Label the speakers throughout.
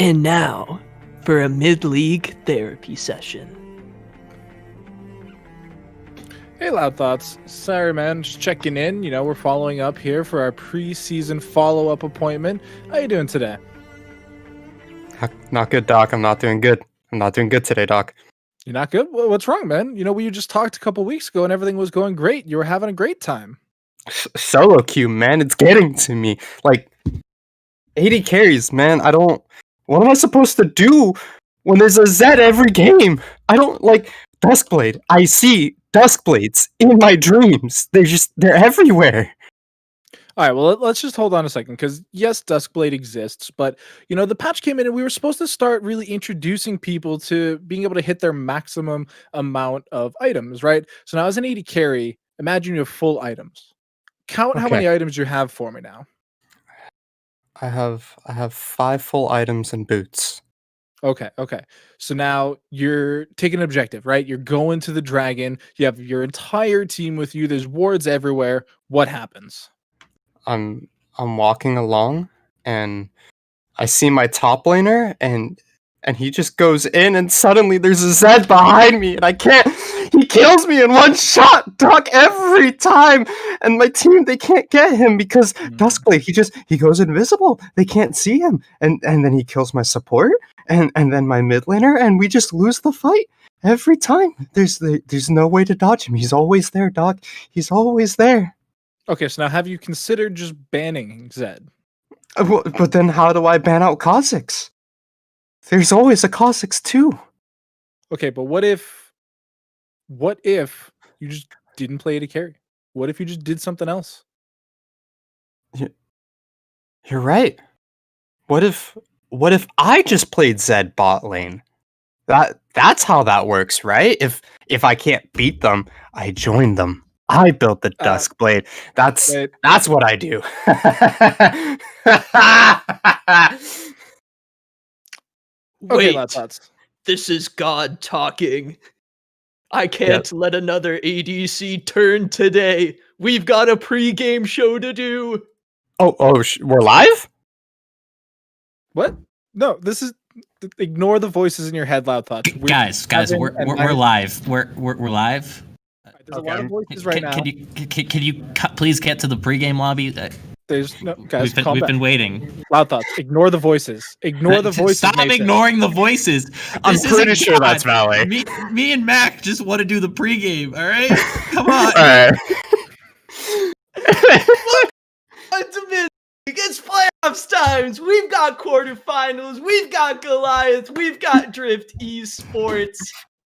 Speaker 1: And now, for a mid-league therapy session.
Speaker 2: Hey, Loud Thoughts. Sorry, man. Just checking in. You know, we're following up here for our preseason follow-up appointment. How you doing today?
Speaker 3: Not good, Doc. I'm not doing good. I'm not doing good today, Doc.
Speaker 2: You're not good? What's wrong, man? You know, we just talked a couple weeks ago and everything was going great. You were having a great time.
Speaker 3: Solo queue, man. It's getting to me. Like, 80 carries, man. What am I supposed to do when there's a Zed every game? I don't, like, Duskblade. I see Duskblades in my dreams. They're everywhere.
Speaker 2: All right, well, let's just hold on a second, because yes, Duskblade exists, but, you know, the patch came in and we were supposed to start really introducing people to being able to hit their maximum amount of items, right? So now as an 80 carry, imagine you have full items. Count how many items you have for me now.
Speaker 3: I have 5 full items and boots.
Speaker 2: Okay. So now you're taking an objective, right? You're going to the dragon. You have your entire team with you. There's wards everywhere. What happens?
Speaker 3: I'm walking along and I see my top laner and he just goes in and suddenly there's a Zed behind me and I can't. He kills me in one shot, Doc, every time. And my team, they can't get him because Duskblade, he goes invisible. They can't see him. And then he kills my support and then my mid laner and we just lose the fight every time. There's no way to dodge him. He's always there, Doc. He's always there.
Speaker 2: Okay, so now have you considered just banning Zed?
Speaker 3: But then how do I ban out Kha'Zix? There's always a Kha'Zix too.
Speaker 2: Okay, but what if you just didn't play AD carry? What if you just did something else?
Speaker 3: You're right. What if I just played Zed bot lane? That's how that works, right? If I can't beat them, I join them. I built the Duskblade. That's what I do.
Speaker 1: Wait,
Speaker 2: okay,
Speaker 1: this is God talking. I can't let another ADC turn today. We've got a pre-game show to do.
Speaker 3: We're live?
Speaker 2: What? No, this is. Ignore the voices in your head, Loud Thoughts.
Speaker 4: Guys, we're live. We're live.
Speaker 2: There's a lot of voices right now.
Speaker 4: Can you please get to the pregame lobby?
Speaker 2: There's no guys.
Speaker 4: We've been waiting.
Speaker 2: Loud Thoughts. Ignore the voices. Ignore the voices.
Speaker 4: Stop ignoring the voices.
Speaker 3: I'm pretty sure that's Valley.
Speaker 4: Me and Mac just want to do the pregame. All right, come on.
Speaker 3: All right.
Speaker 1: It's playoffs times. We've got quarterfinals. We've got Goliath. We've got Drift Esports.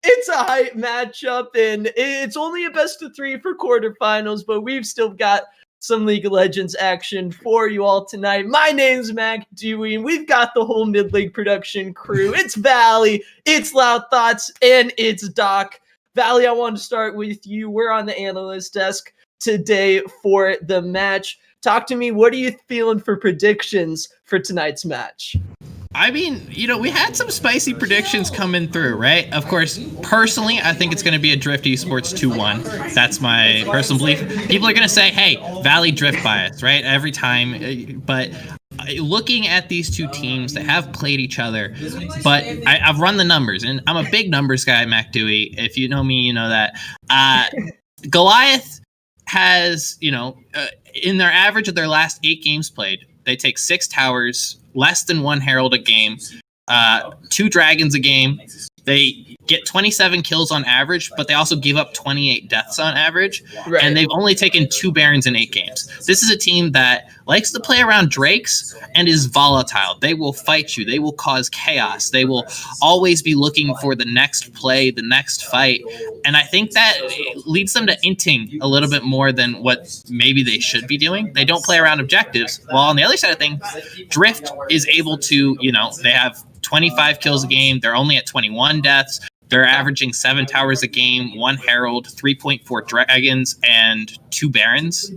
Speaker 1: It's a hype matchup, and it's only a best of 3 for quarterfinals, but we've still got some League of Legends action for you all tonight. My name's Mac Dewey, and we've got the whole mid-league production crew. It's Valley, it's Loud Thoughts, and it's Doc. Valley, I want to start with you. We're on the analyst desk today for the match. Talk to me. What are you feeling for predictions for tonight's match?
Speaker 4: I mean, you know, we had some spicy predictions coming through, right? Of course, personally, I think it's going to be a Drift Esports 2-1. That's my personal belief. People are going to say, hey, Valley Drift bias, right? Every time. But looking at these two teams, they have played each other. But I've run the numbers, and I'm a big numbers guy, Mac Dewey. If you know me, you know that. Goliath has, you know, in their average of their last 8 games played, they take 6 towers, less than 1 herald a game, 2 dragons a game. They get 27 kills on average, but they also give up 28 deaths on average. Right. And they've only taken 2 Barons in 8 games. This is a team that likes to play around Drakes and is volatile. They will fight you. They will cause chaos. They will always be looking for the next play, the next fight. And I think that leads them to inting a little bit more than what maybe they should be doing. They don't play around objectives. While on the other side of things, Drift is able to, you know, they have 25 kills a game. They're only at 21 deaths. They're averaging 7 towers a game, 1 herald, 3.4 dragons, and 2 barons.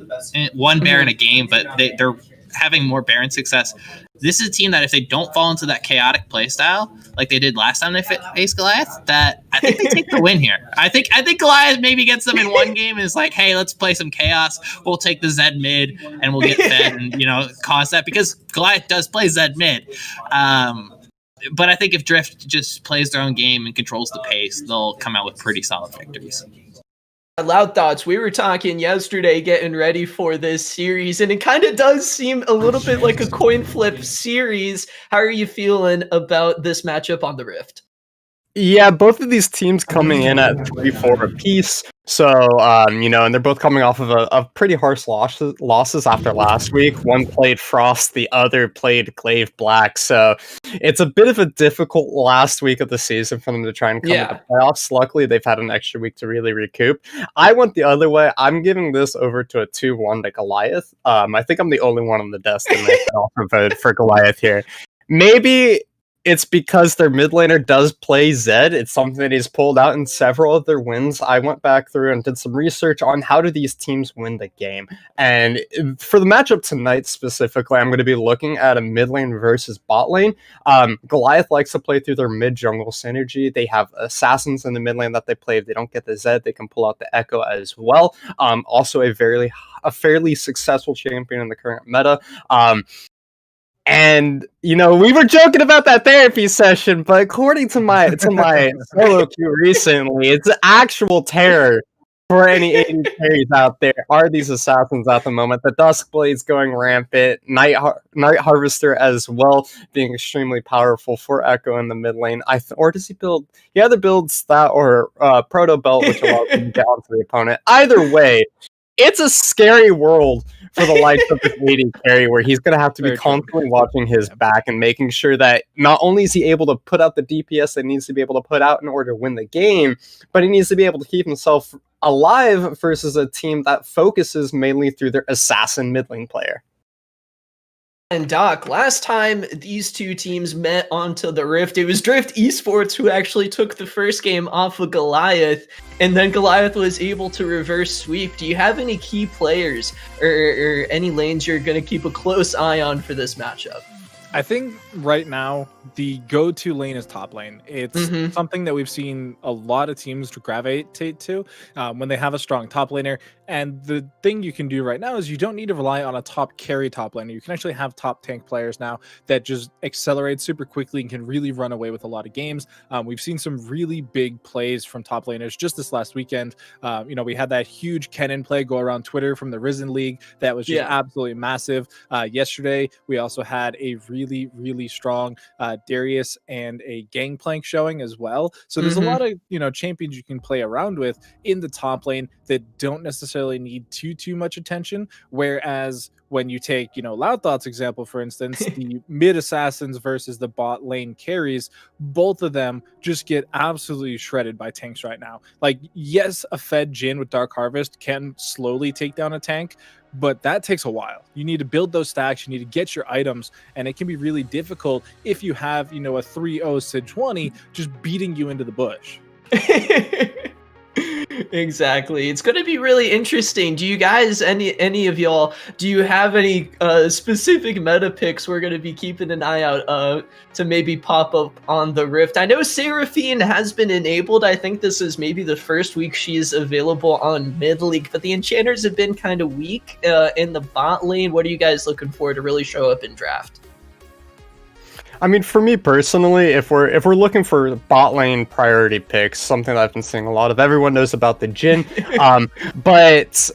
Speaker 4: 1 baron a game, but they're having more baron success. This is a team that if they don't fall into that chaotic playstyle like they did last time they faced Goliath, that I think they take the win here. I think Goliath maybe gets them in one game and is like, hey, let's play some chaos. We'll take the Zed mid and we'll get fed and, you know, cause that, because Goliath does play Zed mid. But I think if Drift just plays their own game and controls the pace, they'll come out with pretty solid victories.
Speaker 1: Loud Thoughts, we were talking yesterday getting ready for this series, and it kind of does seem a little bit like a coin flip series. How are you feeling about this matchup on the Rift?
Speaker 3: Yeah, both of these teams coming in at 3-4 apiece. So, and they're both coming off of a pretty harsh losses after last week. One played Frost, the other played Glaive Black. So, it's a bit of a difficult last week of the season for them to try and come to the playoffs. Luckily, they've had an extra week to really recoup. I went the other way. I'm giving this over to a 2-1 to Goliath. I think I'm the only one on the desk that might also vote for Goliath here. Maybe it's because their mid laner does play Zed. It's something that he's pulled out in several of their wins. I went back through and did some research on how do these teams win the game. And for the matchup tonight specifically, I'm going to be looking at a mid lane versus bot lane. Goliath likes to play through their mid jungle synergy. They have assassins in the mid lane that they play. If they don't get the Zed, they can pull out the Echo as well. Also a fairly successful champion in the current meta. And we were joking about that therapy session, but according to my solo queue recently, it's actual terror for any AD carries out there. Are these assassins at the moment? The Duskblade's going rampant, Night Harvester as well, being extremely powerful for Echo in the mid lane. Or does he build? He either builds that or Proto Belt, which allows him to get onto the opponent. Either way, it's a scary world for the likes of this AD carry, where he's going to have to be constantly watching his back and making sure that not only is he able to put out the DPS that he needs to be able to put out in order to win the game, but he needs to be able to keep himself alive versus a team that focuses mainly through their assassin mid lane player.
Speaker 1: And Doc, last time these two teams met onto the Rift, it was Drift Esports who actually took the first game off of Goliath, and then Goliath was able to reverse sweep. Do you have any key players or any lanes you're going to keep a close eye on for this matchup?
Speaker 2: I think right now the go-to lane is top lane. It's something that we've seen a lot of teams gravitate to when they have a strong top laner. And the thing you can do right now is you don't need to rely on a top carry top laner. You can actually have top tank players now that just accelerate super quickly and can really run away with a lot of games. We've seen some really big plays from top laners just this last weekend. We had that huge Kennen play go around Twitter from the Risen League that was just absolutely massive. Yesterday, we also had a really, really strong Darius and a Gangplank showing as well. So there's a lot of champions you can play around with in the top lane that don't necessarily need too much attention. Whereas when you take Loud Thought's example, for instance, the mid assassins versus the bot lane carries, both of them just get absolutely shredded by tanks right now. Like, yes, a fed Jhin with Dark Harvest can slowly take down a tank, but that takes a while. You need to build those stacks, you need to get your items, and it can be really difficult if you have, a 3-0 Sid20 just beating you into the bush.
Speaker 1: Exactly. It's going to be really interesting. Do you guys, any of y'all, do you have any specific meta picks we're going to be keeping an eye out to maybe pop up on the Rift? I know Seraphine has been enabled. I think this is maybe the first week she's available on mid league, but the enchanters have been kind of weak in the bot lane. What are you guys looking for to really show up in draft?
Speaker 3: I mean, for me personally, if we're looking for bot lane priority picks, something that I've been seeing a lot of, everyone knows about the Jhin, but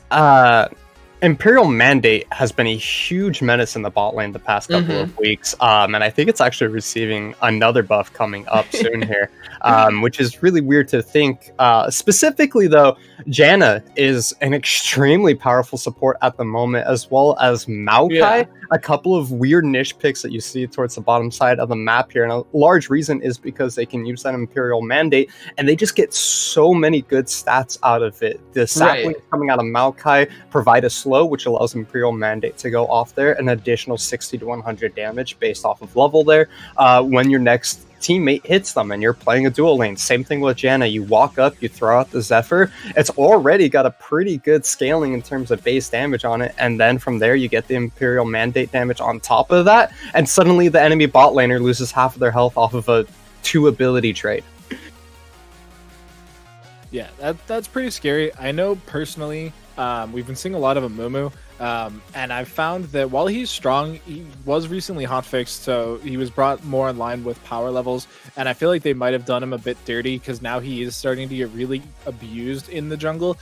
Speaker 3: Imperial Mandate has been a huge menace in the bot lane the past couple of weeks, and I think it's actually receiving another buff coming up soon here, which is really weird to think. Specifically, though, Janna is an extremely powerful support at the moment, as well as Maokai. A couple of weird niche picks that you see towards the bottom side of the map here, and a large reason is because they can use that Imperial Mandate, and they just get so many good stats out of it. The saplings coming out of Maokai provide a slow, which allows Imperial Mandate to go off there, an additional 60 to 100 damage based off of level there when your next teammate hits them and you're playing a dual lane. Same thing with Janna. You walk up, you throw out the Zephyr. It's already got a pretty good scaling in terms of base damage on it, and then from there you get the Imperial Mandate damage on top of that, and suddenly the enemy bot laner loses half of their health off of a 2 ability trade.
Speaker 2: Yeah, that's pretty scary. I know personally, we've been seeing a lot of Amumu And I've found that while he's strong, he was recently hotfixed, so he was brought more in line with power levels. And I feel like they might have done him a bit dirty because now he is starting to get really abused in the jungle.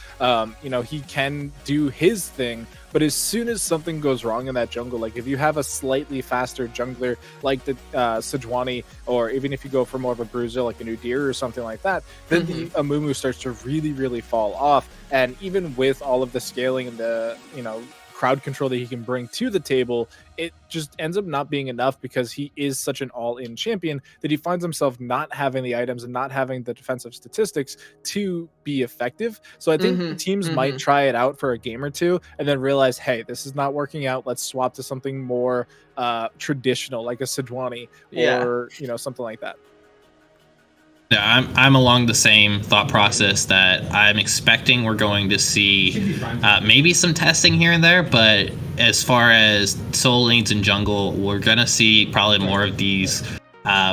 Speaker 2: He can do his thing, but as soon as something goes wrong in that jungle, like if you have a slightly faster jungler like the Sejuani, or even if you go for more of a bruiser like a Nudir or something like that, then the Amumu starts to really, really fall off. And even with all of the scaling and the, crowd control that he can bring to the table, it just ends up not being enough because he is such an all-in champion that he finds himself not having the items and not having the defensive statistics to be effective. So I think the teams might try it out for a game or two and then realize, hey, this is not working out. Let's swap to something more traditional, like a Sejuani or something like that.
Speaker 4: Yeah, I'm along the same thought process that I'm expecting we're going to see maybe some testing here and there, but as far as solo lanes and jungle, we're going to see probably more of these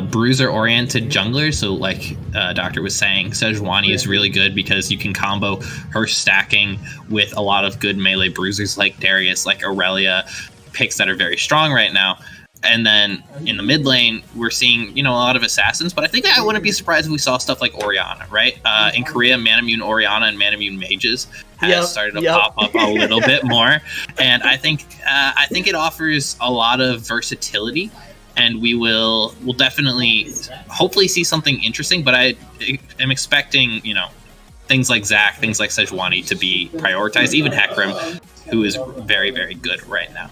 Speaker 4: bruiser-oriented junglers. So like Doctor was saying, Sejuani is really good because you can combo her stacking with a lot of good melee bruisers like Darius, like Aurelia, picks that are very strong right now. And then in the mid lane, we're seeing, a lot of assassins, but I think I wouldn't be surprised if we saw stuff like Orianna, right? In Korea, Manamune Orianna and Manamune Mages has started to pop up a little bit more. And I think it offers a lot of versatility, and we'll definitely hopefully see something interesting, but I am expecting, things like Zac, things like Sejuani to be prioritized, even Hecarim, who is very, very good right now.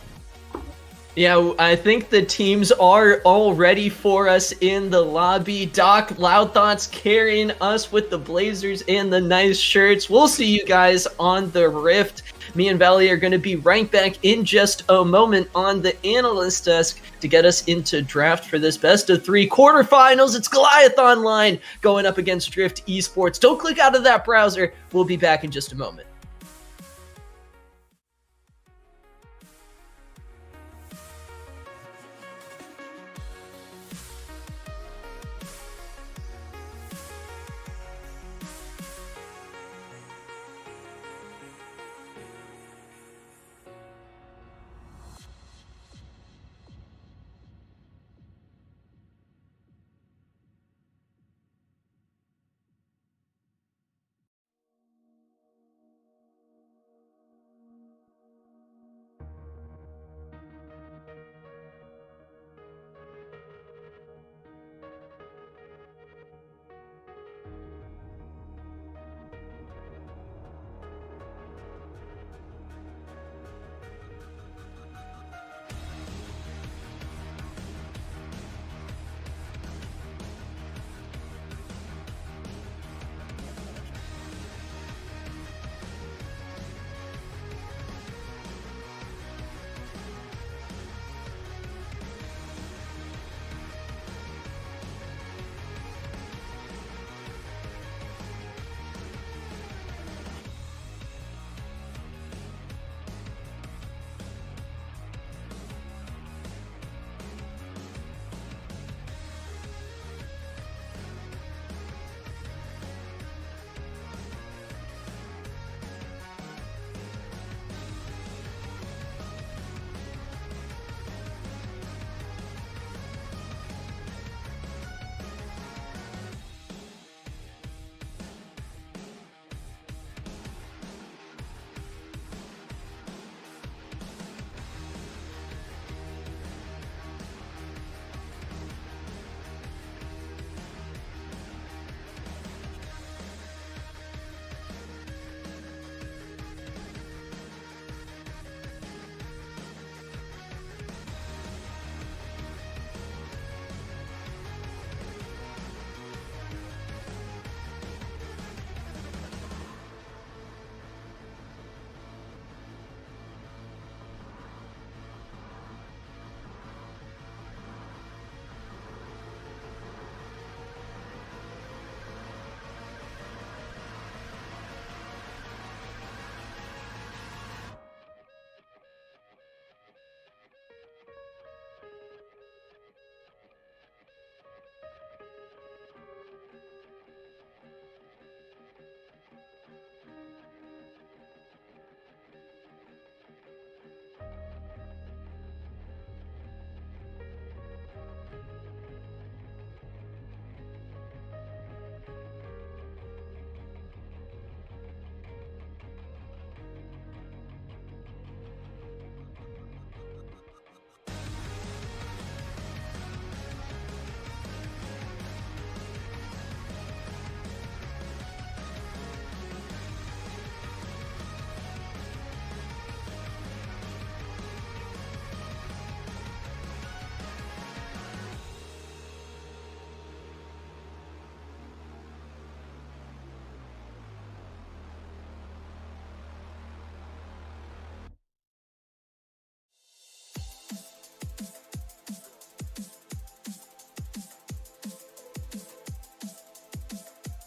Speaker 1: Yeah, I think the teams are all ready for us in the lobby. Doc, Loud Thoughts carrying us with the blazers and the nice shirts. We'll see you guys on the Rift. Me and Valley are going to be right back in just a moment on the analyst desk to get us into draft for this best of 3 quarterfinals. It's Goliath Online going up against Drift Esports. Don't click out of that browser. We'll be back in just a moment.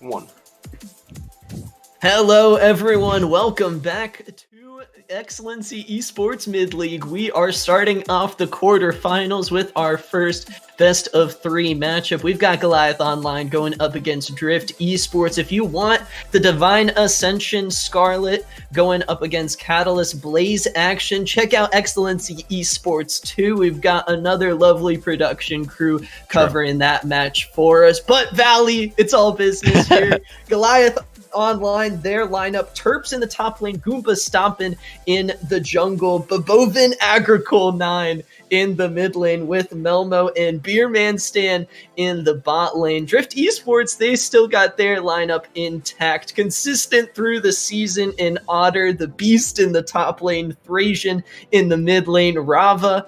Speaker 5: 1.
Speaker 1: Hello, everyone. Welcome back to Excellency Esports Mid-League. We are starting off the quarterfinals with our first best of 3 matchup. We've got Goliath Online going up against Drift Esports. If you want the Divine Ascension Scarlet going up against Catalyst Blaze action, check out Excellency Esports 2. We've got another lovely production crew covering that match for us. But Valley, it's all business here. Goliath Online, their lineup: Terps in the top lane, Goomba stomping in the jungle, Babovin Agricole 9 in the mid lane with Melmo and Beerman Stan in the bot lane. Drift Esports, they still got their lineup intact, consistent through the season in Otter, the Beast in the top lane, Thrasian in the mid lane, Thrasian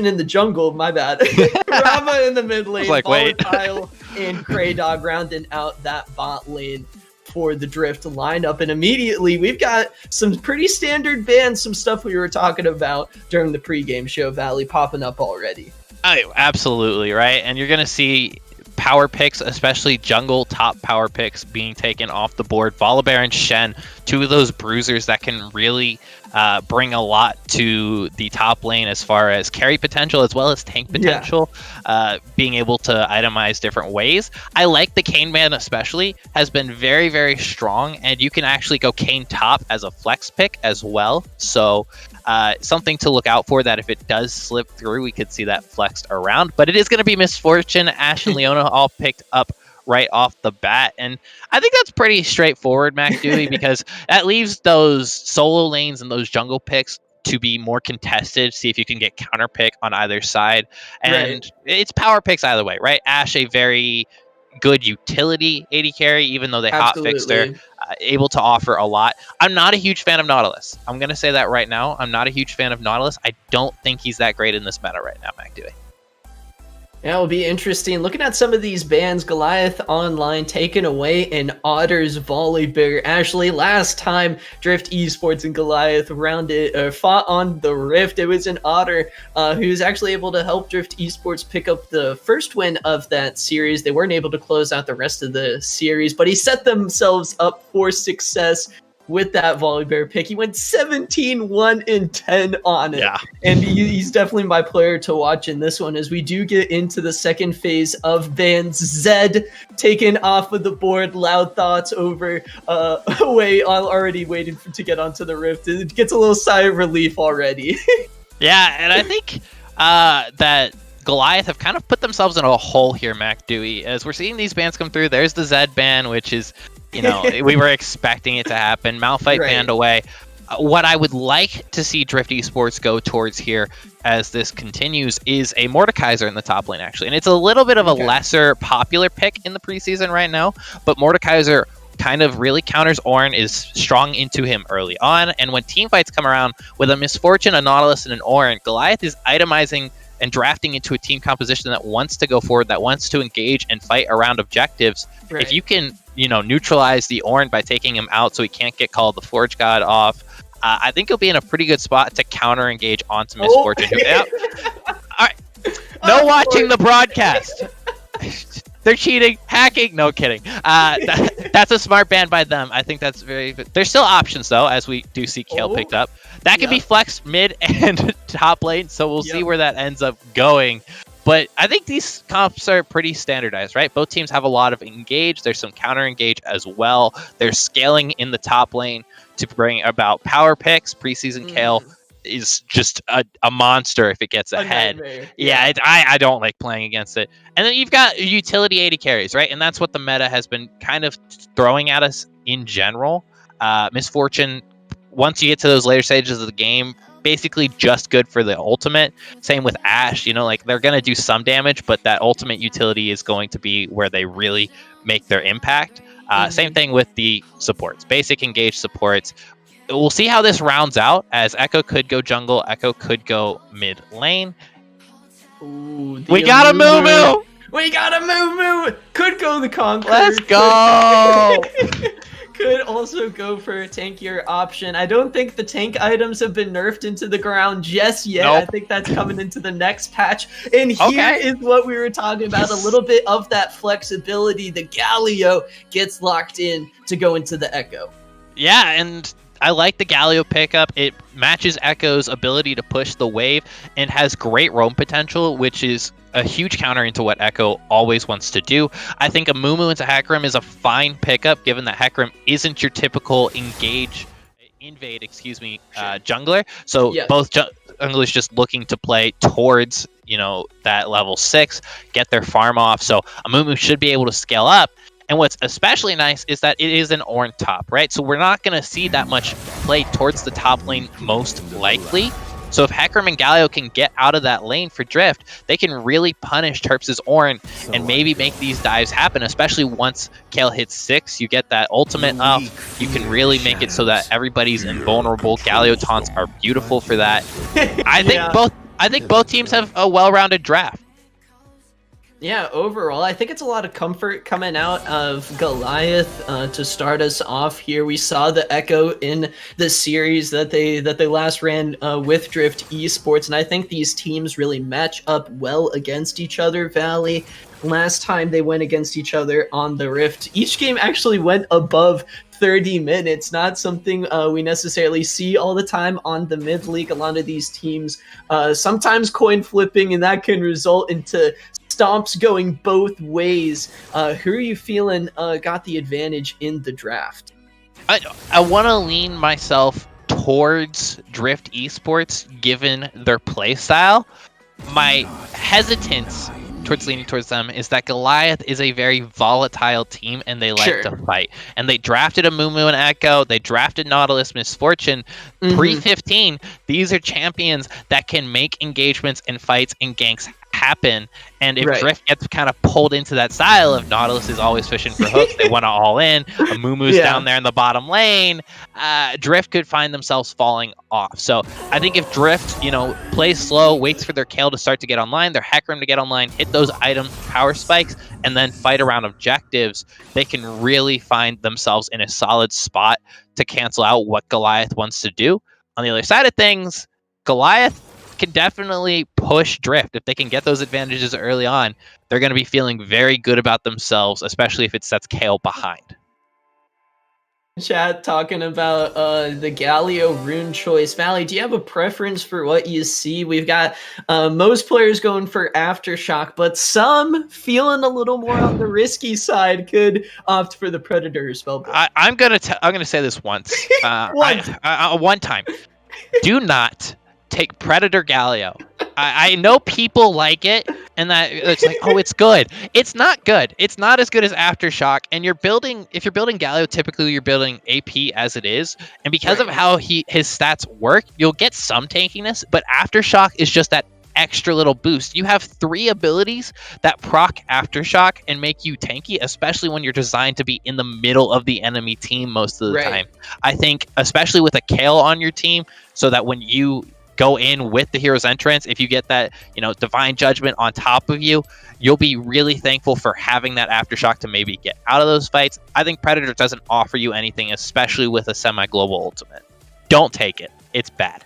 Speaker 1: in the jungle, my bad. Rava in the mid lane, Volatile and Kraydog rounding out that bot lane for the Drift lineup. And immediately we've got some pretty standard bans, some stuff we were talking about during the pregame show, Valley, popping up already.
Speaker 6: Oh, absolutely, right? And you're going to see power picks, especially jungle top power picks, being taken off the board. Volibear and Shen, two of those bruisers that can really bring a lot to the top lane as far as carry potential as well as tank potential, being able to itemize different ways. I like the Kayn ban especially, has been very, very strong, and you can actually go Kayn top as a flex pick as well. So something to look out for, that if it does slip through, we could see that flexed around. But it is going to be Misfortune, Ashe, and Leona all picked up right off the bat. And I think that's pretty straightforward, Mac Dewey, because that leaves those solo lanes and those jungle picks to be more contested. See if you can get counter pick on either side. And it's power picks either way, right? Ashe, a very good utility AD carry, even though they hotfixed her, able to offer a lot. I'm not a huge fan of Nautilus. I'm going to say that right now. I'm not a huge fan of Nautilus. I don't think he's that great in this meta right now, Mac Dewey.
Speaker 1: Yeah, it'll be interesting. Looking at some of these bans, Goliath Online taken away and Otter's Volibear. Ashley, last time Drift Esports and Goliath fought on the Rift, it was an Otter who was actually able to help Drift Esports pick up the first win of that series. They weren't able to close out the rest of the series, but he set themselves up for success with that Volibear pick. He went 17-1-10 on it. Yeah. And he's definitely my player to watch in this one as we do get into the second phase of bans. Zed taken off of the board. Loud Thoughts over already waiting to get onto the Rift. It gets a little sigh of relief already.
Speaker 6: Yeah, and I think that Goliath have kind of put themselves in a hole here, Mac Dewey, as we're seeing these bans come through. There's the Zed ban, which is, we were expecting it to happen. Malphite banned away. What I would like to see Drift Esports go towards here as this continues is a Mordekaiser in the top lane, actually. And it's a little bit of a lesser popular pick in the preseason right now, but Mordekaiser kind of really counters Ornn, is strong into him early on. And when team fights come around with a Misfortune, a Nautilus, and an Ornn, Goliath is itemizing and drafting into a team composition that wants to go forward, that wants to engage and fight around objectives. If you can, neutralize the Ornn by taking him out so he can't get called the Forge God off, I think he'll be in a pretty good spot to counter engage onto Misfortune. All right. No watching the broadcast. They're cheating, hacking. No kidding. That's a smart ban by them. I think that's very good. There's still options, though, as we do see Kale picked up. That can be flexed mid and top lane, so we'll see where that ends up going. But I think these comps are pretty standardized, right? Both teams have a lot of engage. There's some counter engage as well. There's scaling in the top lane to bring about power picks. Preseason Kale is just a monster if it gets ahead. I don't like playing against it. And then you've got utility AD carries, right? And that's what the meta has been kind of throwing at us in general. Misfortune, once you get to those later stages of the game, basically just good for the ultimate. Same with Ashe, they're going to do some damage, but that ultimate utility is going to be where they really make their impact. Same thing with the supports, basic engage supports. We'll see how this rounds out, as Echo could go jungle, Echo could go mid lane. We got a Moo!
Speaker 1: We got a Moo! Could go the Conqueror.
Speaker 6: Let's go!
Speaker 1: Could also go for a tankier option. I don't think the tank items have been nerfed into the ground just yet.
Speaker 6: Nope.
Speaker 1: I think that's coming into the next patch. And here
Speaker 6: Okay.
Speaker 1: is what we were talking about, a little bit of that flexibility. The Galio gets locked in to go into the Echo.
Speaker 6: Yeah, and I like the Galio pickup. It matches Echo's ability to push the wave and has great roam potential, which is a huge counter into what Echo always wants to do. I think a Mumu into Hecarim is a fine pickup, given that Hecarim isn't your typical invade, jungler. So
Speaker 1: Yeah.
Speaker 6: both junglers just looking to play towards, that level 6, get their farm off. So a Mumu should be able to scale up. And what's especially nice is that it is an Ornn top, right? So we're not going to see that much play towards the top lane most likely. So if Hecarim and Galio can get out of that lane for Drift, they can really punish Terps' Ornn and maybe make these dives happen, especially once Kale hits 6, you get that ultimate up, you can really make it so that everybody's invulnerable. Galio taunts are beautiful for that. I think both teams have a well-rounded draft.
Speaker 1: Yeah, overall, I think it's a lot of comfort coming out of Goliath to start us off here. We saw the Echo in the series that they last ran with Drift Esports, and I think these teams really match up well against each other. Valley, last time they went against each other on the Rift, each game actually went above 30 minutes, not something we necessarily see all the time on the mid league. A lot of these teams sometimes coin flipping, and that can result into stomps going both ways. Who are you feeling got the advantage in the draft?
Speaker 6: I want to lean myself towards Drift Esports given their play style. My hesitance towards leaning towards them is that Goliath is a very volatile team and they like to fight. And they drafted a Mumu and Echo, they drafted Nautilus Misfortune. Pre-15, these are champions that can make engagements and fights and ganks happen. And if Drift gets kind of pulled into that style of Nautilus is always fishing for hooks, they want to all in, a Mumu's down there in the bottom lane, Drift could find themselves falling off. So I think if Drift, plays slow, waits for their Kale to start to get online, their Hecarim to get online, hit those item power spikes, and then fight around objectives, they can really find themselves in a solid spot to cancel out what Goliath wants to do. On the other side of things, Goliath can definitely push Drift. If they can get those advantages early on, they're going to be feeling very good about themselves, especially if it sets Kale behind.
Speaker 1: Chat talking about the Galio rune choice. Valley, do you have a preference for what you see? We've got most players going for Aftershock, but some feeling a little more on the risky side could opt for the Predator spell.
Speaker 6: I'm gonna say this once. One time. Do not take Predator Galio. I know people like it, and that it's like, oh, it's good. It's not good. It's not as good as Aftershock. And if you're building Galio, typically you're building AP as it is. And because of how his stats work, you'll get some tankiness, but Aftershock is just that extra little boost. You have 3 abilities that proc Aftershock and make you tanky, especially when you're designed to be in the middle of the enemy team most of the time. I think, especially with a Kale on your team, so that when you go in with the hero's entrance, if you get that, divine judgment on top of you, you'll be really thankful for having that Aftershock to maybe get out of those fights. I think Predator doesn't offer you anything, especially with a semi-global ultimate. Don't take it. It's bad.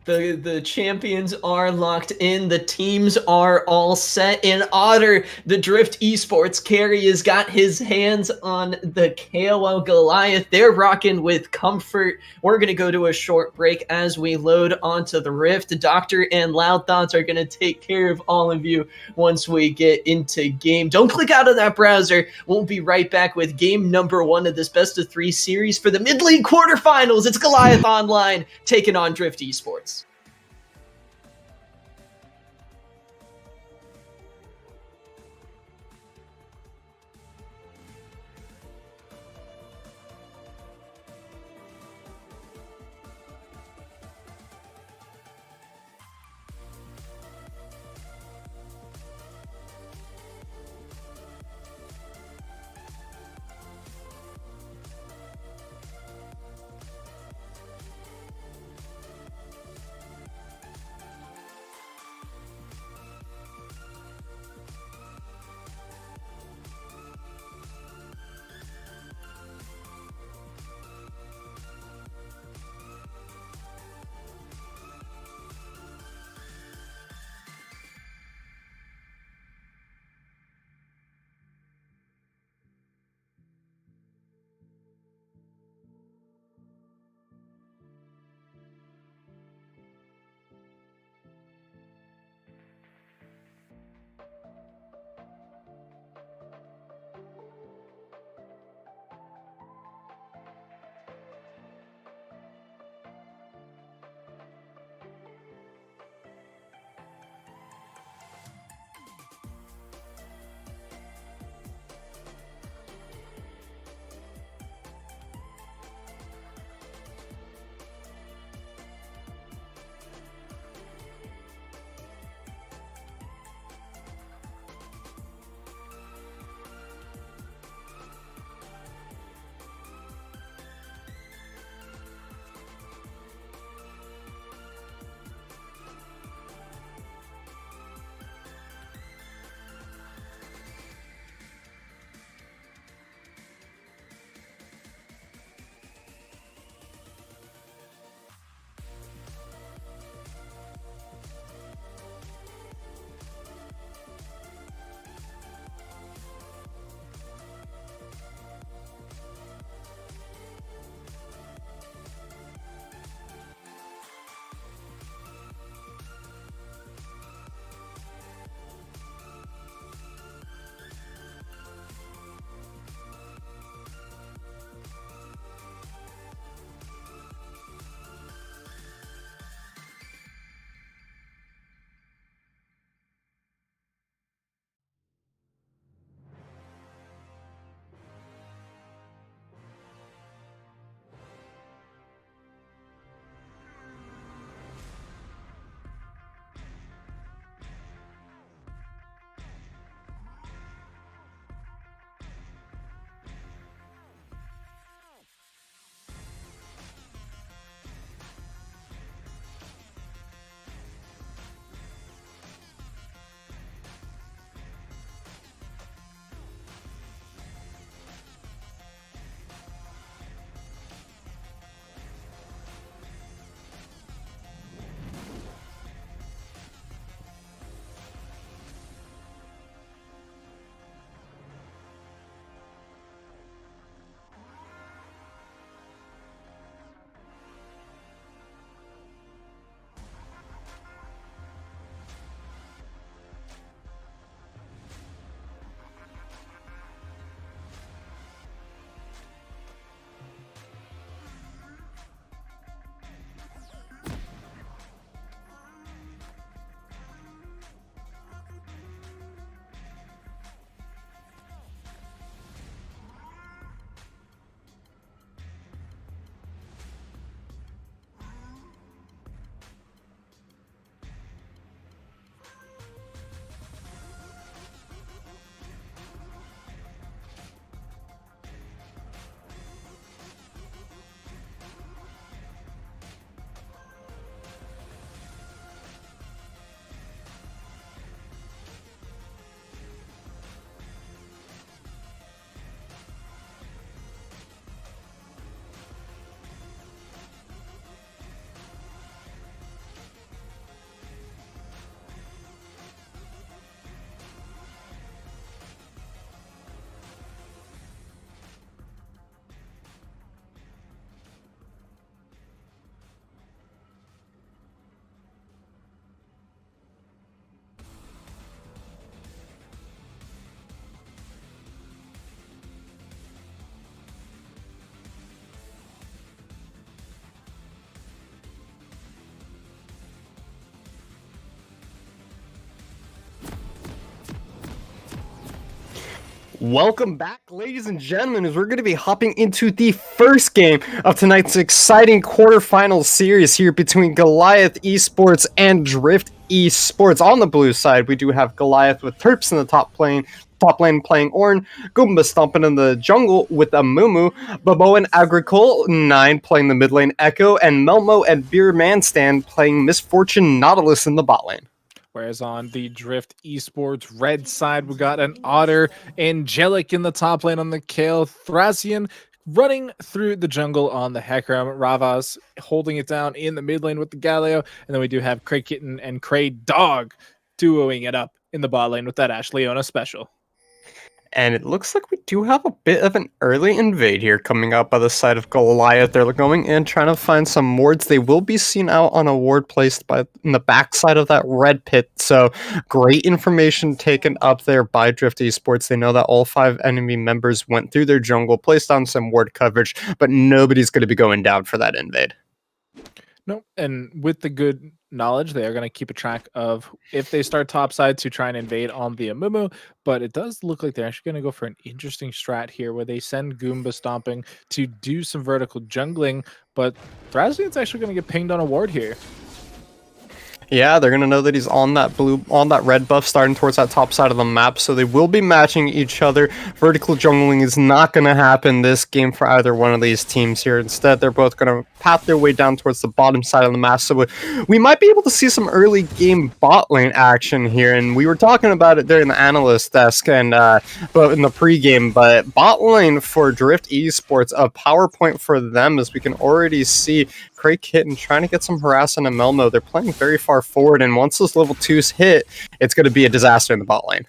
Speaker 1: The champions are locked in. The teams are all set. In Otter, the Drift Esports carry has got his hands on the Kale, while Goliath, they're rocking with Comfort. We're going to go to a short break as we load onto the Rift. Doctor and Loud Thoughts are going to take care of all of you once we get into game. Don't click out of that browser. We'll be right back with game number 1 of this best of 3 series for the mid-league quarterfinals. It's Goliath Online taking on Drift Esports.
Speaker 3: Welcome back, ladies and gentlemen, as we're going to be hopping into the first game of tonight's exciting quarterfinals series here between Goliath Esports and Drift Esports. On the blue side, we do have Goliath with Terps in the top lane playing Ornn, Goomba stomping in the jungle with a Mumu, Bobo and Agricole 9 playing the mid lane Echo, and Melmo and Beer Manstand playing Misfortune Nautilus in the bot lane.
Speaker 2: Whereas on the Drift Esports red side, we got an Otter, Angelic in the top lane on the Kale, Thracian running through the jungle on the Hecarim, Ravas holding it down in the mid lane with the Galio, and then we do have Cray Kitten and Cray Dog duoing it up in the bot lane with that Ash Leona special.
Speaker 3: And it looks like we do have a bit of an early invade here coming out by the side of Goliath. They're going in, trying to find some wards. They will be seen out on a ward placed in the backside of that red pit. So great information taken up there by Drift Esports. They know that all 5 enemy members went through their jungle, placed on some ward coverage, but nobody's going to be going down for that invade.
Speaker 2: No, and with the good knowledge, they are going to keep a track of if they start topside to try and invade on the Amumu, but it does look like they're actually going to go for an interesting strat here where they send Goomba stomping to do some vertical jungling, but Thracian's actually going to get pinged on a ward here.
Speaker 3: Yeah, they're going to know that he's on that red buff starting towards that top side of the map, so they will be matching each other. Vertical jungling is not going to happen this game for either one of these teams here. Instead, they're both going to path their way down towards the bottom side of the map, so we might be able to see some early game bot lane action here, and we were talking about it during the analyst desk and but in the pregame, but bot lane for Drift Esports, a PowerPoint for them, as we can already see Cray Kitten trying to get some harassment and Melmo. They're playing very far forward, and once those level 2s hit, it's going to be a disaster in the bot lane.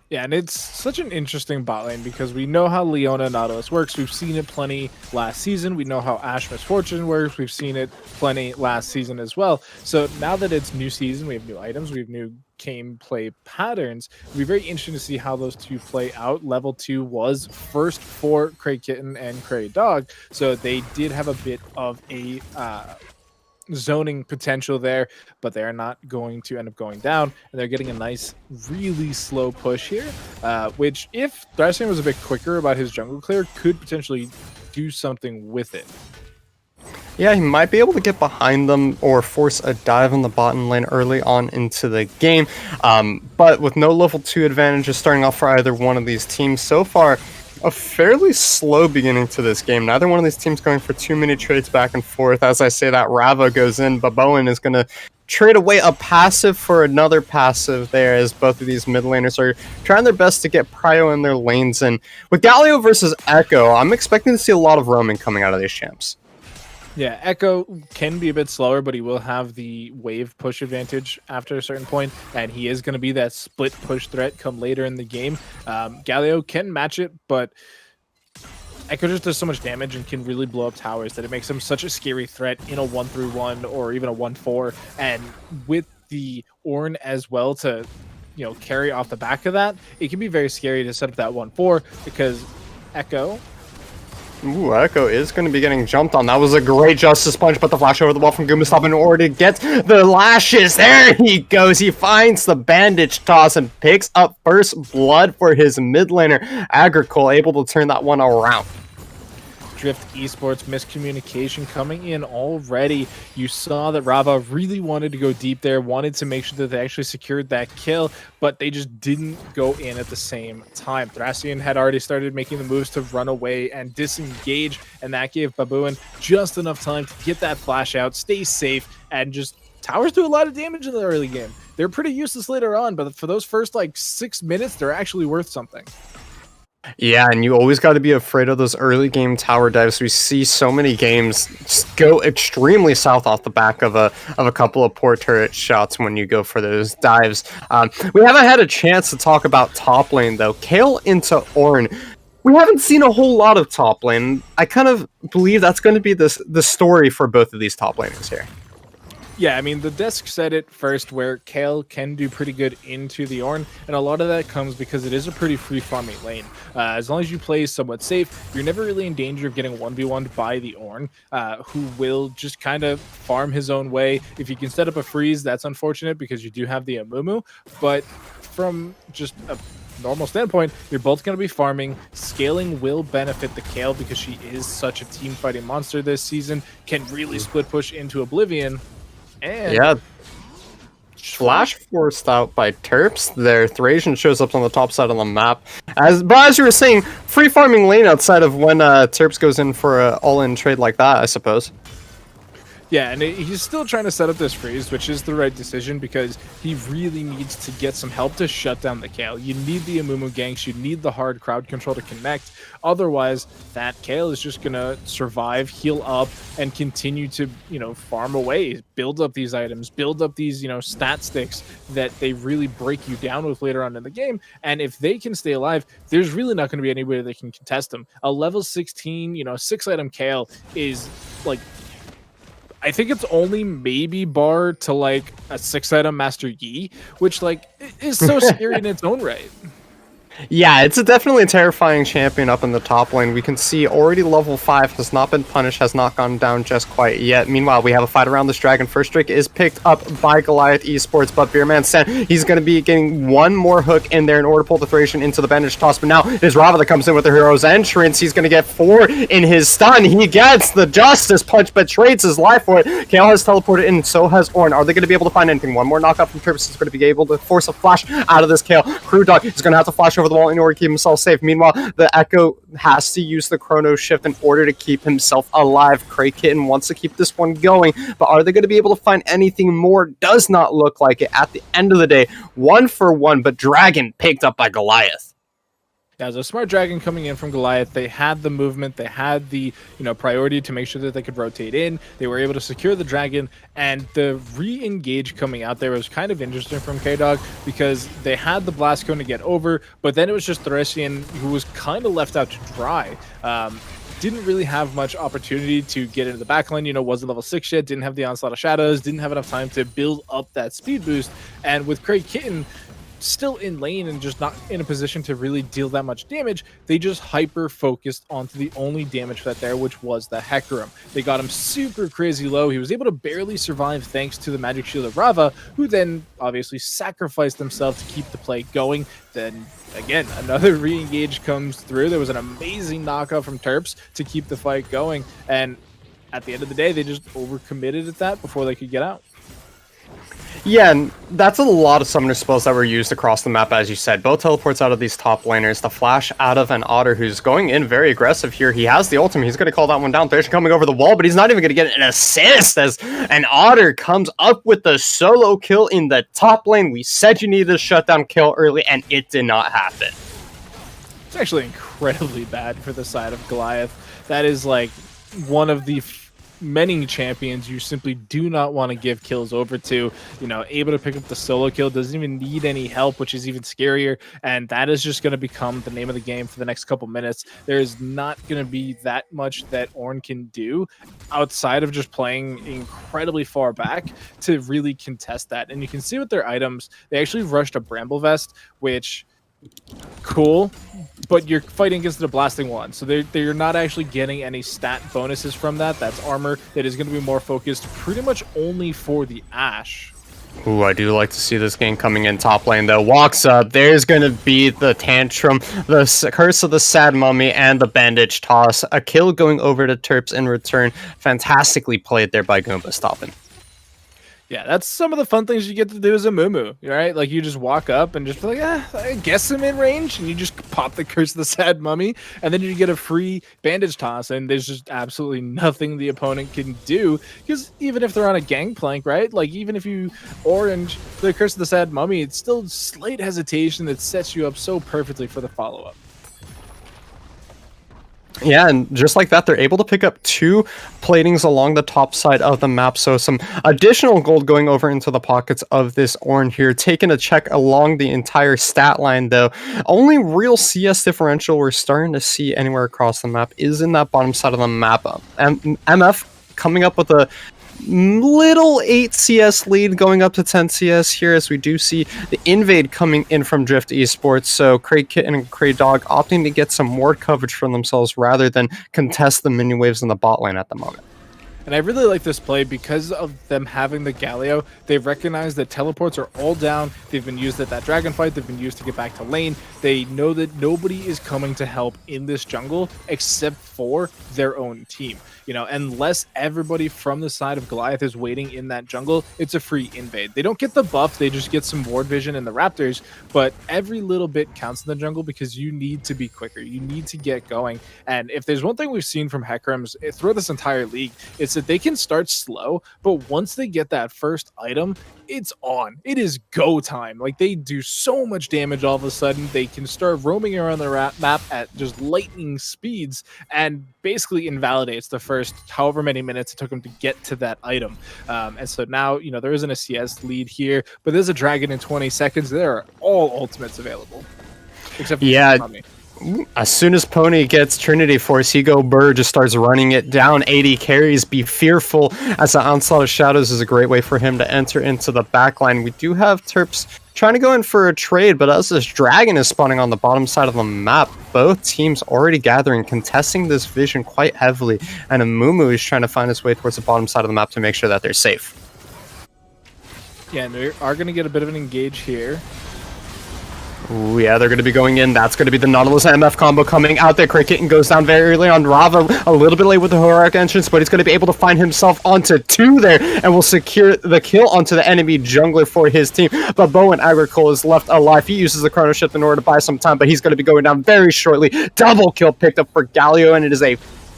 Speaker 2: Yeah, and it's such an interesting bot lane because we know how Leona Nautilus works. We've seen it plenty last season. We know how Ash Misfortune works. We've seen it plenty last season as well. So now that it's new season, we have new items, we have new gameplay patterns. It'll be very interesting to see how those two play out. Level 2 was first for Cray Kitten and Cray Dog, so they did have a bit of a zoning potential there, but they're not going to end up going down, and they're getting a nice really slow push here, which if Thracian was a bit quicker about his jungle clear, could potentially do something with it.
Speaker 3: Yeah, he might be able to get behind them or force a dive in the bottom lane early on into the game, but with no level 2 advantages starting off for either one of these teams so far, a fairly slow beginning to this game. Neither one of these teams going for too many trades back and forth. As I say that, Rava goes in, but Bowen is going to trade away a passive for another passive there, as both of these mid laners are trying their best to get prio in their lanes. And with Galio versus Echo, I'm expecting to see a lot of roaming coming out of these champs.
Speaker 2: Yeah, Echo can be a bit slower, but he will have the wave push advantage after a certain point, and he is going to be that split push threat come later in the game. Galio can match it, but Echo just does so much damage and can really blow up towers that it makes him such a scary threat in a 1-3-1 or even a 1-4. And with the Ornn as well to, carry off the back of that, it can be very scary to set up that 1-4 because Echo...
Speaker 3: Ooh, Echo is going to be getting jumped on. That was a great Justice Punch, but the flash over the wall from Goomba in order to get the lashes. There he goes. He finds the bandage toss and picks up first blood for his mid laner. Agricole able to turn that one around.
Speaker 2: Drift Esports miscommunication coming in already. You saw that Rava really wanted to go deep there, wanted to make sure that they actually secured that kill, but they just didn't go in at the same time. Thracian had already started making the moves to run away and disengage, and that gave Babuin just enough time to get that flash out, stay safe, and just towers do a lot of damage in the early game. They're pretty useless later on, but for those first 6 minutes, they're actually worth something.
Speaker 3: Yeah, and you always got to be afraid of those early game tower dives. We see so many games just go extremely south off the back of a couple of poor turret shots when you go for those dives. We haven't had a chance to talk about top lane though. Kale into Ornn. We haven't seen a whole lot of top lane. I kind of believe that's going to be the story for both of these top laners here.
Speaker 2: Yeah, I mean, the desk said it first where Kale can do pretty good into the Ornn, and a lot of that comes because it is a pretty free-farming lane. As long as you play somewhat safe, you're never really in danger of getting 1v1'd by the Ornn, who will just kind of farm his own way. If you can set up a freeze, that's unfortunate because you do have the Amumu, but from just a normal standpoint, you're both going to be farming. Scaling will benefit the Kale because she is such a team fighting monster this season, can really split push into Oblivion. And
Speaker 3: Yeah. Flash forced out by Terps there. Thrasian shows up on the top side of the map. But as you were saying, free farming lane outside of when Terps goes in for an all-in trade like that, I suppose.
Speaker 2: Yeah, and he's still trying to set up this freeze, which is the right decision because he really needs to get some help to shut down the Kale. You need the Amumu ganks, you need the hard crowd control to connect. Otherwise, that Kale is just going to survive, heal up, and continue to, farm away, build up these items, build up these, stat sticks that they really break you down with later on in the game. And if they can stay alive, there's really not going to be anybody that can contest them. A level 16, 6-item Kale is like, I think it's only maybe bar to like a 6-item Master Yi, which like is so scary in its own right.
Speaker 3: Yeah, it's definitely a terrifying champion up in the top lane. We can see already level 5 has not been punished, has not gone down just quite yet. Meanwhile, we have a fight around this dragon. First Drake is picked up by Goliath Esports, but Beerman Sen, he's going to be getting one more hook in there in order to pull the Thracian into the bandage toss. But now it is Rava that comes in with the hero's entrance. He's going to get 4 in his stun. He gets the Justice Punch, but trades his life for it. Kale has teleported in, so has Ornn. Are they going to be able to find anything? One more knockout from Turpus is going to be able to force a flash out of this Kale. Crew Dog is going to have to flash over the wall in order to keep himself safe. Meanwhile, the Echo has to use the Chrono Shift in order to keep himself alive. Cray Kitten wants to keep this one going, but are they going to be able to find anything more? Does not look like it. At the end of the day, 1 for 1, but Dragon picked up by Goliath.
Speaker 2: As a smart dragon coming in from Goliath, they had the movement, they had the priority to make sure that they could rotate in. They were able to secure the dragon, and the re-engage coming out there was kind of interesting from K-Dog because they had the blast cone to get over, but then it was just Thracian who was kind of left out to dry. Didn't really have much opportunity to get into the backline, wasn't level 6 yet, didn't have the Onslaught of Shadows, didn't have enough time to build up that speed boost, and with Craig Kitten still in lane and just not in a position to really deal that much damage, they just hyper focused onto the only damage threat there, which was the Hecarim. They got him super crazy low. He was able to barely survive thanks to the magic shield of Rava, who then obviously sacrificed himself to keep the play going. Then again, another re-engage comes through. There was an amazing knockout from Terps to keep the fight going, and at the end of the day, they just overcommitted at that before they could get out.
Speaker 3: Yeah, and that's a lot of summoner spells that were used across the map, as you said. Both teleports out of these top laners. The flash out of an Otter who's going in very aggressive here. He has the ultimate. He's going to call that one down. Thracian coming over the wall, but he's not even going to get an assist as an Otter comes up with the solo kill in the top lane. We said you needed a shutdown kill early, and it did not happen.
Speaker 2: It's actually incredibly bad for the side of Goliath. That is like one of the many champions you simply do not want to give kills over to. Able to pick up the solo kill, doesn't even need any help, which is even scarier, and that is just going to become the name of the game for the next couple minutes. There is not going to be that much that Ornn can do outside of just playing incredibly far back to really contest that. And you can see with their items, they actually rushed a Bramble Vest, which cool, but you're fighting against the blasting one, so they're not actually getting any stat bonuses from that. That's armor that is going to be more focused pretty much only for the Ashe.
Speaker 3: Ooh, I do like to see this game coming in top lane, though. Walks up, there's going to be the tantrum, the curse of the sad mummy, and the bandage toss. A kill going over to Terps in return. Fantastically played there by Goomba stopping.
Speaker 2: Yeah, that's some of the fun things you get to do as a Mumu, right? Like, you just walk up and just be like, I guess I'm in range, and you just pop the Curse of the Sad Mummy, and then you get a free bandage toss, and there's just absolutely nothing the opponent can do, because even if they're on a gangplank, right? Like, even if you orange the Curse of the Sad Mummy, it's still slight hesitation that sets you up so perfectly for the follow-up.
Speaker 3: Yeah, and just like that, they're able to pick up 2 platings along the top side of the map, so some additional gold going over into the pockets of this Ornn here. Taking a check along the entire stat line, though. Only real CS differential we're starting to see anywhere across the map is in that bottom side of the map. MF coming up with a little 8 CS lead going up to 10 CS here, as we do see the invade coming in from Drift Esports. So Craig Kitten and Craig Dog opting to get some more coverage for themselves rather than contest the mini waves in the bot lane at the moment.
Speaker 2: And I really like this play because of them having the Galio. They've recognized that teleports are all down. They've been used at that dragon fight. They've been used to get back to lane. They know that nobody is coming to help in this jungle except for their own team. You know, unless everybody from the side of Goliath is waiting in that jungle, it's a free invade. They don't get the buff, they just get some ward vision in the Raptors, but every little bit counts in the jungle because you need to be quicker. You need to get going. And if there's one thing we've seen from Hecarim's throughout this entire league, it's that they can start slow, but once they get that first item, it's on. It is go time. Like, they do so much damage all of a sudden. They can start roaming around the map at just lightning speeds and basically invalidates the first however many minutes it took them to get to that item. And so now, you know, there isn't a CS lead here, but there's a dragon in 20 seconds. There are all ultimates available. Except for Tommy.
Speaker 3: As soon as Pony gets Trinity Force, Burr just starts running it down. 80 carries, be fearful, as the Onslaught of Shadows is a great way for him to enter into the backline. We do have Terps trying to go in for a trade, but as this dragon is spawning on the bottom side of the map, both teams already gathering, contesting this vision quite heavily, and Amumu is trying to find his way towards the bottom side of the map to make sure that they're safe.
Speaker 2: Yeah, and we are going to get a bit of an engage here.
Speaker 3: Ooh, yeah, they're going to be going in. That's going to be the Nautilus MF combo coming out there. Cricket goes down very early on Rava. A little bit late with the heroic entrance, but he's going to be able to find himself onto 2 there and will secure the kill onto the enemy jungler for his team. But Bowen Agricole is left alive. He uses the Chrono Shift in order to buy some time, but he's going to be going down very shortly. Double kill picked up for Galio, and it is a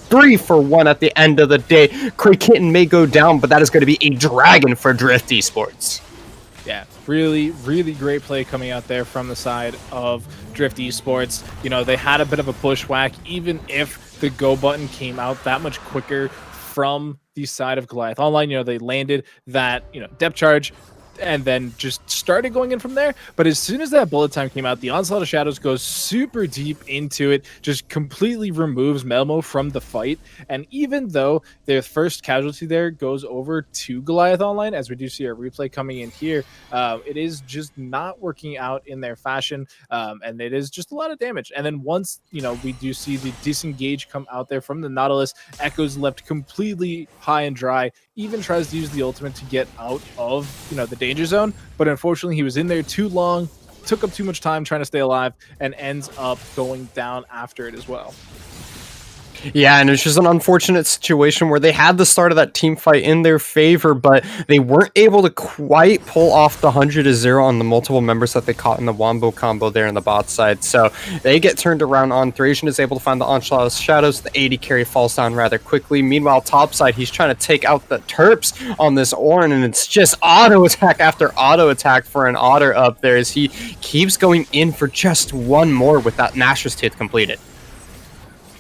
Speaker 3: 3-for-1 at the end of the day. Cricket may go down, but that is going to be a dragon for Drift Esports.
Speaker 2: Yeah, really, really great play coming out there from the side of Drift Esports. You know, they had a bit of a bushwhack, even if the go button came out that much quicker from the side of Goliath Online. You know, they landed that, you know, depth charge and then just started going in from there. But as soon as that bullet time came out, the Onslaught of Shadows goes super deep into it, just completely removes Melmo from the fight. And even though their first casualty there goes over to Goliath Online, as we do see our replay coming in here, it is just not working out in their fashion, and it is just a lot of damage. And then once, you know, we do see the disengage come out there from the Nautilus, Echo's left completely high and dry, even tries to use the ultimate to get out of, you know, the danger zone, but unfortunately he was in there too long, took up too much time trying to stay alive, and ends up going down after it as well.
Speaker 3: Yeah, and it's just an unfortunate situation where they had the start of that team fight in their favor, but they weren't able to quite pull off the 100-0 on the multiple members that they caught in the Wombo combo there in the bot side. So they get turned around on. Thracian is able to find the Onslaught of Shadows. The 80 carry falls down rather quickly. Meanwhile, top side, he's trying to take out the Terps on this Orin, and it's just auto attack after auto attack for an Otter up there as he keeps going in for just one more with that Nashor's Teeth completed.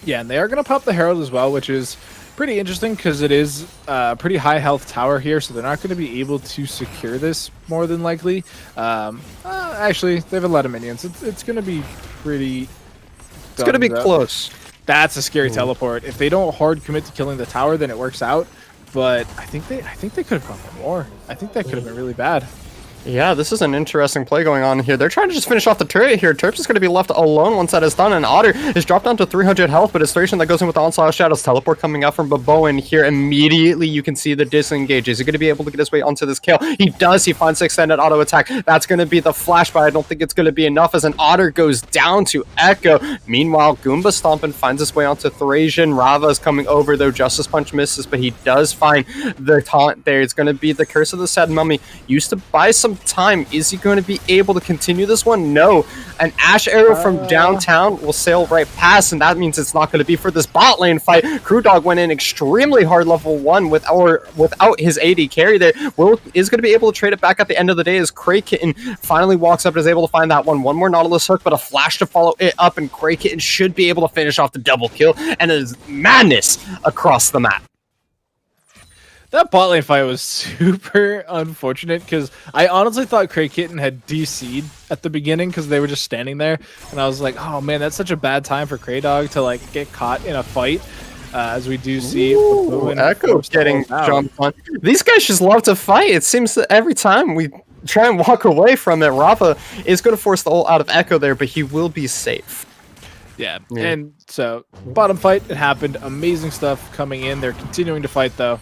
Speaker 2: Yeah, and they are going to pop the Herald as well, which is pretty interesting because it is a pretty high health tower here, so they're not going to be able to secure this more than likely. Actually, they have a lot of minions. It's going to be pretty...
Speaker 3: It's going to be close.
Speaker 2: That's a scary teleport. If they don't hard commit to killing the tower, then it works out. But I think they could have gone for more. I think that could have been really bad.
Speaker 3: Yeah, this is an interesting play going on here. They're trying to just finish off the turret here. Terps is going to be left alone once that is done, and Otter is dropped down to 300 health, but it's Thracian that goes in with the Onslaught of Shadows. Teleport coming out from Baboan here. Immediately, you can see the disengage. Is he going to be able to get his way onto this kill? He does. He finds the extended auto attack. That's going to be the flash, but I don't think it's going to be enough as an Otter goes down to Echo. Meanwhile, Goomba Stompin finds his way onto Thracian. Rava is coming over, though Justice Punch misses, but he does find the taunt there. It's going to be the Curse of the Sad Mummy. Used to buy some time. Is he going to be able to continue this one? No. An Ash Arrow from downtown will sail right past, and that means it's not going to be for this bot lane fight. Crew Dog went in extremely hard level 1 without his AD carry there. Will is going to be able to trade it back at the end of the day as Cray Kitten finally walks up and is able to find that one. One more Nautilus hook, but a flash to follow it up, and Cray Kitten should be able to finish off the double kill, and it is madness across the map.
Speaker 2: That bot lane fight was super unfortunate because I honestly thought Cray Kitten had DC'd at the beginning because they were just standing there, and I was like, oh man, that's such a bad time for Cray Dog to like get caught in a fight. As we do see
Speaker 3: Echo getting jumped on. These guys just love to fight. It seems that every time we try and walk away from it, Rafa is going to force the ult out of Echo there, but he will be safe.
Speaker 2: Yeah, and so bottom fight, it happened. Amazing stuff coming in. They're continuing to fight though.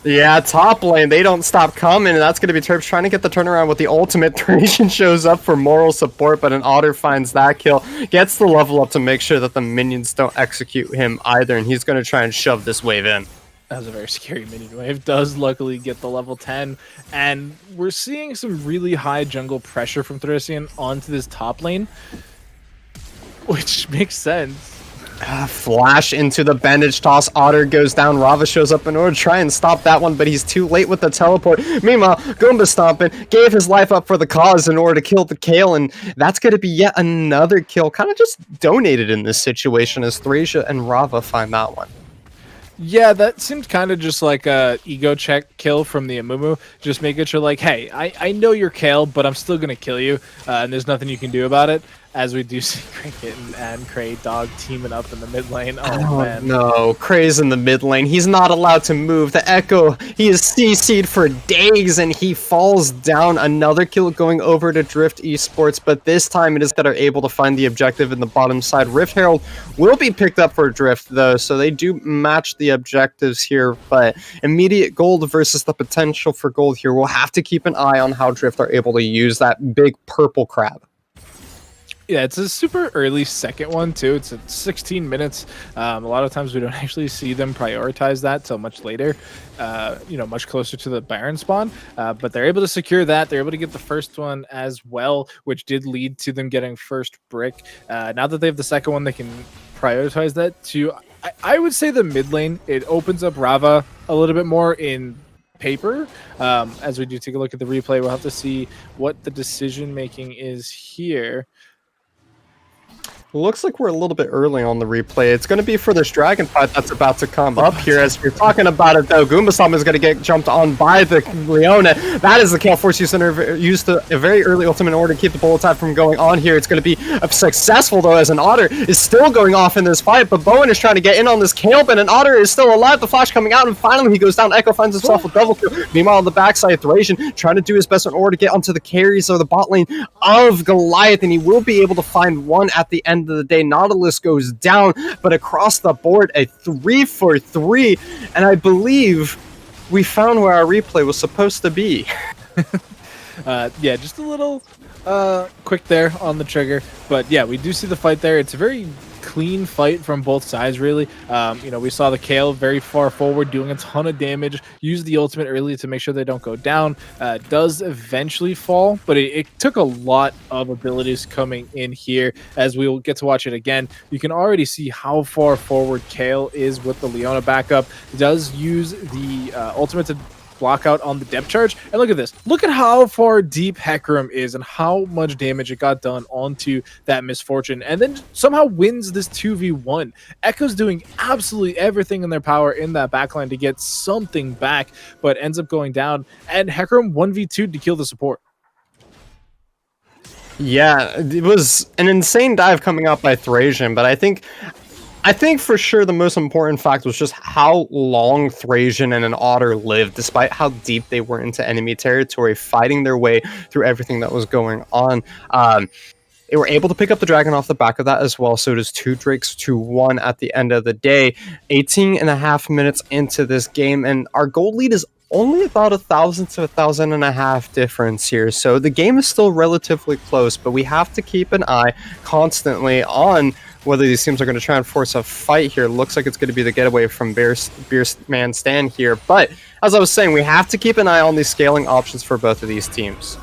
Speaker 3: Yeah, top lane, they don't stop coming, and that's going to be Terps trying to get the turnaround with the ultimate. Thracian shows up for moral support, but an Otter finds that kill, gets the level up to make sure that the minions don't execute him either, and he's going to try and shove this wave in.
Speaker 2: That was a very scary minion wave. Does luckily get the level 10, and we're seeing some really high jungle pressure from Thracian onto this top lane, which makes sense.
Speaker 3: Flash into the bandage toss. Otter goes down. Rava shows up in order to try and stop that one, but he's too late with the teleport. Meanwhile, Goomba Stomping gave his life up for the cause in order to kill the Kale, and that's going to be yet another kill. Kind of just donated in this situation as Thracia and Rava find that one.
Speaker 2: Yeah, that seemed kind of just like a ego check kill from the Amumu. Just making sure, like, hey, I know you're Kale, but I'm still going to kill you, and there's nothing you can do about it. As we do see Cricket and Cray Dog teaming up in the mid lane. Oh, man.
Speaker 3: No, Cray's in the mid lane. He's not allowed to move. The Echo, he is CC'd for days, and he falls down. Another kill going over to Drift Esports, but this time it is that are able to find the objective in the bottom side. Rift Herald will be picked up for Drift, though, so they do match the objectives here, but immediate gold versus the potential for gold here. We'll have to keep an eye on how Drift are able to use that big purple crab.
Speaker 2: Yeah, it's a super early second one, too. It's at 16 minutes. A lot of times we don't actually see them prioritize that till much later, much closer to the Baron spawn. But they're able to secure that. They're able to get the first one as well, which did lead to them getting first brick. Now that they have the second one, they can prioritize that to, I would say, the mid lane. It opens up Rava a little bit more in paper. As we do take a look at the replay, we'll have to see what the decision making is here.
Speaker 3: Looks like we're a little bit early on the replay. It's going to be for this dragon fight that's about to come up here. As you're talking about it, though, Goombasama is going to get jumped on by the Leona. That is the Kale Force used a very early ultimate in order to keep the bullet time from going on here. It's going to be successful, though, as an Otter is still going off in this fight, but Bowen is trying to get in on this Kale, but an Otter is still alive. The flash coming out, and finally he goes down. Echo finds himself a double kill. Meanwhile, on the backside, Thracian trying to do his best in order to get onto the carries or the bot lane of Goliath, and he will be able to find one at the end of the day. Nautilus goes down, but across the board, a 3-for-3, and I believe we found where our replay was supposed to be.
Speaker 2: Yeah, just a little quick there on the trigger, but yeah, we do see the fight there. It's a very clean fight from both sides, really. We saw the Kale very far forward doing a ton of damage, use the ultimate early to make sure they don't go down. Does eventually fall, but it took a lot of abilities coming in here. As we'll get to watch it again, you can already see how far forward Kale is with the Leona backup. Does use the ultimate to block out on the depth charge, and look at this. Look at how far deep Hecarim is and how much damage it got done onto that Misfortune, and then somehow wins this 2v1. Echo's doing absolutely everything in their power in that backline to get something back, but ends up going down, and Hecarim 1v2 to kill the support.
Speaker 3: Yeah, it was an insane dive coming out by Thracian, but I think for sure the most important fact was just how long Thracian and an Otter lived, despite how deep they were into enemy territory, fighting their way through everything that was going on. They were able to pick up the dragon off the back of that as well, so it is 2 Drakes to 1 at the end of the day. 18.5 minutes into this game, and our gold lead is only about 1,000 to 1,500 difference here, so the game is still relatively close, but we have to keep an eye constantly on whether these teams are going to try and force a fight here. Looks like it's going to be the getaway from Beerman Stan here. But as I was saying, we have to keep an eye on these scaling options for both of these teams.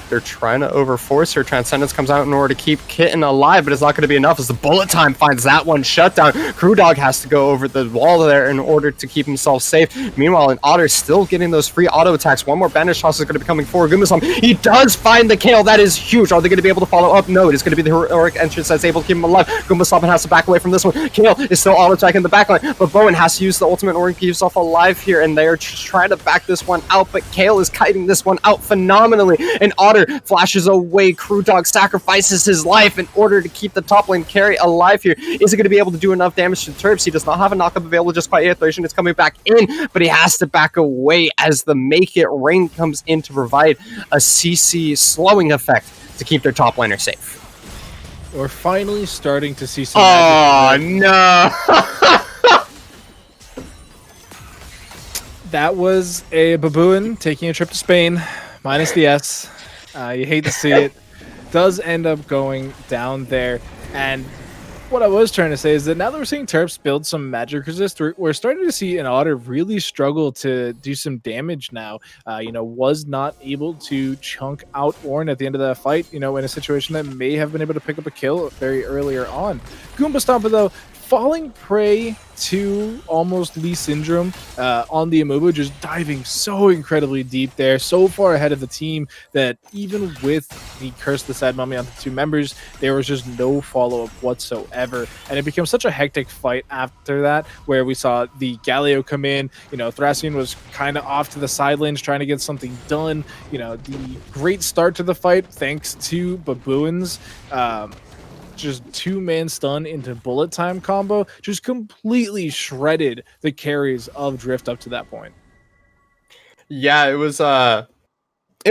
Speaker 3: They're trying to overforce her. Transcendence comes out in order to keep Kitten alive, but it's not going to be enough as the bullet time finds that one shut down. Crewdog has to go over the wall there in order to keep himself safe. Meanwhile, an Otter still getting those free auto attacks. One more bandage toss is going to be coming forward. Gumasam, he does find the Kale. That is huge. Are they going to be able to follow up? No, it is going to be the heroic entrance that's able to keep him alive. Gumasam has to back away from this one. Kale is still auto attacking the backline, but Bowen has to use the ultimate in order to keep himself alive here, and they're trying to back this one out, but Kale is kiting this one out phenomenally, and Otter flashes away. Crewdog sacrifices his life in order to keep the top lane carry alive here. Is he going to be able to do enough damage to Terps? He does not have a knockup available just quite yet. Thracian is coming back in, but he has to back away as the Make It Rain comes in to provide a CC slowing effect to keep their top laner safe.
Speaker 2: We're finally starting to see some
Speaker 3: magic. No!
Speaker 2: That was a baboon taking a trip to Spain, minus the S. You hate to see it. Does end up going down there. And what I was trying to say is that now that we're seeing Terps build some magic resist, we're starting to see an Otter really struggle to do some damage now. Was not able to chunk out Ornn at the end of that fight, in a situation that may have been able to pick up a kill very earlier on. Goomba Stomper, though, falling prey to almost Lee Syndrome on the Amumu, just diving so incredibly deep there, so far ahead of the team that even with the Curse the Sad Mummy on the two members, there was just no follow-up whatsoever. And it became such a hectic fight after that, where we saw the Galio come in, Thracian was kind of off to the side lanes trying to get something done. The great start to the fight, thanks to Baboons, just two-man stun into bullet time combo, just completely shredded the carries of Drift up to that point.
Speaker 3: Yeah, it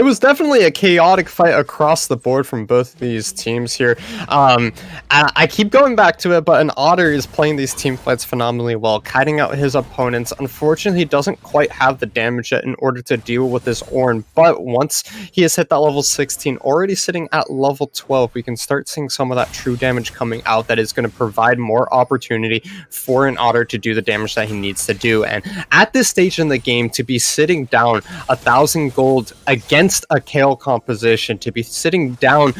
Speaker 3: was definitely a chaotic fight across the board from both of these teams here. I keep going back to it, but an Otter is playing these team fights phenomenally well, kiting out his opponents. Unfortunately, he doesn't quite have the damage yet in order to deal with this Ornn, but once he has hit that level 16, already sitting at level 12, we can start seeing some of that true damage coming out that is going to provide more opportunity for an Otter to do the damage that he needs to do. And at this stage in the game, to be sitting down 1,000 gold against a Kayle composition, to be sitting down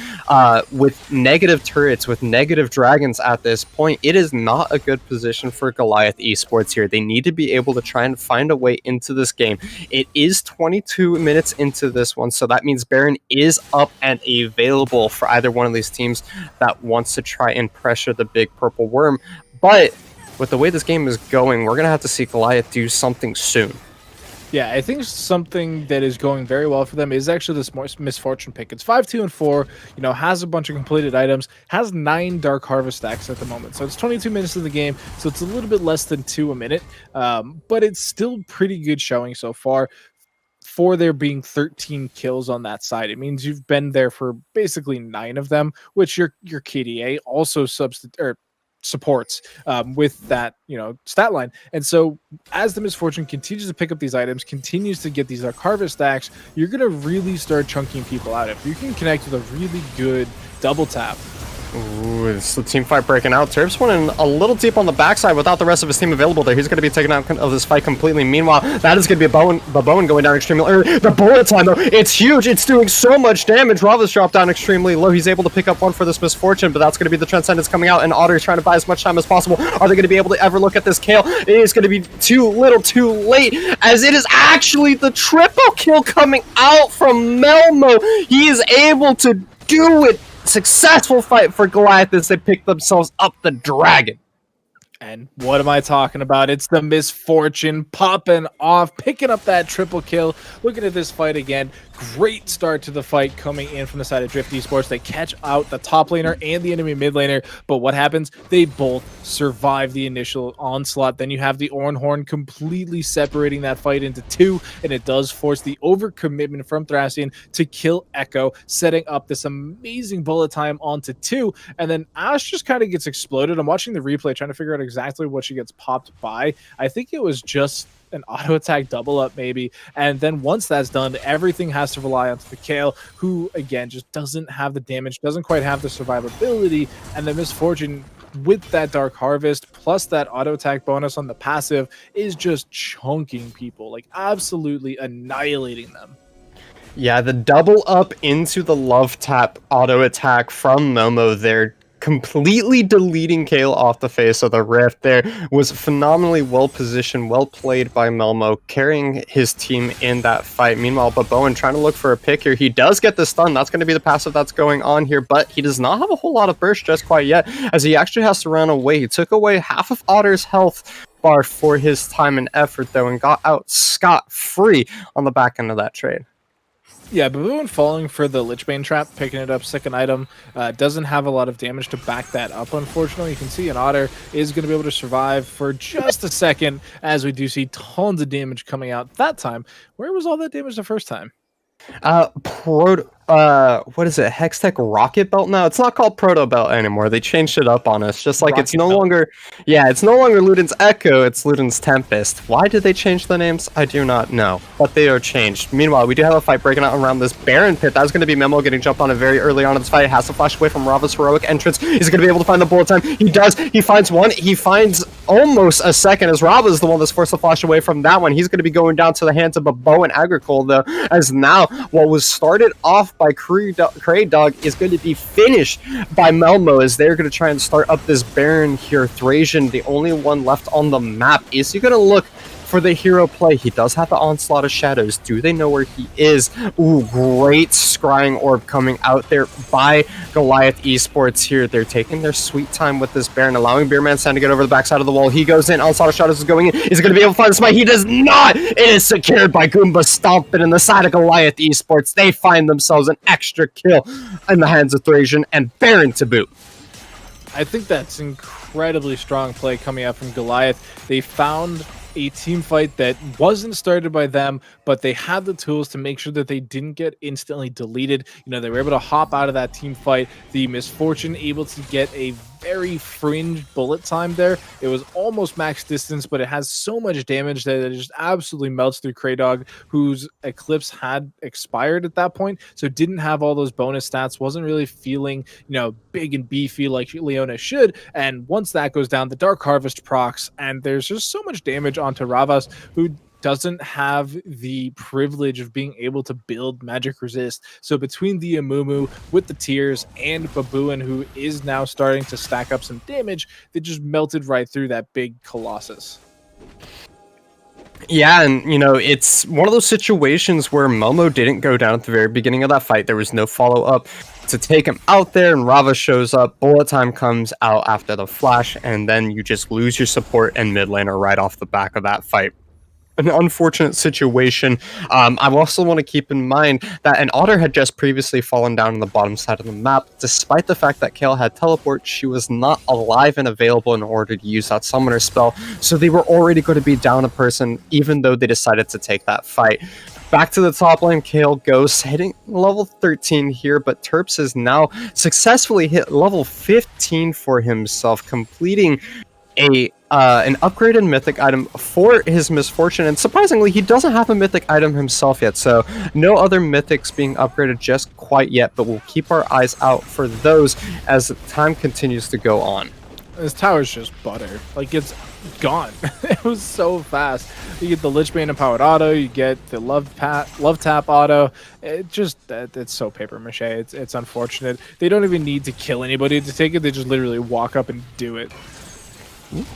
Speaker 3: with negative turrets, with negative dragons at this point, it is not a good position for Goliath Esports here. They need to be able to try and find a way into this game. It is 22 minutes into this one, so that means Baron is up and available for either one of these teams that wants to try and pressure the big purple worm. But with the way this game is going, we're going to have to see Goliath do something soon.
Speaker 2: Yeah, I think something that is going very well for them is actually this Misfortune pick. It's 5, 2, and 4, has a bunch of completed items, has 9 Dark Harvest stacks at the moment. So it's 22 minutes of the game, so it's a little bit less than 2 a minute, but it's still pretty good showing so far. For there being 13 kills on that side, it means you've been there for basically 9 of them, which your KDA also supports with that stat line. And so as the Misfortune continues to pick up these items, continues to get these Dark Harvest stacks, you're going to really start chunking people out. If you can connect with a really good double tap.
Speaker 3: Ooh, it's the team fight breaking out. Terps went in a little deep on the backside without the rest of his team available there. He's going to be taken out of this fight completely. Meanwhile, that is going to be a Baboon going down extremely early. The bullet time, though, it's huge. It's doing so much damage. Rava's dropped down extremely low. He's able to pick up one for this Misfortune, but that's going to be the Transcendence coming out, and Otter is trying to buy as much time as possible. Are they going to be able to ever look at this Kayle? It is going to be too little too late, as it is actually the triple kill coming out from Melmo. He is able to do it. Successful fight for Goliath as they pick themselves up the dragon.
Speaker 2: And what am I talking about? It's the Misfortune popping off, picking up that triple kill. Looking at this fight again. Great start to the fight coming in from the side of Drift Esports. They catch out the top laner and the enemy mid laner. But what happens? They both survive the initial onslaught. Then you have the Ornhorn completely separating that fight into 2. And it does force the overcommitment from Thracian to kill Echo, setting up this amazing bullet time onto 2. And then Ashe just kind of gets exploded. I'm watching the replay trying to figure out exactly what she gets popped by. I think it was just an auto attack double up maybe, and then once that's done, everything has to rely on the Kayle, who again just doesn't have the damage, doesn't quite have the survivability, and the Misfortune with that Dark Harvest plus that auto attack bonus on the passive is just chunking people, like absolutely annihilating them.
Speaker 3: Yeah, the double up into the love tap auto attack from Momo there, completely deleting Kayle off the face of the rift there, was phenomenally well positioned, well played by Melmo, carrying his team in that fight. Meanwhile, Baboon trying to look for a pick here. He does get the stun. That's going to be the passive that's going on here, but he does not have a whole lot of burst just quite yet, as he actually has to run away. He took away half of Otter's health bar for his time and effort, though, and got out scot-free on the back end of that trade.
Speaker 2: Yeah, Baboon falling for the Lichbane trap, picking it up, second item, doesn't have a lot of damage to back that up, unfortunately. You can see an Otter is going to be able to survive for just a second, as we do see tons of damage coming out that time. Where was all that damage the first time?
Speaker 3: what is it? Hextech Rocket Belt now? It's not called Proto Belt anymore. They changed it up on us. Just like it's
Speaker 2: Rocket
Speaker 3: no
Speaker 2: Belt.
Speaker 3: longer, yeah, it's no longer Luden's Echo. It's Luden's Tempest. Why did they change the names? I do not know, but they are changed. Meanwhile, we do have a fight breaking out around this Baron pit. That's going to be Memo getting jumped on it very early on in this fight. Has to flash away from Rava's heroic entrance. He's going to be able to find the bullet time. He does. He finds one. He finds almost a second as Rava's the one that's forced to flash away from that one. He's going to be going down to the hands of a Bow and Agricole, though, as now what was started off by Cray Dog is going to be finished by Melmo, as they're going to try and start up this Baron here. Thrasian, the only one left on the map. Is he going to look for the hero play? He does have the Onslaught of Shadows. Do they know where he is? Ooh, great Scrying Orb coming out there by Goliath Esports here. They're taking their sweet time with this Baron, allowing Beerman Sand to get over the backside of the wall. He goes in. Onslaught of Shadows is going in. Is going to be able to find the smite? He does not! It is secured by Goomba stomping in the side of Goliath Esports. They find themselves an extra kill in the hands of Thrasian and Baron to boot.
Speaker 2: I think that's incredibly strong play coming out from Goliath. They found a team fight that wasn't started by them, but they had the tools to make sure that they didn't get instantly deleted. You know, they were able to hop out of that team fight. The Misfortune able to get a very fringe bullet time there. It was almost max distance, but it has so much damage that it just absolutely melts through Kraydog, whose Eclipse had expired at that point, so didn't have all those bonus stats, wasn't really feeling, you know, big and beefy like Leona should. And once that goes down, the Dark Harvest procs, and there's just so much damage onto Ravas, who doesn't have the privilege of being able to build magic resist. So between the Amumu with the Tears and Babuin, who is now starting to stack up some damage, they just melted right through that big Colossus.
Speaker 3: Yeah, and you know, it's one of those situations where Momo didn't go down at the very beginning of that fight. There was no follow-up to take him out there, and Rava shows up. Bullet time comes out after the flash, and then you just lose your support and mid laner right off the back of that fight. An unfortunate situation. I also want to keep in mind that an Otter had just previously fallen down on the bottom side of the map. Despite the fact that Kale had teleport, she was not alive and available in order to use that summoner spell, so they were already going to be down a person, even though they decided to take that fight. Back to the top lane, Kale goes, hitting level 13 here, but Terps has now successfully hit level 15 for himself, completing an upgraded mythic item for his Misfortune, and surprisingly he doesn't have a mythic item himself yet, so no other mythics being upgraded just quite yet, but we'll keep our eyes out for those as time continues to go on.
Speaker 2: This tower's just butter. Like, it's gone. It was so fast. You get the Lichbane empowered auto, you get the love tap auto. It just, it's so paper mache. It's unfortunate. They don't even need to kill anybody to take it. They just literally walk up and do it.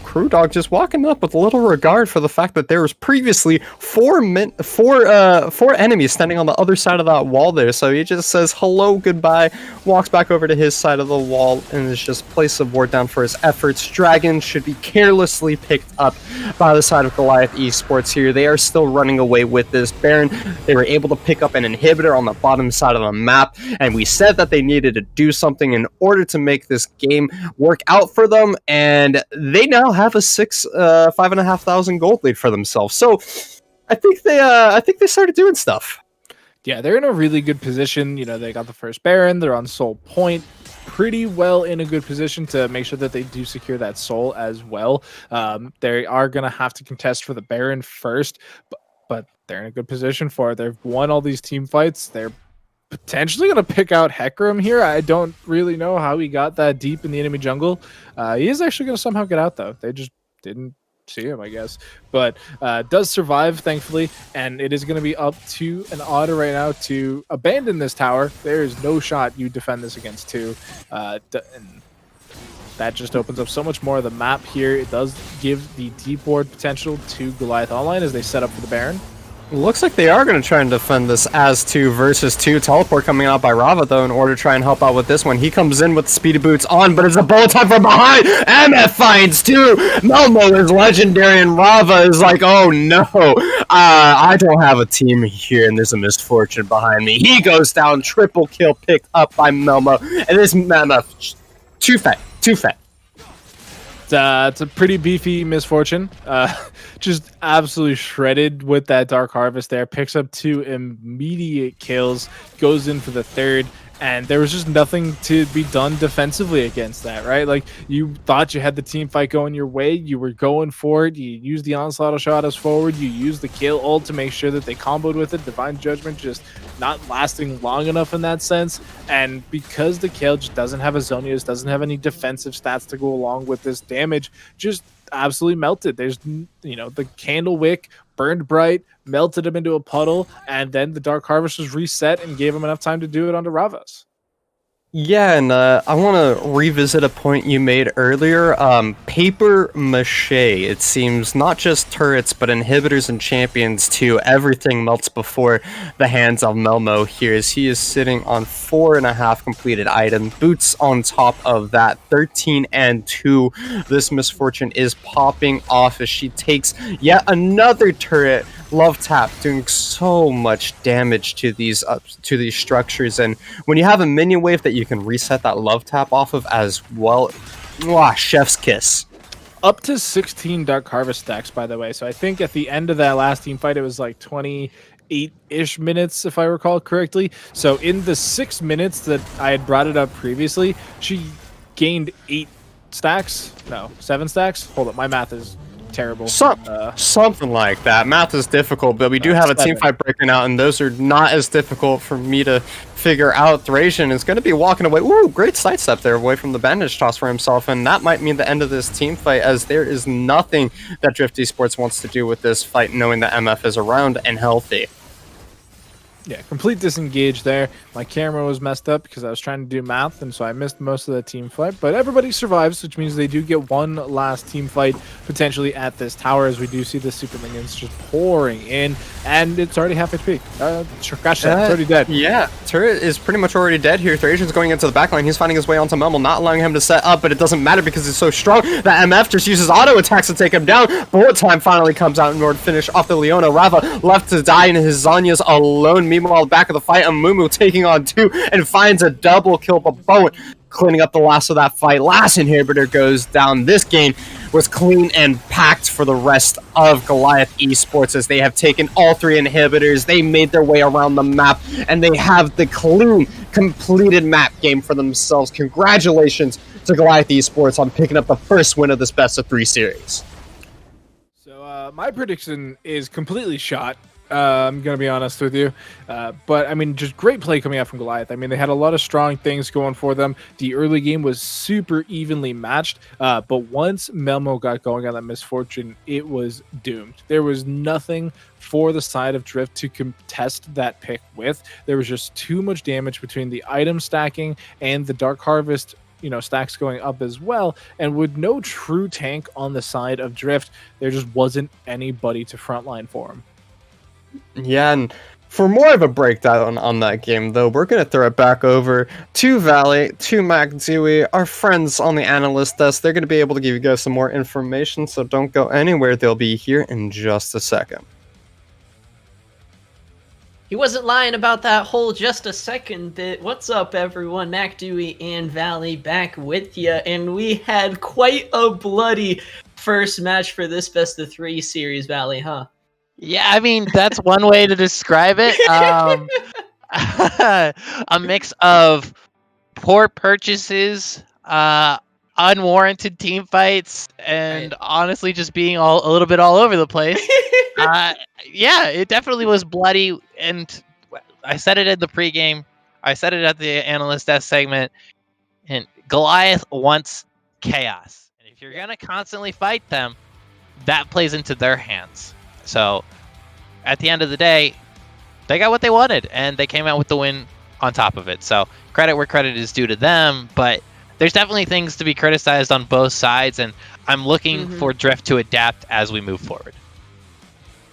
Speaker 3: Crew Dog just walking up with a little regard for the fact that there was previously four enemies standing on the other side of that wall there, so he just says hello, goodbye, walks back over to his side of the wall, and is just placed a ward down for his efforts. Dragon should be carelessly picked up by the side of Goliath Esports here. They are still running away with this Baron. They were able to pick up an inhibitor on the bottom side of the map, and we said that they needed to do something in order to make this game work out for them, and they now have a 5,500 gold lead for themselves. So I think they started doing stuff.
Speaker 2: Yeah, they're in a really good position. You know, they got the first Baron, they're on Soul Point, pretty well in a good position to make sure that they do secure that soul as well. They are going to have to contest for the Baron first, but they're in a good position for it. They've won all these team fights. They're potentially going to pick out Hecarim here. I don't really know how he got that deep in the enemy jungle. He is actually going to somehow get out, though. They just didn't see him, I guess. But does survive, thankfully, and it is going to be up to an Otter right now to abandon this tower. There is no shot you defend this against two. And that just opens up so much more of the map here. It does give the deep ward potential to Goliath Online as they set up for the Baron.
Speaker 3: Looks like they are going to try and defend this as 2 versus 2. Teleport coming out by Rava, though, in order to try and help out with this one. He comes in with speedy boots on, but it's a bullet time from behind. MF finds 2. Melmo is legendary, and Rava is like, oh no, I don't have a team here, and there's a Misfortune behind me. He goes down, triple kill picked up by Melmo, and this MF, too fat.
Speaker 2: It's a pretty beefy misfortune. Just absolutely shredded with that Dark Harvest there. Picks up 2 immediate kills, goes in for the 3rd, and there was just nothing to be done defensively against that, right? Like, you thought you had the team fight going your way. You were going for it. You used the onslaught shot as forward. You used the kill ult to make sure that they comboed with it. Divine Judgment just not lasting long enough in that sense. And because the kill just doesn't have a Zonius, doesn't have any defensive stats to go along with this damage, just absolutely melted. There's, the candle wick burned bright, melted him into a puddle, and then the Dark Harvest was reset and gave him enough time to do it onto Ravas.
Speaker 3: Yeah, and I want to revisit a point you made earlier. Paper mache. It seems not just turrets, but inhibitors and champions too. Everything melts before the hands of Melmo here, as he is sitting on 4.5 completed items. Boots on top of that, 13 and 2. This misfortune is popping off as she takes yet another turret. Love tap doing so much damage to these structures, and when you have a minion wave that you can reset that love tap off of as well, chef's kiss.
Speaker 2: Up to 16 Dark Harvest stacks, by the way. So I think at the end of that last team fight, it was like 28-ish minutes, if I recall correctly. So in the 6 minutes that I had brought it up previously, she gained 8 stacks. No, 7 stacks. Hold up, my math is terrible.
Speaker 3: Something like that. Math is difficult, but we do have a team fight breaking out, and those are not as difficult for me to figure out. Thracian is going to be walking away. Ooh, great sidestep there away from the bandage toss for himself, and that might mean the end of this team fight, as there is nothing that Drift Esports wants to do with this fight, knowing that MF is around and healthy.
Speaker 2: Yeah, complete disengage there. My camera was messed up because I was trying to do math, and so I missed most of the team fight. But everybody survives, which means they do get one last team fight potentially at this tower, as we do see the super minions just pouring in, and it's already half HP. Gosh, it's already dead.
Speaker 3: Yeah, turret is pretty much already dead here. Thracian's going into the backline. He's finding his way onto Melmo, not allowing him to set up, but it doesn't matter because it's so strong that MF just uses auto attacks to take him down. Bullet time finally comes out in order to finish off the Leona. Rava left to die in his Zhonya's alone. Meanwhile, back of the fight, Amumu taking on 2 and finds a double kill, but Bowen cleaning up the last of that fight. Last inhibitor goes down. This game was clean and packed for the rest of Goliath Esports, as they have taken all 3 inhibitors. They made their way around the map, and they have the clean, completed map game for themselves. Congratulations to Goliath Esports on picking up the first win of this best of 3 series.
Speaker 2: So my prediction is completely shot. I'm going to be honest with you. But, I mean, just great play coming out from Goliath. I mean, they had a lot of strong things going for them. The early game was super evenly matched. But once Melmo got going on that misfortune, it was doomed. There was nothing for the side of Drift to contest that pick with. There was just too much damage between the item stacking and the Dark Harvest stacks going up as well, and with no true tank on the side of Drift, there just wasn't anybody to frontline for him.
Speaker 3: Yeah, and for more of a breakdown on that game, though, we're going to throw it back over to Valley, to Mac Dewey, our friends on the analyst desk. They're going to be able to give you guys some more information, so don't go anywhere. They'll be here in just a second.
Speaker 1: He wasn't lying about that whole just a second bit. What's up, everyone? Mac Dewey and Valley back with you, and we had quite a bloody first match for this best of 3 series, Valley, huh?
Speaker 6: Yeah, I mean, that's one way to describe it. A mix of poor purchases, unwarranted team fights, and honestly just being a little bit all over the place. Yeah, it definitely was bloody, and I said it in the pregame. I said it at the analyst desk segment, and Goliath wants chaos. And if you're going to constantly fight them, that plays into their hands. So, at the end of the day, they got what they wanted, and they came out with the win on top of it. So, credit where credit is due to them, but there's definitely things to be criticized on both sides, and I'm looking for Drift to adapt as we move forward.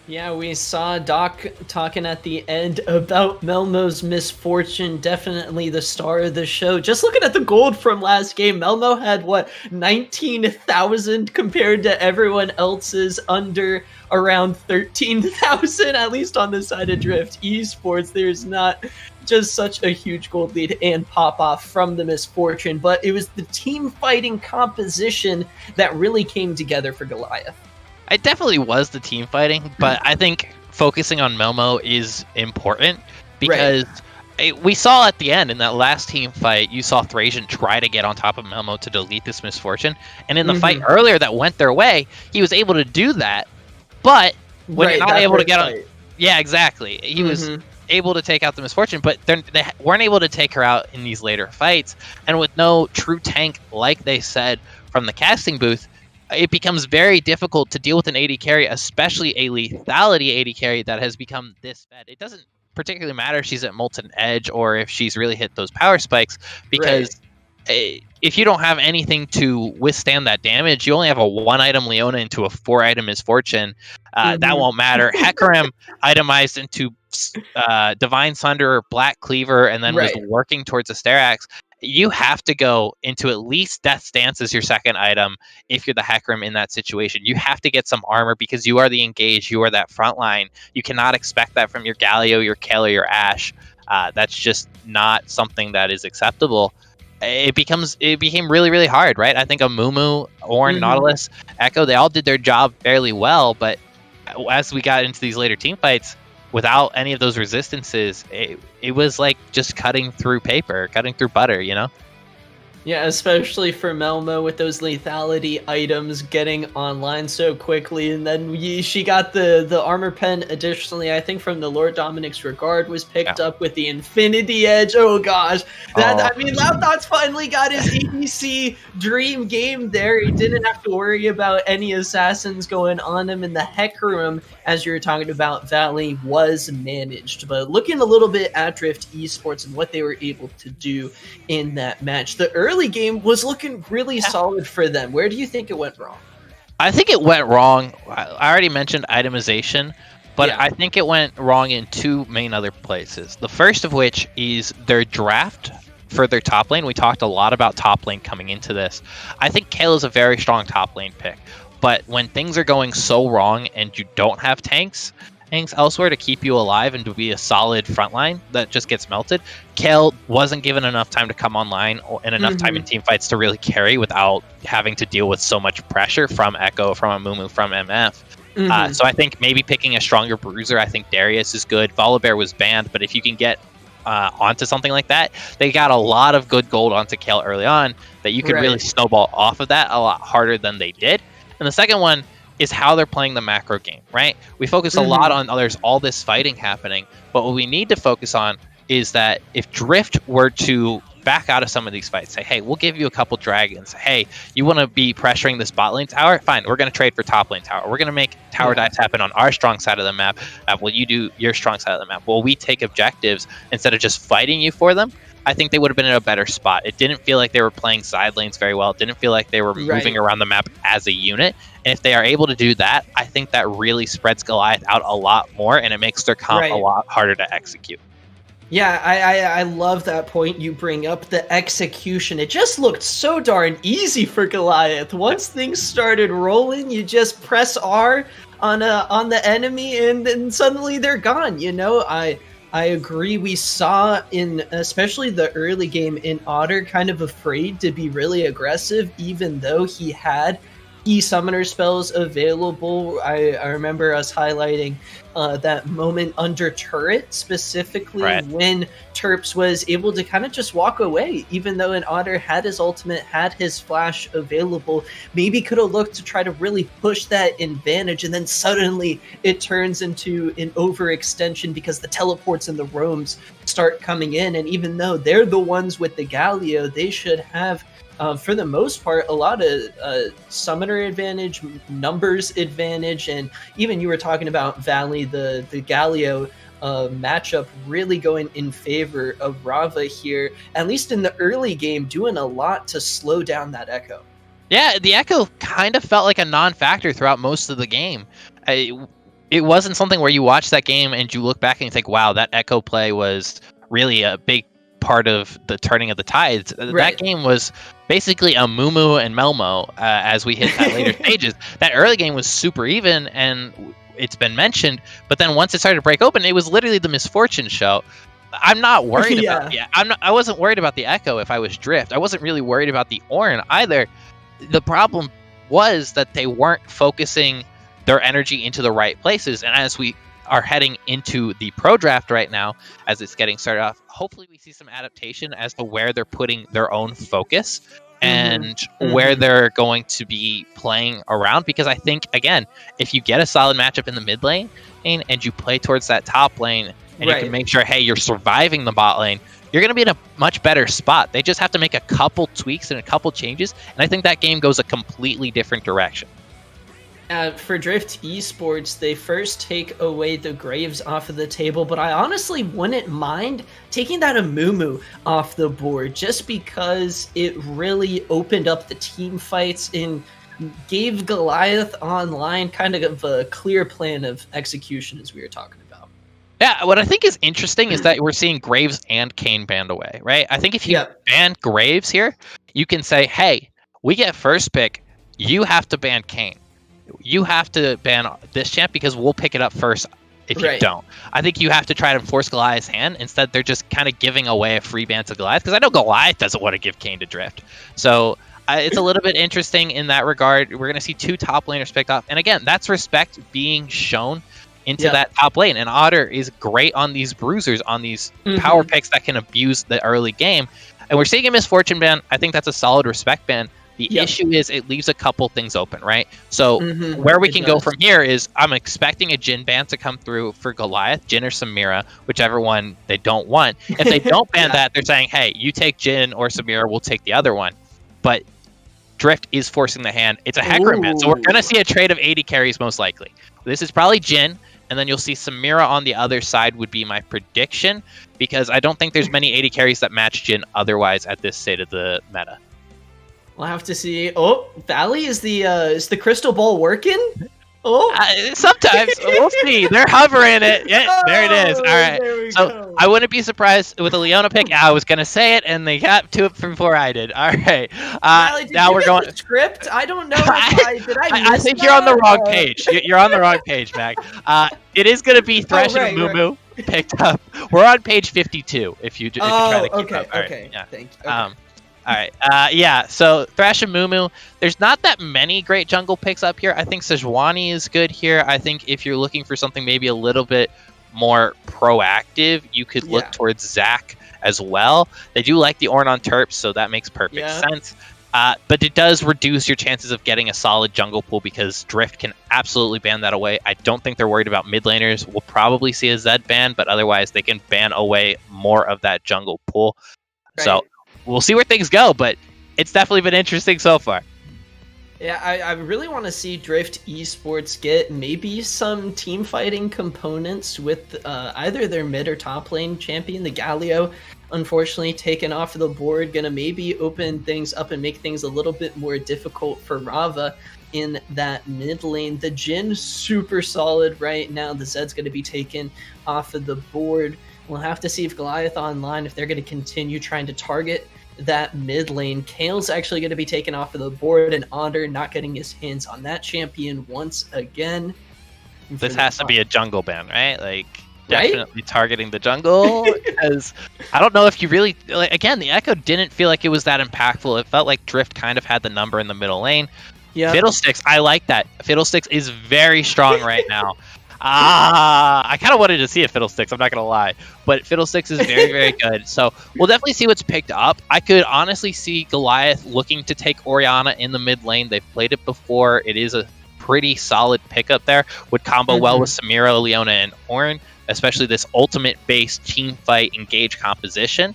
Speaker 1: Yeah, we saw Doc talking at the end about Melmo's misfortune. Definitely the star of the show. Just looking at the gold from last game, Melmo had what, 19,000 compared to everyone else's under around 13,000, at least on the side of Drift Esports. There's not just such a huge gold lead and pop off from the misfortune, but it was the team fighting composition that really came together for Goliath.
Speaker 6: It definitely was the team fighting, but I think focusing on Melmo is important because we saw at the end in that last team fight, you saw Thracian try to get on top of Melmo to delete this misfortune. And in the fight earlier that went their way, he was able to do that. But when you're not able to get on... Yeah, exactly. He was able to take out the misfortune, but they weren't able to take her out in these later fights. And with no true tank, like they said from the casting booth, it becomes very difficult to deal with an AD carry, especially a lethality AD carry that has become this fed. It doesn't particularly matter if she's at Molten Edge or if she's really hit those power spikes, because if you don't have anything to withstand that damage, you only have a 1-item Leona into a 4-item Misfortune. That won't matter. Hecarim itemized into Divine Sunder, Black Cleaver, and then was working towards a Sterax. You have to go into at least Death's Dance as your second item if you're the Hecarim in that situation. You have to get some armor because you are the engaged, you are that front line. You cannot expect that from your Galio, your Kayle, or your Ashe. That's just not something that is acceptable. It became really, really hard, right? I think Amumu, Ornn, Nautilus, Echo, they all did their job fairly well, but as we got into these later team fights, without any of those resistances, it was like just cutting through paper, cutting through butter, you know?
Speaker 1: Yeah, especially for Melmo with those lethality items getting online so quickly, and then she got the armor pen additionally, I think from the Lord Dominic's Regard was picked up with the Infinity Edge. Oh gosh, I mean, Loud Thoughts finally got his ABC dream game there. He didn't have to worry about any assassins going on him, and the Hecarim, as you were talking about, Valley was managed. But looking a little bit at Drift Esports and what they were able to do in that match, the early game was looking really solid for them. Where do you think it went wrong?
Speaker 6: I think it went wrong. I already mentioned itemization, but I think it went wrong in two main other places. The first of which is their draft for their top lane. We talked a lot about top lane coming into this. I think Kayle is a very strong top lane pick, but when things are going so wrong and you don't have tanks elsewhere to keep you alive and to be a solid front line that just gets melted, Kayle wasn't given enough time to come online and enough time in team fights to really carry without having to deal with so much pressure from Echo, from Amumu, from MF. So I think maybe picking a stronger bruiser. I think Darius is good. Volibear was banned, but if you can get onto something like that, they got a lot of good gold onto Kayle early on that you could really snowball off of that a lot harder than they did. And the second one is how they're playing the macro game, right? We focus a lot on there's all this fighting happening, but what we need to focus on is that if Drift were to back out of some of these fights, say, hey, we'll give you a couple dragons. Hey, you want to be pressuring this bot lane tower? Fine, we're going to trade for top lane tower. We're going to make tower dives happen on our strong side of the map. Will you do your strong side of the map? Will we take objectives instead of just fighting you for them? I think they would have been in a better spot. It didn't feel like they were playing side lanes very well. It didn't feel like they were moving around the map as a unit. And if they are able to do that, I think that really spreads Goliath out a lot more, and it makes their comp a lot harder to execute.
Speaker 1: Yeah, I love that point you bring up, the execution. It just looked so darn easy for Goliath. Once things started rolling, you just press R on the enemy, and then suddenly they're gone. You know, I agree. We saw in especially the early game in Otter kind of afraid to be really aggressive, even though he had summoner spells available. I remember us highlighting that moment under turret, specifically when Terps was able to kind of just walk away, even though an Otter had his ultimate, had his flash available. Maybe could have looked to try to really push that advantage, and then suddenly it turns into an overextension because the teleports and the roams start coming in, and even though they're the ones with the Galio, they should have for the most part, a lot of summoner advantage, numbers advantage, and even you were talking about Valley, the Galio matchup really going in favor of Rava here, at least in the early game, doing a lot to slow down that Echo.
Speaker 6: Yeah, the Echo kind of felt like a non-factor throughout most of the game. it wasn't something where you watch that game and you look back and you think, wow, that echo play was really a big part of the turning of the tides.
Speaker 1: Right.
Speaker 6: That game was basically a Mumu and Melmo as we hit that later stages. That early game was super even, and it's been mentioned, but then once it started to break open, it was literally the misfortune show. I'm not worried about I wasn't worried about the echo if I was Drift. I wasn't really worried about the Ornn either. The problem was that they weren't focusing their energy into the right places, and as we are heading into the pro draft right now, as it's getting started off, hopefully we see some adaptation as to where they're putting their own focus and where they're going to be playing around. Because I think, again, if you get a solid matchup in the mid lane and you play towards that top lane and you can make sure, hey, you're surviving the bot lane, you're going to be in a much better spot. They just have to make a couple tweaks and a couple changes, and I think that game goes a completely different direction.
Speaker 1: For Drift Esports, they first take away the Graves off of the table, but I honestly wouldn't mind taking that Amumu off the board just because it really opened up the team fights and gave Goliath Online kind of a clear plan of execution, as we were talking about.
Speaker 6: Yeah, what I think is interesting is that we're seeing Graves and Kayn banned away, right? I think if you ban Graves here, you can say, hey, we get first pick, you have to ban Kayn. You have to ban this champ because we'll pick it up first if you don't. I think you have to try to force Goliath's hand. Instead, they're just kind of giving away a free ban to Goliath, because I know Goliath doesn't want to give Kayn to Drift. So it's a little bit interesting in that regard. We're going to see 2 top laners picked off. And again, that's respect being shown into that top lane. And Otter is great on these bruisers, on these power picks that can abuse the early game. And we're seeing a misfortune ban. I think that's a solid respect ban. The issue is it leaves a couple things open, right? So where we can go from here is I'm expecting a Jhin ban to come through for Goliath, Jhin or Samira, whichever one they don't want. If they don't ban that, they're saying, hey, you take Jhin or Samira, we'll take the other one. But Drift is forcing the hand. It's a Hecarim ban, so we're going to see a trade of 80 carries most likely. This is probably Jhin, and then you'll see Samira on the other side would be my prediction, because I don't think there's many 80 carries that match Jhin otherwise at this state of the meta.
Speaker 1: We'll have to see. Oh, Valley, is the crystal ball working? Oh,
Speaker 6: sometimes we'll see. They're hovering it. Yeah, there it is. All right. So I wouldn't be surprised with a Leona pick. I was gonna say it, and they got to it before I did. All right.
Speaker 1: Valley,
Speaker 6: now we're going.
Speaker 1: The script. I don't know. I
Speaker 6: think you're on the wrong page. You're on the wrong page, Mac. It is gonna be Thresh and Mumu picked up. We're on page 52. If you try to keep up. All right. Yeah.
Speaker 1: Thank you. Okay.
Speaker 6: All right. So Thresh and Mumu, there's not that many great jungle picks up here. I think Sejuani is good here. I think if you're looking for something maybe a little bit more proactive, you could look towards Zac as well. They do like the Ornn on Terps, so that makes perfect sense. But it does reduce your chances of getting a solid jungle pool, because Drift can absolutely ban that away. I don't think they're worried about mid laners. We'll probably see a Zed ban, but otherwise they can ban away more of that jungle pool. Right. So we'll see where things go, but it's definitely been interesting so far.
Speaker 1: Yeah, I really want to see Drift Esports get maybe some team fighting components with either their mid or top lane champion, the Galio, unfortunately taken off of the board, gonna maybe open things up and make things a little bit more difficult for Rava in that mid lane. The Jhin, super solid right now. The Zed's gonna be taken off of the board. We'll have to see if Goliath Online, if they're going to continue trying to target that mid lane. Kale's actually going to be taken off of the board, and Otter not getting his hands on that champion once again.
Speaker 6: This has to be a jungle ban, right? Like, definitely targeting the jungle, because I don't know if you really... Like, again, the Echo didn't feel like it was that impactful. It felt like Drift kind of had the number in the middle lane. Fiddlesticks, I like that. Fiddlesticks is very strong right now. I kind of wanted to see a Fiddlesticks, I'm not going to lie. But Fiddlesticks is very, very good. So we'll definitely see what's picked up. I could honestly see Goliath looking to take Orianna in the mid lane. They've played it before. It is a pretty solid pickup there. Would combo well with Samira, Leona, and Ornn, especially this ultimate-based team fight engage composition.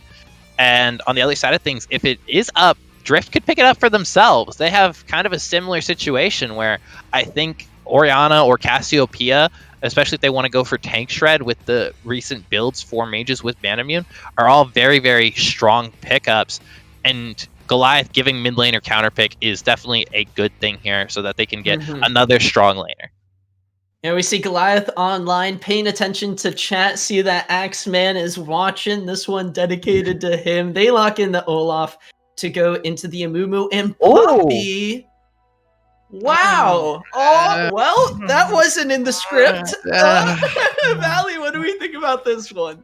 Speaker 6: And on the other side of things, if it is up, Drift could pick it up for themselves. They have kind of a similar situation where I think Orianna or Cassiopeia, especially if they want to go for tank shred with the recent builds for mages with Banamune, are all very, very strong pickups. And Goliath giving mid laner counter pick is definitely a good thing here, so that they can get another strong laner.
Speaker 1: And we see Goliath online paying attention to chat. See that Axeman is watching. This one dedicated to him. They lock in the Olaf to go into the Amumu and Poppy. Wow. Oh, well, that wasn't in the script. Valley, what do we think about this one?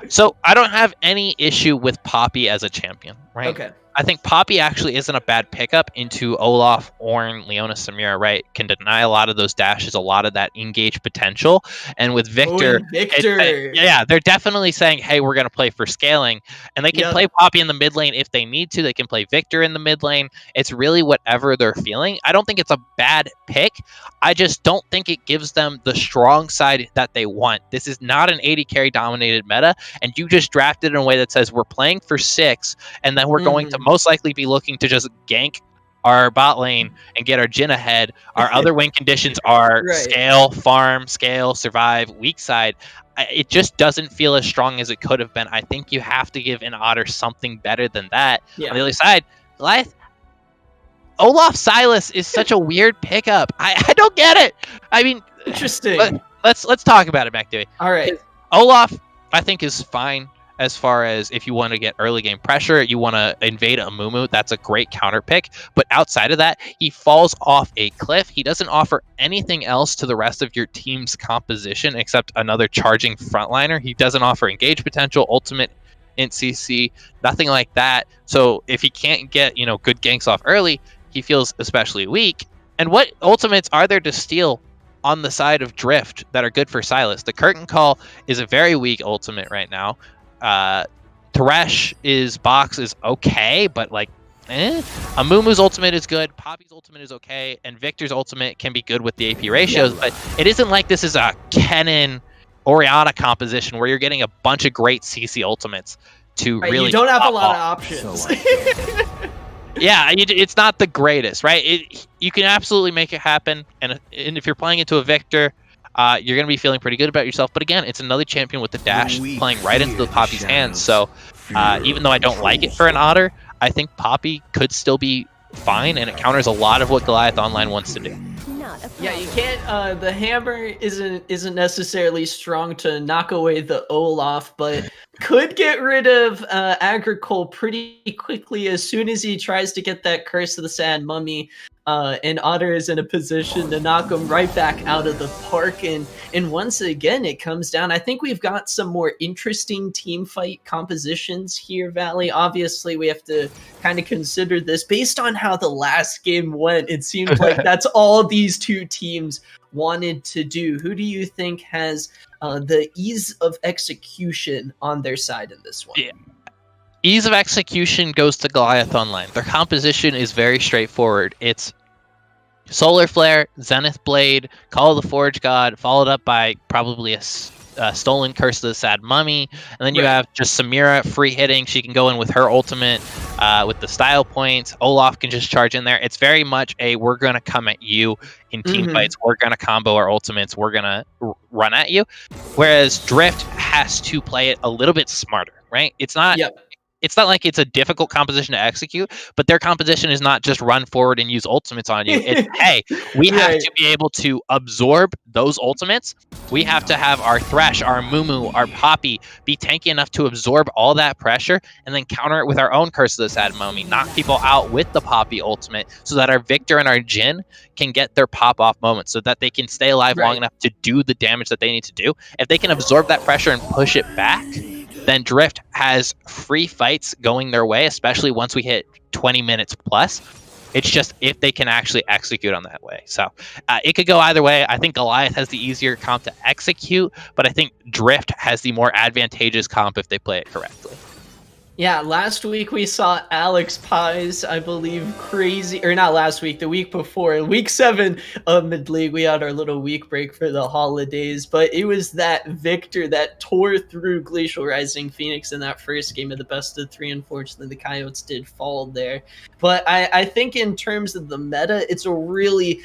Speaker 6: So I don't have any issue with Poppy as a champion, right?
Speaker 1: Okay.
Speaker 6: I think Poppy actually isn't a bad pickup into Olaf, Ornn, Leona, Samira, right? Can deny a lot of those dashes, a lot of that engage potential. And with Victor, they're definitely saying, hey, we're going to play for scaling. And they can play Poppy in the mid lane if they need to. They can play Victor in the mid lane. It's really whatever they're feeling. I don't think it's a bad pick. I just don't think it gives them the strong side that they want. This is not an 80 carry dominated meta. And you just drafted in a way that says we're playing for 6, and then we're going to most likely be looking to just gank our bot lane and get our Jhin ahead. Our other win conditions are scale, farm, scale, survive, weak side. It just doesn't feel as strong as it could have been. I think you have to give an Otter something better than that. On the other side, Goliath, Olaf Silas is such a weird pickup. I don't get it. I mean,
Speaker 1: interesting.
Speaker 6: Let's talk about it, MacDewey.
Speaker 1: All right.
Speaker 6: Olaf, I think, is fine. As far as if you want to get early game pressure, you want to invade Amumu, that's a great counter pick. But outside of that, he falls off a cliff. He doesn't offer anything else to the rest of your team's composition except another charging frontliner. He doesn't offer engage potential, ultimate, int CC, nothing like that. So if he can't get, good ganks off early, he feels especially weak. And what ultimates are there to steal on the side of Drift that are good for Silas? The Curtain Call is a very weak ultimate right now. Thresh box is okay, but Amumu's ultimate is good, Poppy's ultimate is okay, and Victor's ultimate can be good with the AP ratios, but it isn't like this is a Kennen Orianna composition where you're getting a bunch of great CC ultimates to really.
Speaker 1: You don't have a lot of options.
Speaker 6: It's not the greatest, right? You can absolutely make it happen, and if you're playing into a Victor, you're going to be feeling pretty good about yourself. But again, it's another champion with the dash playing right into the Poppy's hands. So even though I don't like it for an Otter, I think Poppy could still be fine, and it counters a lot of what Goliath Online wants to do.
Speaker 1: Yeah, you can't. The hammer isn't necessarily strong to knock away the Olaf, but could get rid of Agricole pretty quickly as soon as he tries to get that Curse of the Sad Mummy. And Otter is in a position to knock him right back out of the park. And once again, it comes down. I think we've got some more interesting team fight compositions here, Valley. Obviously, we have to kind of consider this based on how the last game went. It seemed like that's all these two teams wanted to do. Who do you think has the ease of execution on their side in this one?
Speaker 6: Yeah. Ease of execution goes to Goliath Online. Their composition is very straightforward. It's Solar Flare, Zenith Blade, Call of the Forge God, followed up by probably a stolen Curse of the Sad Mummy, and then you have just Samira free hitting. She can go in with her ultimate with the style points. Olaf can just charge in there. It's very much we're going to come at you in team fights. We're going to combo our ultimates. We're going to run at you. Whereas Drift has to play it a little bit smarter, right? It's not... It's not like it's a difficult composition to execute, but their composition is not just run forward and use ultimates on you. It's, hey, we have to be able to absorb those ultimates. We have to have our Thresh, our Mumu, our Poppy be tanky enough to absorb all that pressure and then counter it with our own Curse of the Sad Mummy, knock people out with the Poppy ultimate so that our Victor and our Jhin can get their pop-off moments so that they can stay alive long enough to do the damage that they need to do. If they can absorb that pressure and push it back, then Drift has free fights going their way, especially once we hit 20 minutes plus. It's just if they can actually execute on that way. So it could go either way. I think Goliath has the easier comp to execute, but I think Drift has the more advantageous comp if they play it correctly.
Speaker 1: Yeah, last week we saw Alex Pies, I believe, crazy, or not last week, the week before, week 7 of mid-league. We had our little week break for the holidays, but it was that Victor that tore through Glacial Rising Phoenix in that first game of the best of 3. Unfortunately, the Coyotes did fall there. But I think in terms of the meta, it's a really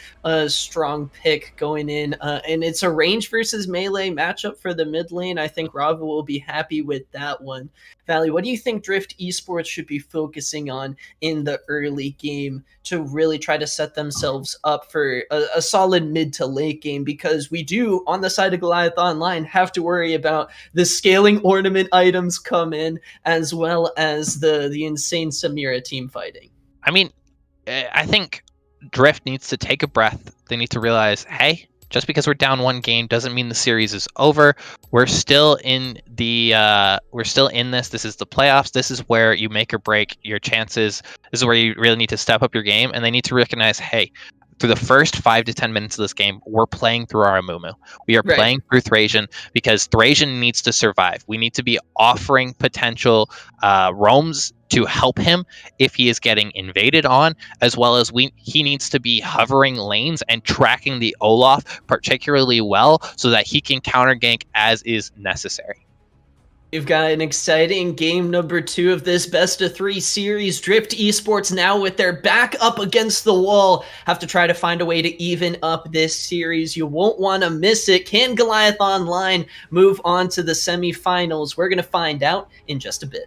Speaker 1: strong pick going in, and it's a range versus melee matchup for the mid lane. I think Rava will be happy with that one. Valley, what do you think think Drift Esports should be focusing on in the early game to really try to set themselves up for a solid mid to late game, because we do, on the side of Goliath Online, have to worry about the scaling ornament items come in, as well as the insane Samira team fighting.
Speaker 6: I mean, I think Drift needs to take a breath. They need to realize, hey, just because we're down one game doesn't mean the series is over. We're still in this. This is the playoffs. This is where you make or break your chances. This is where you really need to step up your game, and they need to recognize, hey, through the first 5 to 10 minutes of this game, we're playing through our Amumu. We are playing through Thracian because Thracian needs to survive. We need to be offering potential roams to help him if he is getting invaded on, as well as he needs to be hovering lanes and tracking the Olaf particularly well so that he can counter gank as is necessary.
Speaker 1: We've got an exciting game number 2 of this best of 3 series. Drift Esports now with their back up against the wall have to try to find a way to even up this series. You won't want to miss it. Can Goliath Online move on to the semifinals? We're going to find out in just a bit.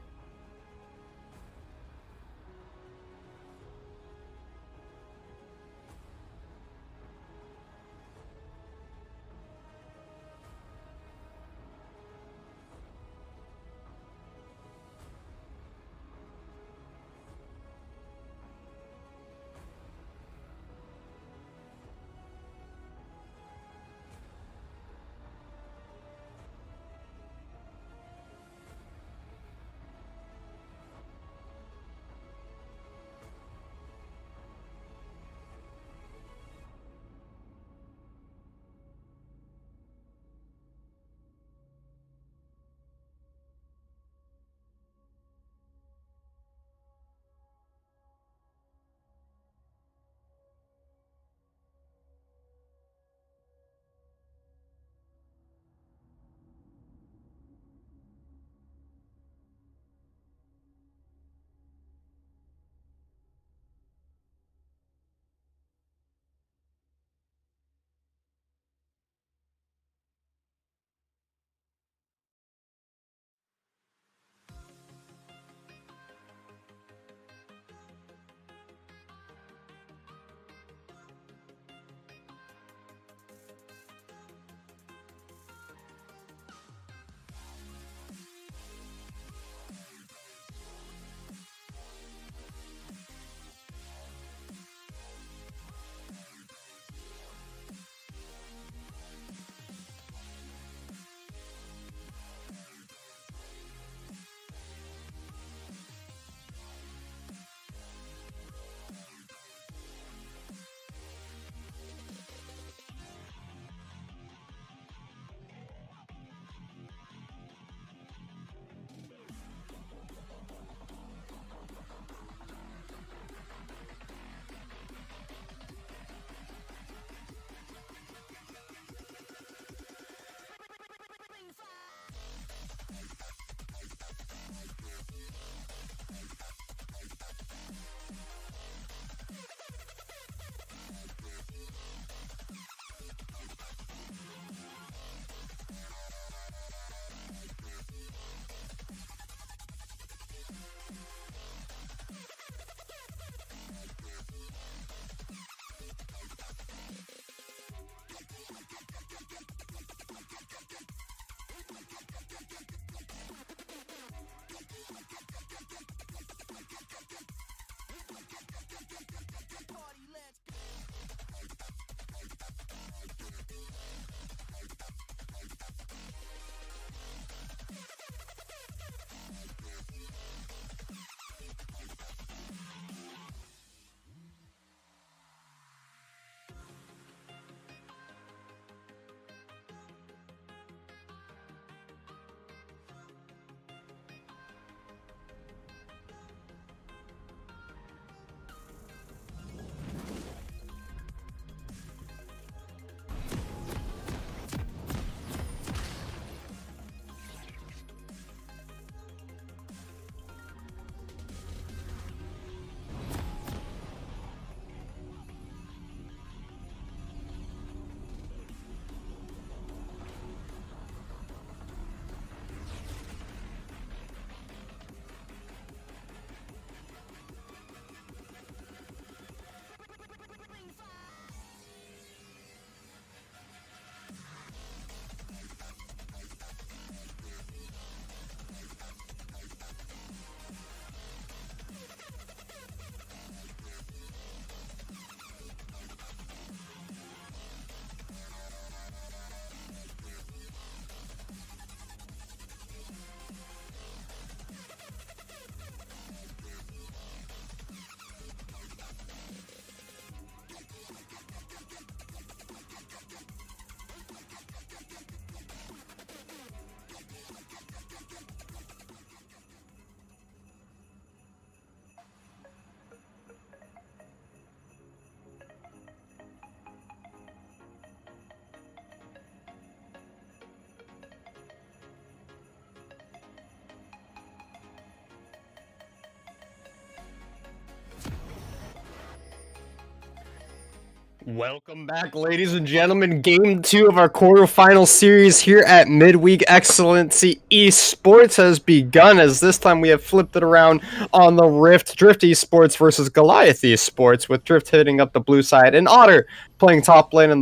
Speaker 3: Welcome back, ladies and gentlemen. Game 2 of our quarterfinal series here at Midweek Excellency Esports has begun, as this time we have flipped it around on the Rift. Drift Esports versus Goliath Esports, with Drift hitting up the blue side and Otter playing top lane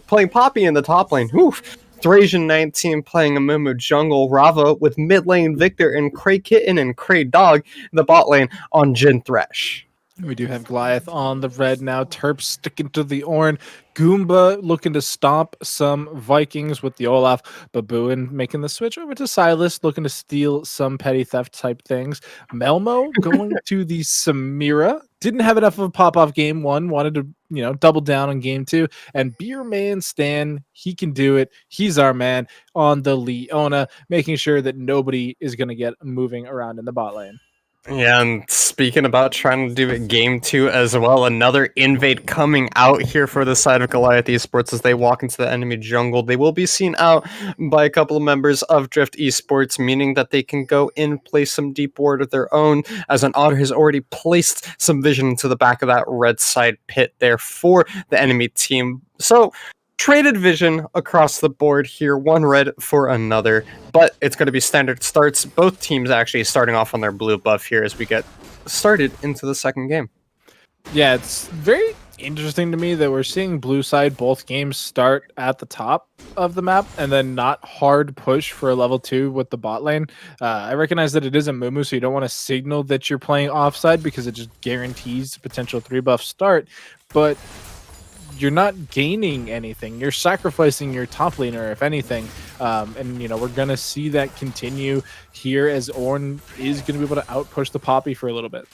Speaker 3: playing Poppy in the top lane. Oof. Thrasian 19 playing a Mumu jungle, Rava with mid lane Victor and Cray Kitten and Cray Dog in the bot lane on Jin Thresh.
Speaker 2: We do have Goliath on the red now. Terp sticking to the orange. Goomba looking to stomp some Vikings with the Olaf. Babuin making the switch over to Silas, looking to steal some petty theft type things. Melmo going to the Samira. Didn't have enough of a pop-off game one. Wanted to, double down on game two. And Beer Man Stan, he can do it. He's our man on the Leona, making sure that nobody is going to get moving around in the bot lane.
Speaker 3: Yeah, and speaking about trying to do it game 2 as well, another invade coming out here for the side of Goliath Esports as they walk into the enemy jungle. They will be seen out by a couple of members of Drift Esports, meaning that they can go in, place some deep ward of their own, as an Otter has already placed some vision into the back of that red side pit there for the enemy team. So, traded vision across the board here, one red for another, but it's going to be standard starts. Both teams actually starting off on their blue buff here as we get started into the second game.
Speaker 2: Yeah, it's very interesting to me that we're seeing blue side both games start at the top of the map and then not hard push for a level 2 with the bot lane. I recognize that it is a Mumu, so you don't want to signal that you're playing offside because it just guarantees the potential 3 buff start, but you're not gaining anything. You're sacrificing your top laner, if anything. And, we're going to see that continue here as Ornn is going to be able to outpush the Poppy for a little bit.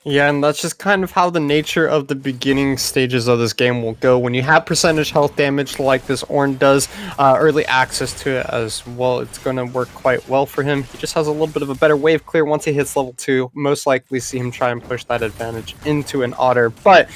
Speaker 3: Yeah, and that's just kind of how the nature of the beginning stages of this game will go. When you have percentage health damage like this Ornn does, early access to it as well, it's going to work quite well for him. He just has a little bit of a better wave clear once he hits level 2. Most likely see him try and push that advantage into an Otter. But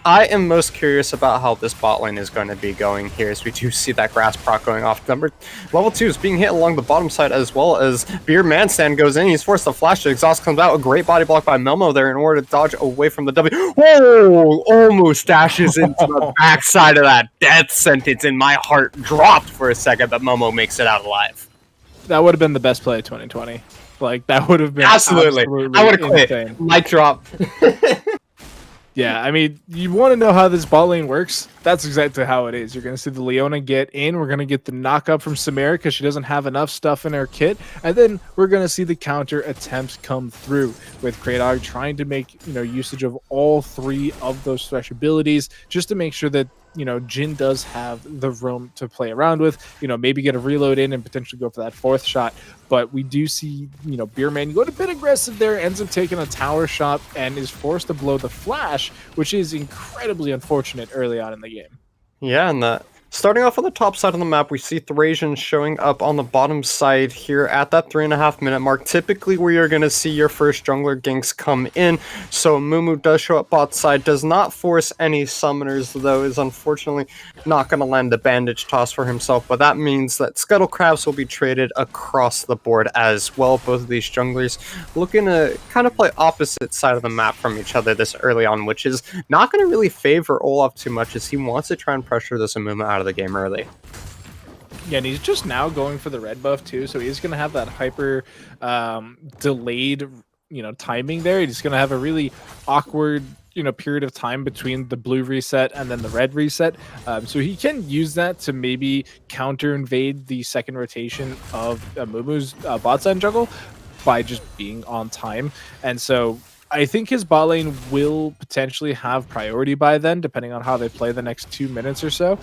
Speaker 3: I am most curious about how this bot lane is going to be going here, as we do see that grass proc going off. Level 2 is being hit along the bottom side, as well as Beer Manstand goes in. He's forced to flash. The exhaust comes out. A great body block by Melmo there in order to dodge away from the W. Whoa! Almost dashes into the backside of that death sentence, and my heart dropped for a second, but Momo makes it out alive.
Speaker 2: That would have been the best play of 2020. That would have been absolutely
Speaker 3: I would have quit. Mic drop.
Speaker 2: Yeah, I mean, you want to know how this bot lane works? That's exactly how it is. You're going to see the Leona get in. We're going to get the knock up from Samira because she doesn't have enough stuff in her kit. And then we're going to see the counter attempts come through with Kraydog trying to make, usage of all 3 of those Thresh abilities just to make sure that, Jin does have the room to play around with, maybe get a reload in and potentially go for that 4th shot. But we do see, Beerman going a bit aggressive there, ends up taking a tower shot and is forced to blow the flash, which is incredibly unfortunate early on in the game.
Speaker 3: Yeah, and starting off on the top side of the map, we see Thrasian showing up on the bottom side here at that 3.5 minute mark. Typically, where you're going to see your first jungler ganks come in. So Mumu does show up bot side, does not force any summoners, though, is unfortunately not going to land a bandage toss for himself. But that means that Scuttle Crabs will be traded across the board as well. Both of these junglers looking to kind of play opposite side of the map from each other this early on, which is not going to really favor Olaf too much, as he wants to try and pressure this Mumu out of the game early.
Speaker 2: Yeah, and he's just now going for the red buff too, so he's going to have that hyper delayed, timing there. He's going to have a really awkward, period of time between the blue reset and then the red reset. So he can use that to maybe counter invade the second rotation of Mumu's bot side juggle by just being on time. And so I think his bot lane will potentially have priority by then, depending on how they play the next 2 minutes or so,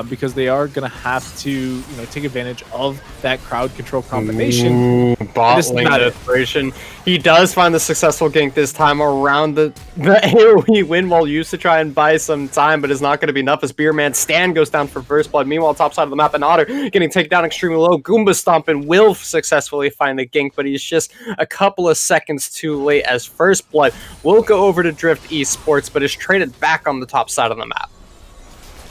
Speaker 2: because they are going to have to, take advantage of that crowd control combination.
Speaker 3: Ooh, bot lane desperation. He does find the successful gank this time around the AoE win wall used to try and buy some time, but is not going to be enough as Beerman Stan goes down for first blood. Meanwhile, top side of the map, and Otter getting taken down extremely low. Goomba Stompin will successfully find the gank, but he's just a couple of seconds too late as first blood will go over to Drift Esports, but is traded back on the top side of the map.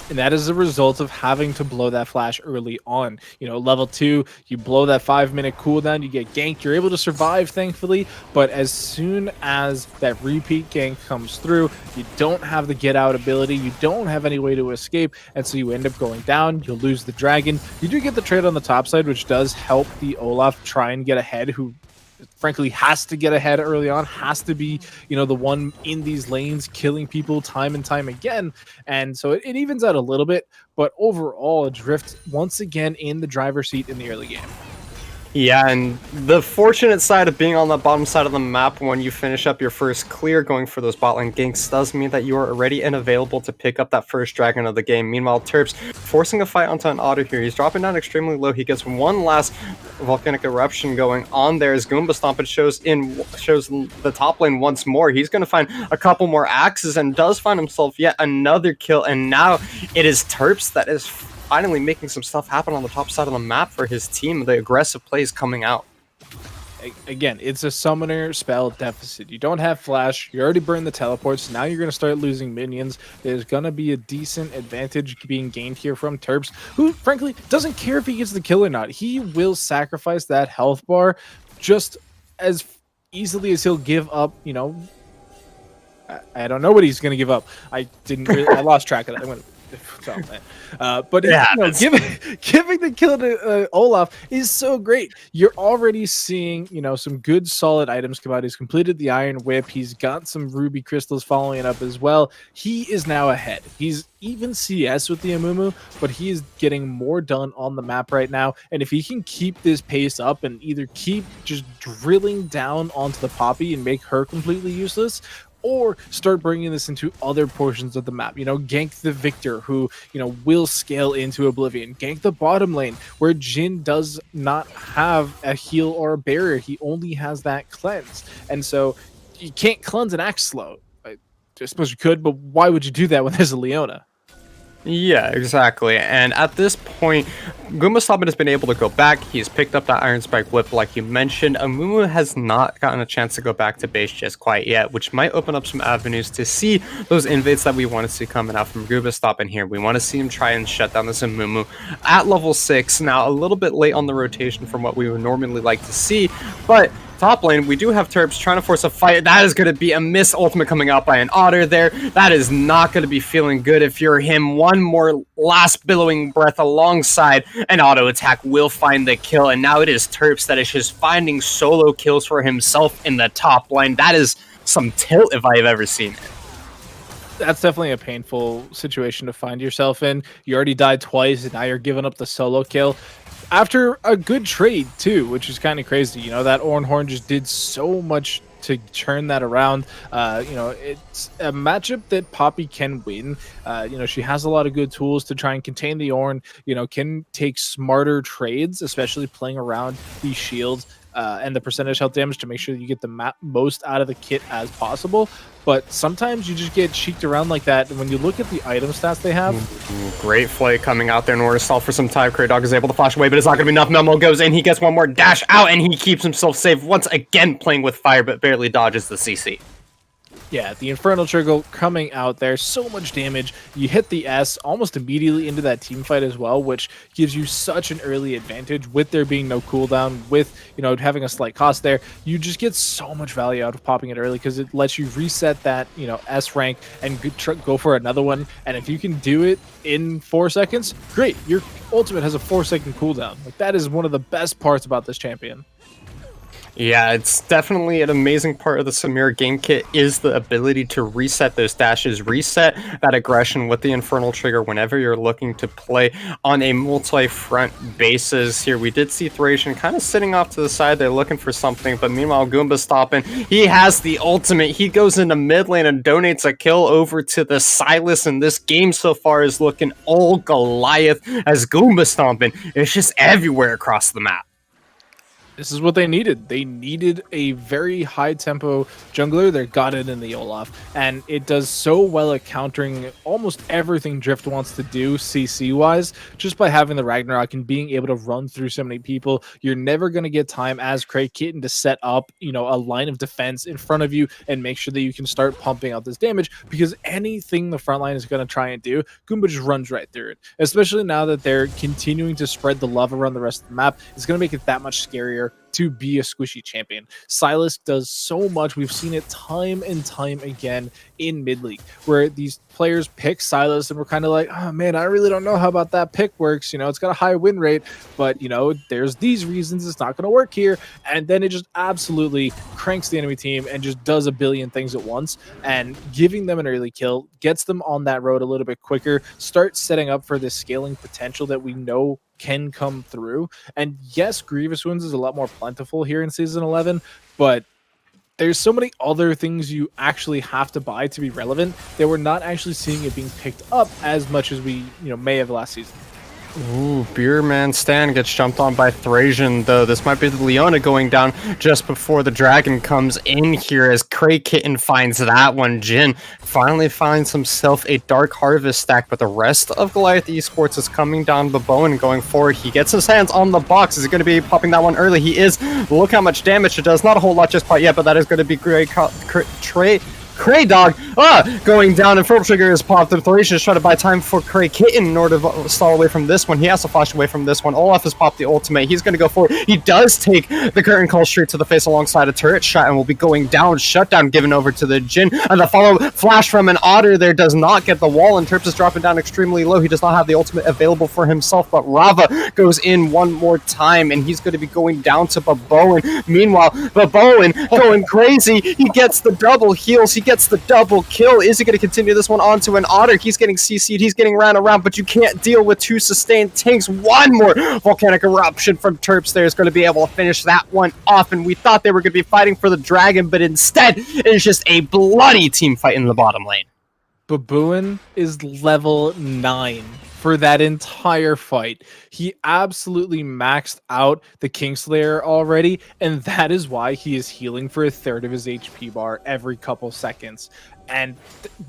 Speaker 2: And that is a result of having to blow that flash early on. You know, level 2, you blow that 5-minute cooldown, you get ganked, you're able to survive, thankfully. But as soon as that repeat gank comes through, you don't have the get out ability, you don't have any way to escape, and so you end up going down, you'll lose the dragon. You do get the trade on the top side, which does help the Olaf try and get ahead, who frankly has to get ahead early on, has to be, you know, the one in these lanes killing people time and time again. And so it evens out a little bit, but overall Drift once again in the driver's seat in the early game.
Speaker 3: Yeah, and the fortunate side of being on the bottom side of the map when you finish up your first clear going for those bot lane ganks does mean that you are ready and available to pick up that first dragon of the game. Meanwhile, Terps forcing a fight onto an Otter here. He's dropping down extremely low. He gets one last volcanic eruption going on there as Goomba Stompin shows the top lane once more. He's going to find a couple more axes and does find himself yet another kill, and now it is Terps that is finally making some stuff happen on the top side of the map for his team. The aggressive plays coming out.
Speaker 2: Again, it's a summoner spell deficit. You don't have flash, you already burned the teleports, now you're going to start losing minions. There's going to be a decent advantage being gained here from Terps, who frankly doesn't care if he gets the kill or not. He will sacrifice that health bar just as easily as he'll give up, you know, I don't know what he's going to give up. I lost track of that. I went, but
Speaker 3: yeah,
Speaker 2: you know, giving the kill to Olaf is so great. You're already seeing, you know, some good solid items come out. He's completed the Iron Whip. He's got some ruby crystals following it up as well. He is now ahead. He's even CS with the Amumu, but he is getting more done on the map right now. And if he can keep this pace up and either keep just drilling down onto the Poppy and make her completely useless, or start bringing this into other portions of the map. You know, gank the Victor, who, you know, will scale into Oblivion. Gank the bottom lane, where Jhin does not have a heal or a barrier. He only has that cleanse. And so you can't cleanse an axe slow. I suppose you could, but why would you do that when there's a Leona?
Speaker 3: Yeah, exactly. And at this point, Goomba Stompin has been able to go back. He's picked up that Iron Spike Whip like you mentioned. Amumu has not gotten a chance to go back to base just quite yet, which might open up some avenues to see those invades that we want to see coming out from Goomba Stompin here. We want to see him try and shut down this Amumu at level 6. Now, a little bit late on the rotation from what we would normally like to see, but top lane, we do have Terps trying to force a fight. That is going to be a miss ultimate coming out by an Otter there. That is not going to be feeling good if you're him. One more last billowing breath alongside an auto attack will find the kill. And now it is Terps that is just finding solo kills for himself in the top lane. That is some tilt if I've ever seen it.
Speaker 2: That's definitely a painful situation to find yourself in. You already died twice, and now you're giving up the solo kill after a good trade too, which is kind of crazy. You know, that Ornhorn just did so much to turn that around. You know, it's a matchup that Poppy can win. You know, she has a lot of good tools to try and contain the Ornn, you know, can take smarter trades, especially playing around these shields and the percentage health damage to make sure that you get the most out of the kit as possible. But sometimes you just get cheeked around like that. And when you look at the item stats they have,
Speaker 3: great flight coming out there in order to stall for some time. Cray Dog is able to flash away, but it's not going to be enough. Memo goes in, he gets one more dash out, and he keeps himself safe once again, playing with fire, but barely dodges the CC.
Speaker 2: Yeah, the Infernal Trigger coming out there, so much damage. You hit the S almost immediately into that team fight as well, which gives you such an early advantage with there being no cooldown, with, you know, having a slight cost there. You just get so much value out of popping it early because it lets you reset that, you know, S rank and go for another one. And if you can do it in 4 seconds, great. Your ultimate has a 4-second cooldown. Like, that is one of the best parts about this champion.
Speaker 3: Yeah, it's definitely an amazing part of the Samira game kit is the ability to reset those dashes, reset that aggression with the Infernal Trigger whenever you're looking to play on a multi-front basis. Here we did see Thracian kind of sitting off to the side there looking for something, but meanwhile Goomba Stompin, he has the ultimate. He goes into mid lane and donates a kill over to the Silas, and this game so far is looking all Goliath as Goomba Stompin is just everywhere across the map.
Speaker 2: This is what they needed. They needed a very high tempo jungler. They got it in the Olaf, and it does so well at countering almost everything Drift wants to do CC wise, just by having the Ragnarok and being able to run through so many people. You're never going to get time as Cray Kitten to set up, a line of defense in front of you and make sure that you can start pumping out this damage, because anything the front line is going to try and do, Goomba just runs right through it. Especially now that they're continuing to spread the love around the rest of the map, it's going to make it that much scarier to be a squishy champion. Sylas does so much. We've seen it time and time again in mid league, where these players pick Sylas and we're kind of like, oh man, I really don't know how about that pick works. It's got a high win rate, but there's these reasons it's not going to work here. And then it just absolutely cranks the enemy team and just does a billion things at once, and giving them an early kill gets them on that road a little bit quicker, start setting up for this scaling potential that we know can come through. And yes, Grievous Wounds is a lot more plentiful here in Season 11, but there's so many other things you actually have to buy to be relevant that we're not actually seeing it being picked up as much as we may have last season.
Speaker 3: Ooh, Beerman Stan gets jumped on by Thrasian, though. This might be the Leona going down just before the Dragon comes in here, as Cray Kitten finds that one. Jin finally finds himself a Dark Harvest stack, but the rest of Goliath Esports is coming down Baboan going forward. He gets his hands on the box. Is he going to be popping that one early? He is. Look how much damage it does. Not a whole lot just quite yet, but that is going to be Cray Dog going down, and Full Trigger is popped. And Thracian is trying to buy time for Cray Kitten in order to stall away from this one. He has to flash away from this one. Olaf has popped the ultimate. He's going to go forward. He does take the curtain call straight to the face alongside a turret shot and will be going down. Shutdown given over to the Jin. And the follow flash from an Otter there does not get the wall, and Terps is dropping down extremely low. He does not have the ultimate available for himself, but Rava goes in one more time, and he's going to be going down to Baboan. Meanwhile, Baboan going crazy. He gets the double heals. He gets the double kill. Is he going to continue this one onto an Otter? He's getting CC'd. He's getting ran around, but you can't deal with two sustained tanks. One more volcanic eruption from Terps there is going to be able to finish that one off, and we thought they were going to be fighting for the Dragon, but instead it's just a bloody team fight in the bottom lane.
Speaker 2: Baboon is level 9 for that entire fight. He absolutely maxed out the Kingslayer already, and that is why he is healing for a third of his HP bar every couple seconds. And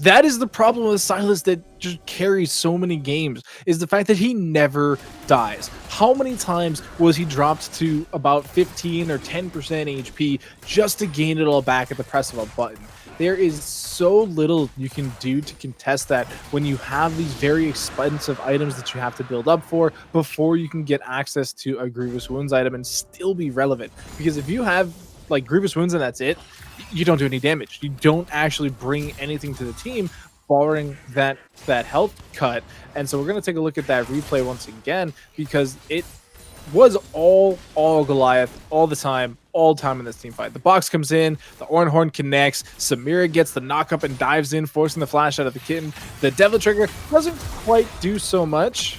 Speaker 2: that is the problem with Sylas that just carries so many games, is the fact that he never dies. How many times was he dropped to about 15 or 10% HP just to gain it all back at the press of a button? There is so little you can do to contest that when you have these very expensive items that you have to build up for before you can get access to a Grievous Wounds item and still be relevant. Because if you have like Grievous Wounds and that's it, you don't do any damage. You don't actually bring anything to the team, barring that health cut. And so we're going to take a look at that replay once again, because it was all Goliath all the time in this team fight. The box comes in, the Ornhorn connects, Samira gets the knockup and dives in, forcing the flash out of the Kitten. The Devil Trigger doesn't quite do so much.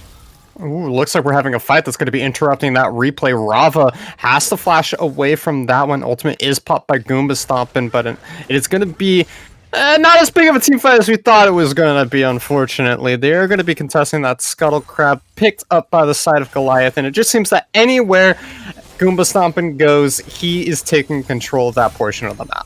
Speaker 3: Ooh, looks like we're having a fight that's going to be interrupting that replay. Rava has to flash away from that one. Ultimate is popped by Goomba Stompin', but it is going to be not as big of a team fight as we thought it was going to be, unfortunately. They're going to be contesting that Scuttle Crab picked up by the side of Goliath, and it just seems that anywhere Goomba Stompin' goes, he is taking control of that portion of the map.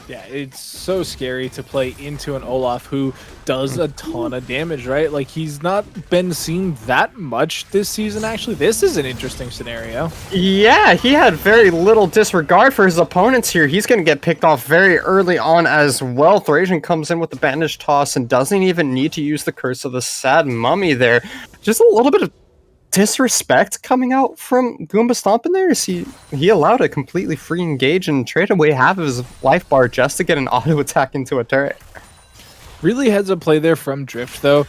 Speaker 2: Yeah, it's so scary to play into an Olaf who does a ton of damage, right? Like, he's not been seen that much this season, actually. This is an interesting scenario.
Speaker 3: Yeah, he had very little disregard for his opponents here. He's going to get picked off very early on as well. Thrasian comes in with the bandage toss and doesn't even need to use the Curse of the Sad Mummy there. Just a little bit of disrespect coming out from Goomba Stompin' there. He allowed a completely free engage and trade away half of his life bar just to get an auto attack into a turret.
Speaker 2: Really heads up play there from Drift, though.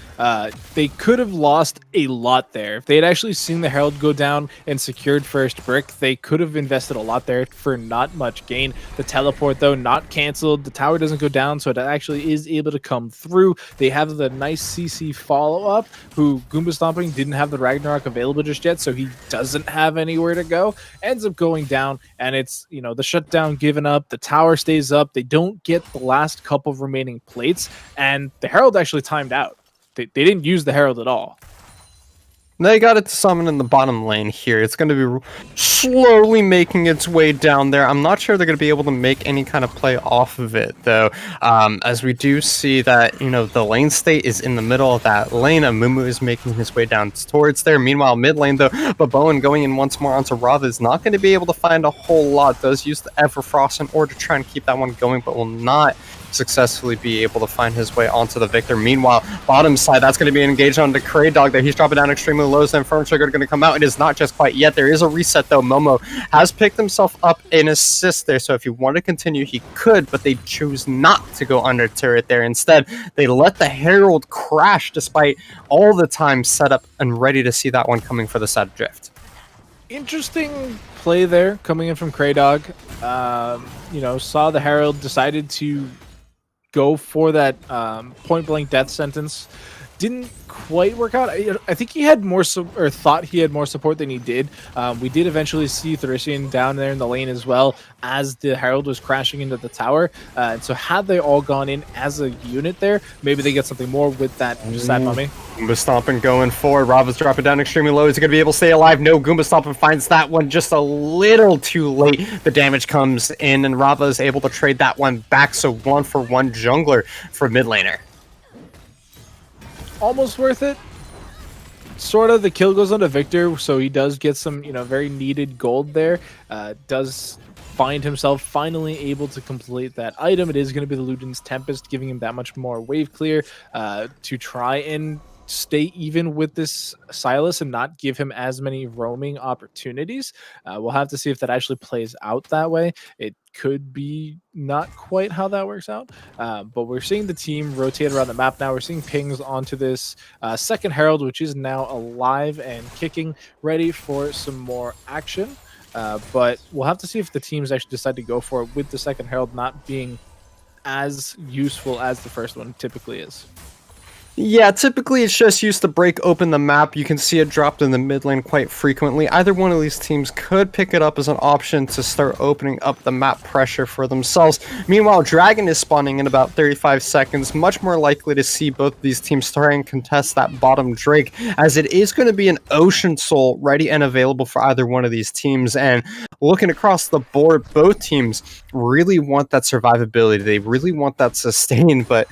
Speaker 2: They could have lost a lot there. If they had actually seen the Herald go down and secured first brick, they could have invested a lot there for not much gain. The teleport, though, not canceled. The tower doesn't go down, so it actually is able to come through. They have the nice CC follow-up, who Goomba Stomping didn't have the Ragnarok available just yet, so he doesn't have anywhere to go. Ends up going down, and it's, the shutdown given up. The tower stays up. They don't get the last couple of remaining plates, and the Herald actually timed out. They didn't use the Herald at all.
Speaker 3: They got it to summon in the bottom lane here. It's going to be slowly making its way down there. I'm not sure they're going to be able to make any kind of play off of it, though, as we do see that, you know, the lane state is in the middle of that lane. Amumu is making his way down towards there. Meanwhile, mid lane, though, Baboen going in once more onto Rava is not going to be able to find a whole lot. Does use the Everfrost in order to try and keep that one going, but will not successfully be able to find his way onto the victor. Meanwhile, bottom side, that's going to be engaged on the Cray Dog there. He's dropping down extremely low, so Infernal Trigger going to come out. It is not just quite yet. There is a reset, though. Momo has picked himself up an assist there, so if you want to continue, he could, but they choose not to go under turret there. Instead, they let the Herald crash despite all the time set up and ready to see that one coming for the side drift.
Speaker 2: Interesting play there coming in from Kraydog. You know, saw the Herald, decided to go for that point blank death sentence. Didn't quite work out. I think he had more or thought he had more support than he did. We did eventually see Thursian down there in the lane as well as the Herald was crashing into the tower. And so had they all gone in as a unit there, maybe they get something more with that Sad Mummy.
Speaker 3: Goomba Stomping going forward. Rava's dropping down extremely low. Is he going to be able to stay alive? No, Goomba Stomping finds that one just a little too late. The damage comes in, and Rava is able to trade that one back. So 1-for-1 jungler for mid laner.
Speaker 2: Almost worth it. Sort of. The kill goes on to Victor, so he does get some, you know, very needed gold there. Does find himself finally able to complete that item. It is going to be the Luden's Tempest, giving him that much more wave clear to try and stay even with this Silas and not give him as many roaming opportunities. We'll have to see if that actually plays out that way. It could be not quite how that works out, but we're seeing the team rotate around the map now. We're seeing pings onto this second Herald, which is now alive and kicking, ready for some more action. But we'll have to see if the teams actually decide to go for it with the second Herald not being as useful as the first one typically is.
Speaker 3: Yeah, typically it's just used to break open the map. You can see it dropped in the mid lane quite frequently. Either one of these teams could pick it up as an option to start opening up the map pressure for themselves. Meanwhile, Dragon is spawning in about 35 seconds. Much more likely to see both of these teams try and contest that bottom Drake, as it is going to be an Ocean Soul ready and available for either one of these teams. And looking across the board, both teams really want that survivability. They really want that sustain, but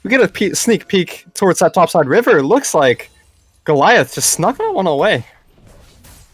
Speaker 3: we get a sneak peek towards that topside river. It looks like Goliath just snuck that one away.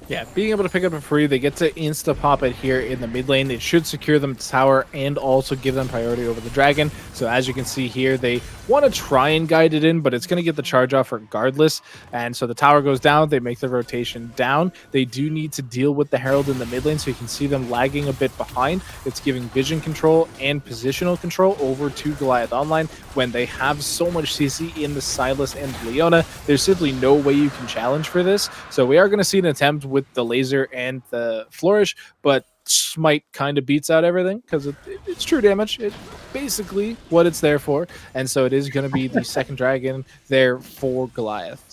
Speaker 2: Yeah, being able to pick up a free, they get to insta-pop it here in the mid lane. It should secure them to tower and also give them priority over the dragon. So as you can see here, they want to try and guide it in, but it's going to get the charge off regardless. And so the tower goes down, they make the rotation down. They do need to deal with the Herald in the mid lane, so you can see them lagging a bit behind. It's giving vision control and positional control over to Goliath Online. When they have so much CC in the Silas and Leona, there's simply no way you can challenge for this. So we are going to see an attempt with the laser and the flourish, but Smite kind of beats out everything because it's true damage. It's basically what it's there for, and so it is going to be the second dragon there for Goliath.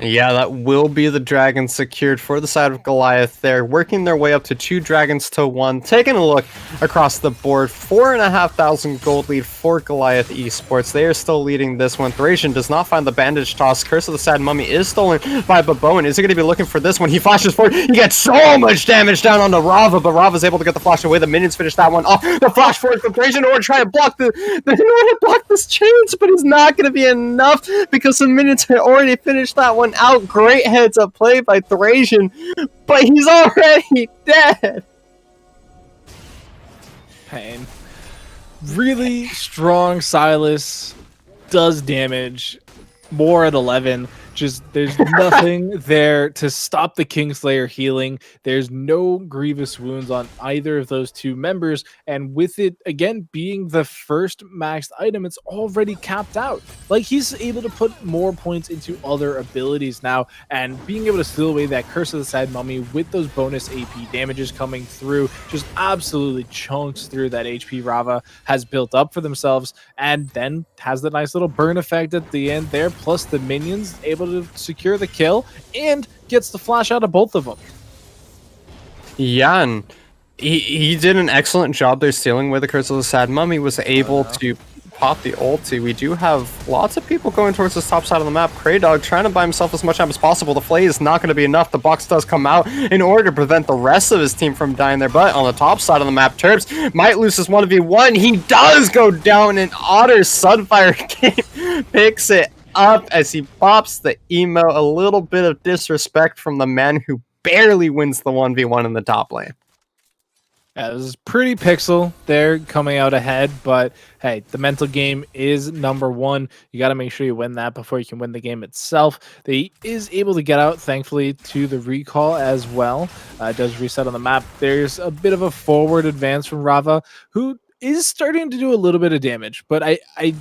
Speaker 3: Yeah, that will be the dragon secured for the side of Goliath. They're working their way up to 2 dragons to 1. Taking a look across the board, 4,500 gold lead for Goliath Esports. They are still leading this one. Thracian does not find the bandage toss. Curse of the Sad Mummy is stolen by Baboen. Is he going to be looking for this one? He flashes forward. He gets so much damage down onto Rava, but Rava's able to get the flash away. The minions finish that one off. The flash forward from Thracian in order to try and block this change, but it's not going to be enough because the minions had already finished that one out. Great heads up play by Thracian, but he's already dead.
Speaker 2: Pain. Really strong Silas does damage. More at 11. Just there's nothing there to stop the Kingslayer healing. There's no grievous wounds on either of those two members, and with it again being the first maxed item, it's already capped out. Like, he's able to put more points into other abilities now, and being able to steal away that Curse of the Sad Mummy with those bonus AP damages coming through just absolutely chunks through that HP Rava has built up for themselves, and then has the nice little burn effect at the end there, plus the minions able to secure the kill and gets the flash out of both of them.
Speaker 3: Yeah, and he did an excellent job there stealing with the Curse of the Sad Mummy, was able to pop the ulti, we do have lots of people going towards this top side of the map. Kraydog trying to buy himself as much time as possible. The flay is not going to be enough. The box does come out in order to prevent the rest of his team from dying there. But on the top side of the map, Terps might lose this 1v1. He does go down, and Otter Sunfire Game picks it up as he pops the emo. A little bit of disrespect from the man who barely wins the 1v1 in the top lane.
Speaker 2: Yeah, it was pretty pixel there coming out ahead, but hey, the mental game is number one. You got to make sure you win that before you can win the game itself. They is able to get out, thankfully, to the recall as well. It does reset on the map. There's a bit of a forward advance from Rava, who is starting to do a little bit of damage, but I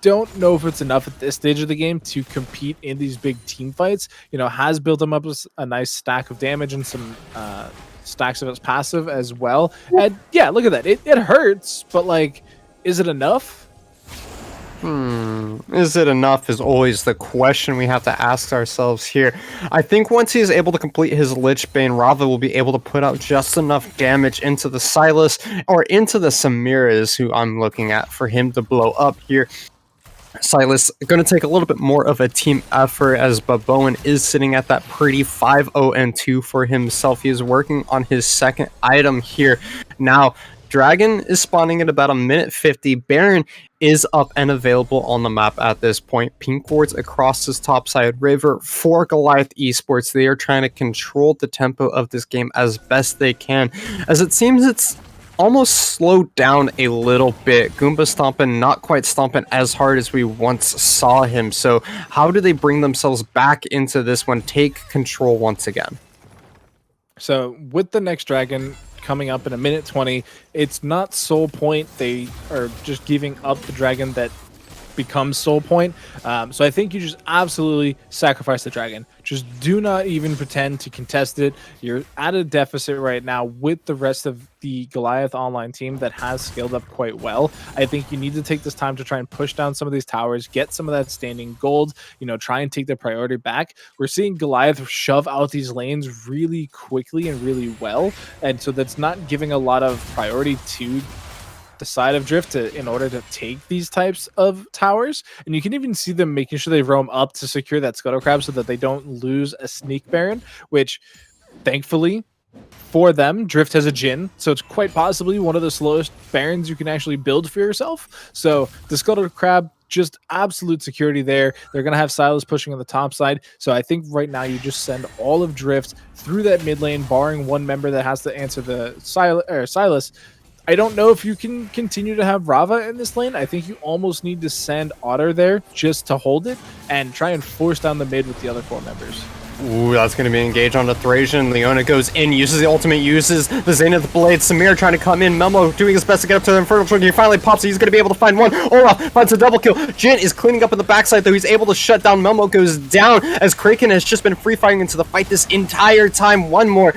Speaker 2: don't know if it's enough at this stage of the game to compete in these big team fights. You know, has built him up a nice stack of damage and some stacks of his passive as well. And yeah, look at that. It hurts, but like, is it enough?
Speaker 3: Is it enough is always the question we have to ask ourselves here. I think once he is able to complete his Lich Bane, Rava will be able to put out just enough damage into the Sylas or into the Samiras, who I'm looking at, for him to blow up here. Sylas going to take a little bit more of a team effort, as Baboan is sitting at that pretty 5-0-2 for himself. He is working on his second item here. Now, Dragon is spawning at about a minute 50. Baron is up and available on the map at this point. Pink wards across this topside river for Goliath Esports. They are trying to control the tempo of this game as best they can, as it seems it's almost slowed down a little bit. Goomba stomping, not quite stomping as hard as we once saw him. So how do they bring themselves back into this one, take control once again?
Speaker 2: So with the next Dragon coming up in a minute 20, it's not Soul Point. They are just giving up the Dragon that becomes Soul Point. So I think you just absolutely sacrifice the Dragon. Just do not even pretend to contest it. You're at a deficit right now with the rest of the Goliath online team that has scaled up quite well. I think you need to take this time to try and push down some of these towers, get some of that standing gold, you know, try and take the priority back. We're seeing Goliath shove out these lanes really quickly and really well, and so that's not giving a lot of priority to the side of Drift in order to take these types of towers. And you can even see them making sure they roam up to secure that Scuttle Crab so that they don't lose a Sneak Baron, which thankfully for them, Drift has a Jhin, so it's quite possibly one of the slowest Barons you can actually build for yourself. So the Scuttle Crab, just absolute security there. They're going to have Sylas pushing on the top side. So I think right now you just send all of Drift through that mid lane, barring one member that has to answer the Sylas. I don't know if you can continue to have Rava in this lane. I think you almost need to send Otter there just to hold it and try and force down the mid with the other 4 members.
Speaker 3: Ooh, that's going to be engaged on the Thracian. Leona goes in, uses the ultimate, uses the Zenith Blade. Samir trying to come in. Melmo doing his best to get up to the Infernal Trigger. He finally pops it. He's going to be able to find one. Olaf finds a double kill. Jhin is cleaning up in the backside, though. He's able to shut down. Melmo goes down as Kraken has just been free-firing into the fight this entire time. One more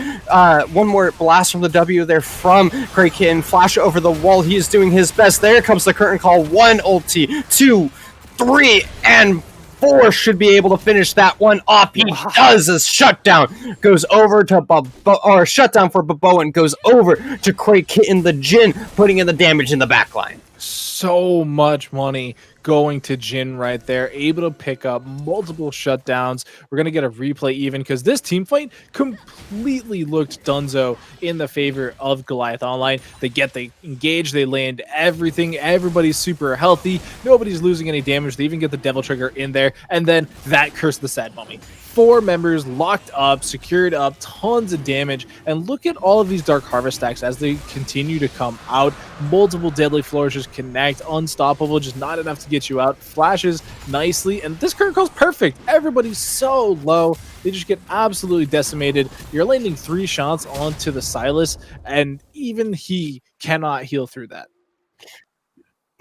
Speaker 3: blast from the W there from Kraken. Flash over the wall. He is doing his best. There comes the curtain call. 1 ulti, 2, 3, and 4 should be able to finish that one off. He does. As shutdown goes over to shutdown for Baboan goes over to Craig hitting the Jhin, putting in the damage in the backline.
Speaker 2: So much money going to Jhin right there, able to pick up multiple shutdowns. We're going to get a replay even because this team fight completely looked dunzo in the favor of Goliath Online. They engage, they land everything. Everybody's super healthy. Nobody's losing any damage. They even get the Devil Trigger in there. And then that Curse the Sad Mummy. 4 members locked up, secured up, tons of damage. And look at all of these Dark Harvest stacks as they continue to come out. Multiple Deadly Flourishes connect, unstoppable, just not enough to get you out. Flashes nicely, and this current call's perfect. Everybody's so low. They just get absolutely decimated. You're landing 3 shots onto the Sylas, and even he cannot heal through that.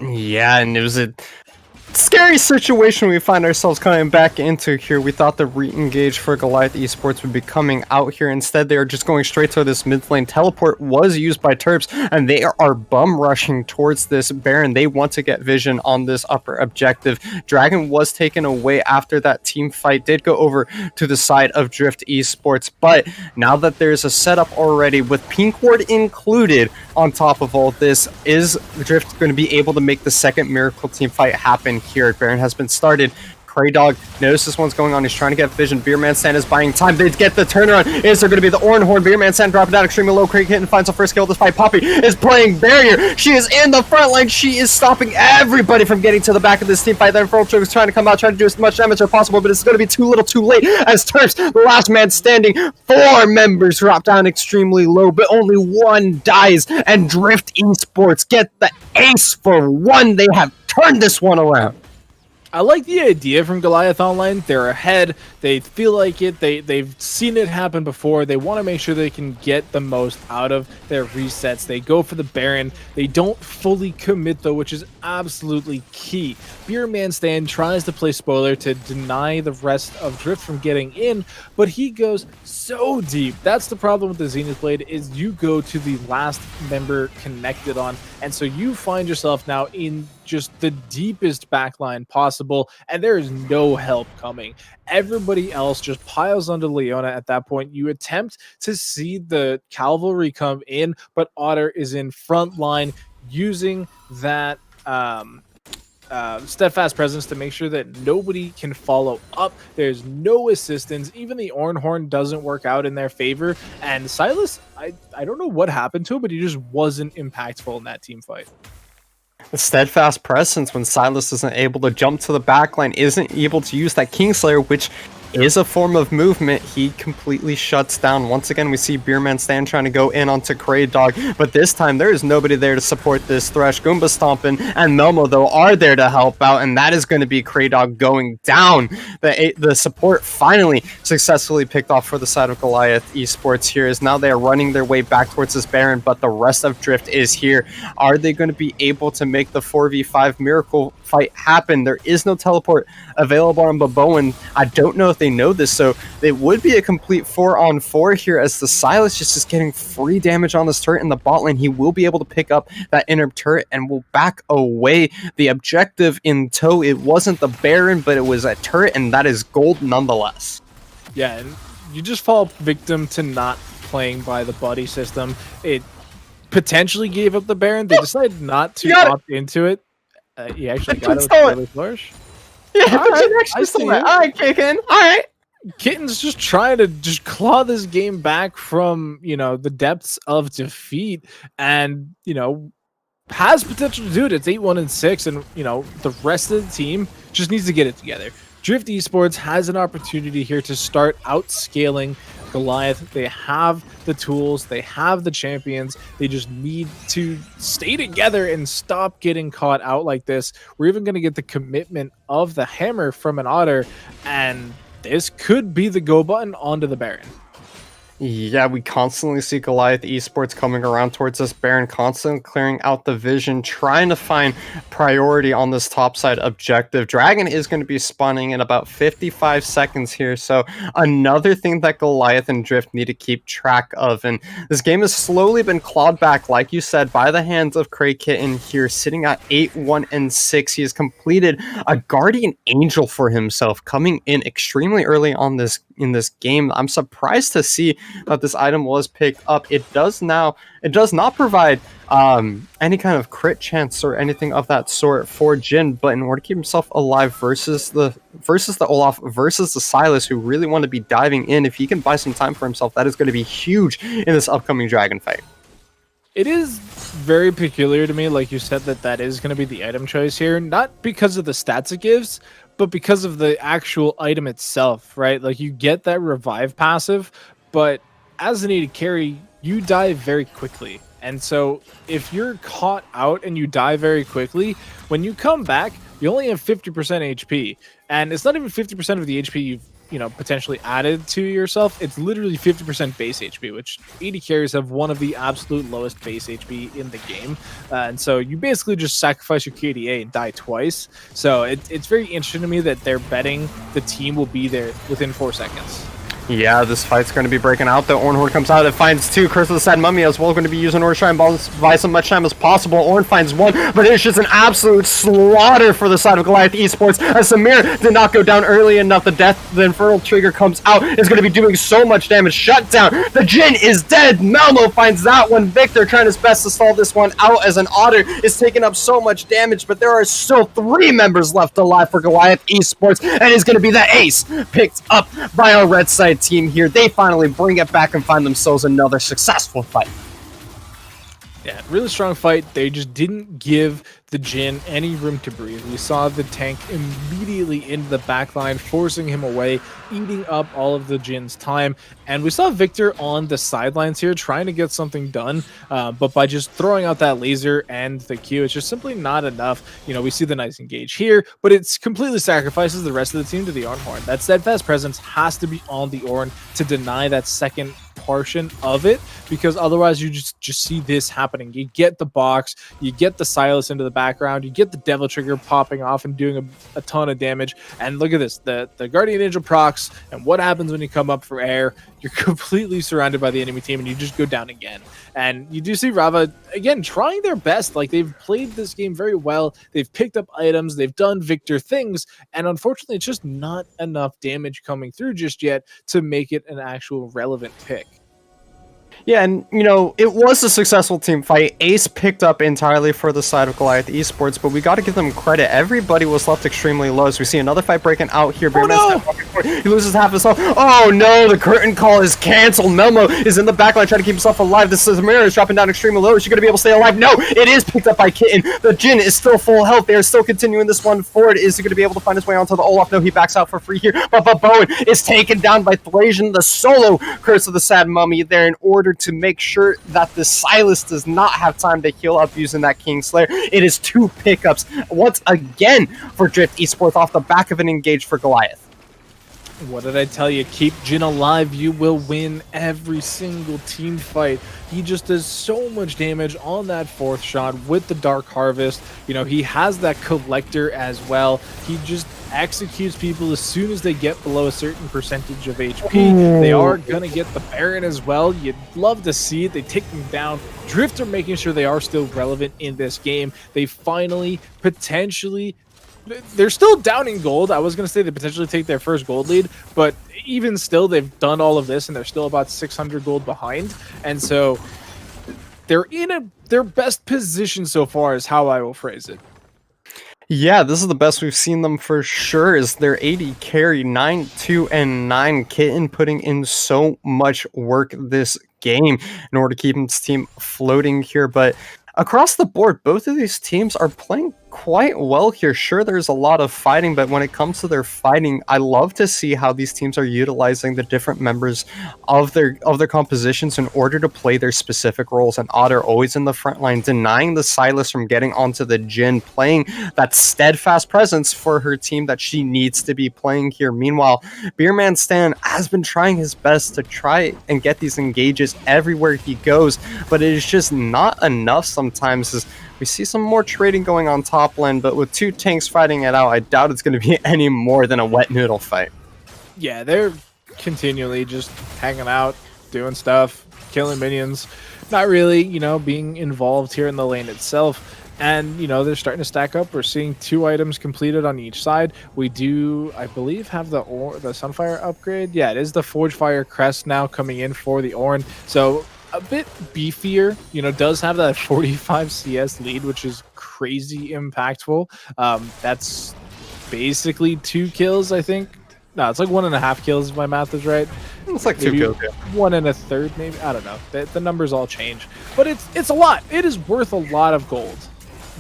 Speaker 3: Yeah, and it was scary situation we find ourselves coming back into here. We thought the re-engage for Goliath Esports would be coming out here. Instead, they are just going straight to this mid lane. Teleport was used by Terps, and they are bum rushing towards this Baron. They want to get vision on this upper objective. Dragon was taken away after that team fight did go over to the side of Drift Esports, but now that there's a setup already with Pink Ward included on top of all this, is Drift going to be able to make the second Miracle team fight happen here? Baron has been started. Kraydog knows this one's going on. He's trying to get vision. Beerman Sand is buying time. They get the turnaround. Is there going to be the Oranhorn? Beerman Sand dropping down extremely low. Craig Kitten finds the first kill of this fight. Poppy is playing barrier. She is in the front line. She is stopping everybody from getting to the back of this team fight. Then Frocho is trying to come out, trying to do as much damage as possible, but it's going to be too little too late as Terps, the last man standing. 4 members drop down extremely low, but only 1 dies, and Drift Esports get the ace for 1. They have turned this one around.
Speaker 2: I like the idea from Goliath Online. They're ahead. They feel like it. They've seen it happen before. They want to make sure they can get the most out of their resets. They go for the Baron. They don't fully commit, though, which is absolutely key. Beerman Stan tries to play spoiler to deny the rest of Drift from getting in, but he goes so deep. That's the problem with the Zenith Blade, is you go to the last member connected on, and so you find yourself now in just the deepest backline possible, and there is no help coming. Everybody else just piles onto Leona at that point. You attempt to see the cavalry come in, but Otter is in front line using that steadfast presence to make sure that nobody can follow up. There's no assistance. Even the Oranhorn doesn't work out in their favor, and Silas, I don't know what happened to him, but he just wasn't impactful in that team fight.
Speaker 3: The steadfast presence when Silas isn't able to jump to the backline, isn't able to use that Kingslayer, which is a form of movement, he completely shuts down. Once again, we see Beerman Stan trying to go in onto Kraydog, but this time there is nobody there to support this Thresh. Goomba Stompin and Melmo, though, are there to help out, and that is going to be Kraydog going down. The support finally successfully picked off for the side of Goliath Esports here, as now they are running their way back towards this Baron, but the rest of Drift is here. Are they going to be able to make the 4v5 Miracle fight happen? There is no teleport available on Baboan. I don't know if they know this, so it would be a complete 4-on-4 here, as the Silas just is getting free damage on this turret in the bot lane. He will be able to pick up that inner turret and will back away. The objective in tow, it wasn't the Baron, but it was a turret, and that is gold nonetheless.
Speaker 2: Yeah, and you just fall victim to not playing by the buddy system. It potentially gave up the Baron. They decided not to opt into it. He actually got it with early flourish.
Speaker 3: Yeah,
Speaker 2: all right,
Speaker 3: actually stole it. All right, Kitten. All right.
Speaker 2: Kitten's just trying to just claw this game back from, the depths of defeat, and, has potential to do it. It's 8-1-6, and, the rest of the team just needs to get it together. Drift Esports has an opportunity here to start outscaling Goliath. They have the tools, they have the champions, they just need to stay together and stop getting caught out like this. We're even going to get the commitment of the hammer from an Otter, and this could be the go button onto the Baron.
Speaker 3: Yeah, we constantly see Goliath Esports coming around towards this Baron, constantly clearing out the vision, trying to find priority on this topside objective. Dragon is going to be spawning in about 55 seconds here, so another thing that Goliath and Drift need to keep track of. And this game has slowly been clawed back, like you said, by the hands of Cray Kitten here, sitting at 8-1-6. He has completed a Guardian Angel for himself, coming in extremely early on in this game. I'm surprised to see that this item was picked up. It does not provide any kind of crit chance or anything of that sort for Jin, but in order to keep himself alive versus the Olaf versus the Silas, who really want to be diving in, if he can buy some time for himself, that is going to be huge in this upcoming Dragon fight.
Speaker 2: It is very peculiar to me, like you said, that is going to be the item choice here, not because of the stats it gives, but because of the actual item itself, right? Like, you get that revive passive, but as an AD carry, you die very quickly. And so if you're caught out and you die very quickly, when you come back, you only have 50% HP. And it's not even 50% of the HP you've potentially added to yourself, it's literally 50% base HP, which AD carries have one of the absolute lowest base HP in the game. And so you basically just sacrifice your KDA and die twice. So it's very interesting to me that they're betting the team will be there within 4 seconds.
Speaker 3: Yeah, this fight's going to be breaking out. The Ornn Horde comes out. It finds 2. Curse of the Sad Mummy as well. Going to be using Ornn to try and buy as much time as possible. Ornn finds 1, but it's just an absolute slaughter for the side of Goliath Esports. As Samir did not go down early enough, the Infernal Trigger comes out. It's going to be doing so much damage. Shut down. The Jhin is dead. Melmo finds that one. Victor trying his best to stall this one out as an Otter is taking up so much damage, but there are still 3 members left alive for Goliath Esports, and it's going to be the ace picked up by our red side team here. They finally bring it back and find themselves another successful fight.
Speaker 2: Yeah, really strong fight. They just didn't give the Jhin any room to breathe. We saw the tank immediately into the backline, forcing him away, eating up all of the Jin's time. And we saw Victor on the sidelines here trying to get something done, but by just throwing out that laser and the Q, it's just simply not enough. We see the nice engage here, but it's completely sacrifices the rest of the team to the Ornn Horde. That steadfast presence has to be on the Ornn to deny that second portion of it, because otherwise you just see this happening. You get the box, you get the Silas into the background, you get the Devil Trigger popping off and doing a ton of damage. And look at this, the Guardian Angel procs, and what happens when you come up for air? You're completely surrounded by the enemy team and you just go down again. And you do see Rava again trying their best. Like, they've played this game very well, they've picked up items, they've done Victor things, and unfortunately it's just not enough damage coming through just yet to make it an actual relevant pick.
Speaker 3: Yeah, and it was a successful team fight. Ace picked up entirely for the side of Goliath Esports, but we got to give them credit. Everybody was left extremely low. So we see another fight breaking out here.
Speaker 2: Oh, no!
Speaker 3: He loses half his health. Oh no, the curtain call is canceled. Melmo is in the backline trying to keep himself alive. This is Samira is dropping down extremely low. Is she going to be able to stay alive? No, it is picked up by Kitten. The Jhin is still full health. They are still continuing this one forward. Is he going to be able to find his way onto the Olaf? No, he backs out for free here. But Bowen is taken down by Thrasian, the solo Curse of the Sad Mummy there, in order to make sure that the Silas does not have time to heal up using that Kingslayer. It is 2 pickups once again for Drift Esports off the back of an engage for Goliath.
Speaker 2: What did I tell you? Keep Jhin alive, you will win every single team fight. He just does so much damage on that 4th shot with the Dark Harvest. He has that Collector as well. He just executes people as soon as they get below a certain percentage of HP. They are going to get the Baron as well. You'd love to see it. They take them down. Drift are making sure they are still relevant in this game. They finally, potentially... They're still down in gold. I was going to say they potentially take their first gold lead, but even still, they've done all of this and they're still about 600 gold behind. And so they're in their best position so far is how I will phrase it.
Speaker 3: Yeah, this is the best we've seen them for sure. Is their 80 carry 9-2 and 9 Kitten putting in so much work this game in order to keep his team floating here. But across the board, both of these teams are playing quite well here. Sure, there's a lot of fighting, but when it comes to their fighting, I love to see how these teams are utilizing the different members of their compositions in order to play their specific roles. And Otter always in the front line, denying the Silas from getting onto the Jhin, playing that steadfast presence for her team that she needs to be playing here. Meanwhile, Beerman Stan has been trying his best to try and get these engages everywhere he goes, but it is just not enough sometimes. As we see some more trading going on top lane, but with 2 tanks fighting it out, I doubt it's going to be any more than a wet noodle fight.
Speaker 2: Yeah, they're continually just hanging out, doing stuff, killing minions, not really, being involved here in the lane itself. And, they're starting to stack up. We're seeing 2 items completed on each side. We do, I believe, have the Sunfire upgrade. Yeah, it is the Forgefire Crest now coming in for the Ornn. So a bit beefier, does have that 45 CS lead, which is crazy impactful. That's basically 2 kills, I think. No, it's like 1.5 kills if my math is right.
Speaker 3: It's like
Speaker 2: maybe
Speaker 3: 2 kills, yeah.
Speaker 2: 1 1/3, maybe. I don't know. The numbers all change. But it's a lot. It is worth a lot of gold.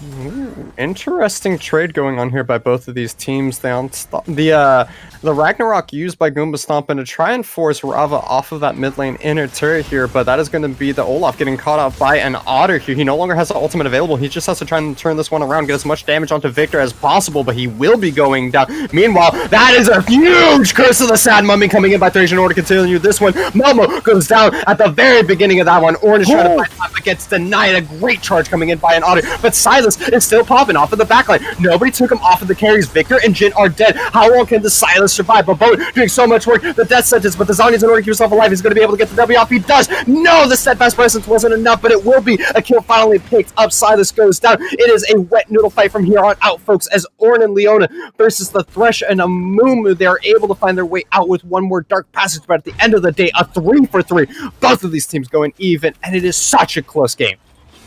Speaker 3: Ooh, interesting trade going on here by both of these teams. The Ragnarok used by Goomba Stompin to try and force Rava off of that mid lane inner turret here, but that is going to be the Olaf getting caught out by an Otter here. He no longer has the ultimate available. He just has to try and turn this one around, get as much damage onto Victor as possible, but he will be going down. Meanwhile, that is a huge Curse of the Sad Mummy coming in by Thracian in order to continue this one. Momo goes down at the very beginning of that one. Orange trying to fight time, but gets denied. A great charge coming in by an Otter, but Silas is still popping off of the backline. Nobody took him off of the carries. Victor and Jin are dead. How long can the Silas survive? But Bo doing so much work. The death sentence, but the Zhonya's in order to keep himself alive. He's going to be able to get the W off. He does. No, the steadfast presence wasn't enough, but it will be. A kill finally picked up. Silas goes down. It is a wet noodle fight from here on out, folks, as Ornn and Leona versus the Thresh and Amumu. They are able to find their way out with one more dark passage, but at the end of the day, a 3-for-3. Both of these teams going even, and it is such a close game.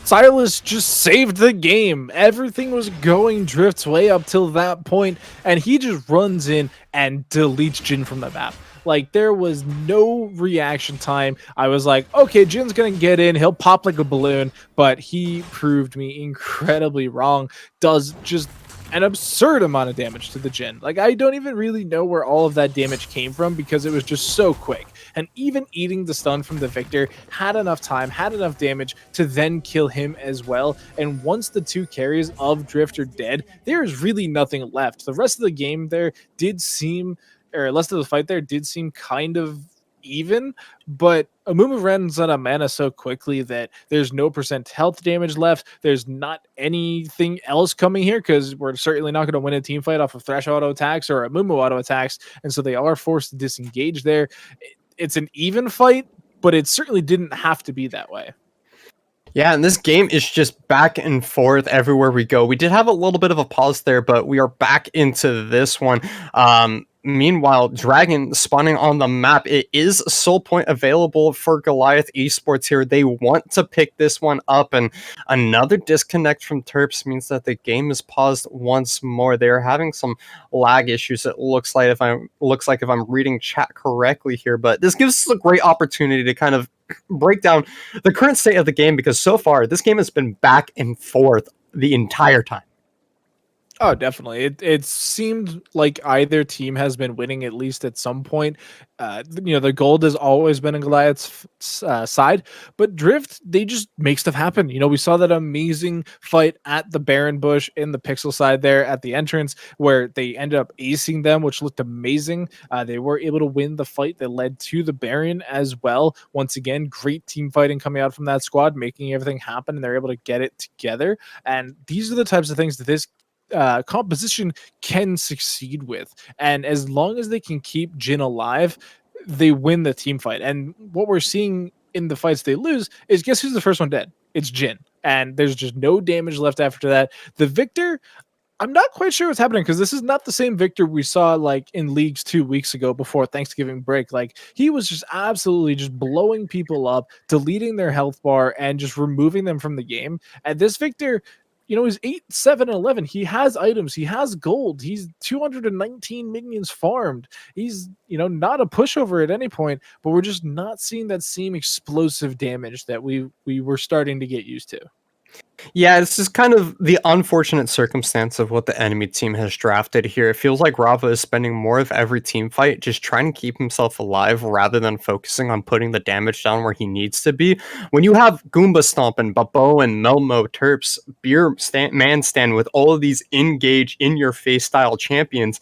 Speaker 2: Silas just saved the game. Everything was going Drift's way up till that point, and he just runs in and deletes Jin from the map. Like, there was no reaction time. I was like, okay, Jin's gonna get in, he'll pop like a balloon, but he proved me incredibly wrong. Does just an absurd amount of damage to the Jin. Like, I don't even really know where all of that damage came from because it was just so quick. And even eating the stun from the Victor had enough time, had enough damage to then kill him as well. And once the two carries of Drift are dead, there is really nothing left. The rest of the game there did seem, or rest of the fight there did seem kind of even, but Amumu runs out of mana so quickly that there's no percent health damage left. There's not anything else coming here because we're certainly not going to win a team fight off of Thresh auto attacks or Amumu auto attacks, and so they are forced to disengage there. It's an even fight, but it certainly didn't have to be that way.
Speaker 3: Yeah, and this game is just back and forth everywhere we go. We did have a little bit of a pause there, but we are back into this one. Meanwhile, Dragon spawning on the map. It is a soul point available for Goliath Esports here. They want to pick this one up, and another disconnect from Terps means that the game is paused once more. They are having some lag issues. It looks like if I'm reading chat correctly here, but this gives us a great opportunity to kind of break down the current state of the game, because so far this game has been back and forth the entire time.
Speaker 2: Oh, definitely. It seemed like either team has been winning at least at some point. The gold has always been in Goliath's side, but Drift, they just make stuff happen. We saw that amazing fight at the Baron Bush in the Pixel side there at the entrance where they ended up acing them, which looked amazing. They were able to win the fight that led to the Baron as well. Once again, great team fighting coming out from that squad, making everything happen, and they're able to get it together. And these are the types of things that this composition can succeed with, and as long as they can keep Jin alive, they win the team fight. And what we're seeing in the fights they lose is, guess who's the first one dead? It's Jin, and there's just no damage left after that. The Victor, I'm not quite sure what's happening, because this is not the same Victor we saw like in leagues 2 weeks ago before Thanksgiving break. Like, he was just absolutely just blowing people up, deleting their health bar, and just removing them from the game. And this Victor, he's 8, 7, and 11. He has items. He has gold. He's 219 minions farmed. He's, not a pushover at any point, but we're just not seeing that same explosive damage that we were starting to get used to.
Speaker 3: Yeah, it's just kind of the unfortunate circumstance of what the enemy team has drafted here. It feels like Rava is spending more of every team fight just trying to keep himself alive rather than focusing on putting the damage down where he needs to be. When you have Goomba Stompin', Babo, and Melmo, Terps, Man Stand with all of these engage in-your-face style champions,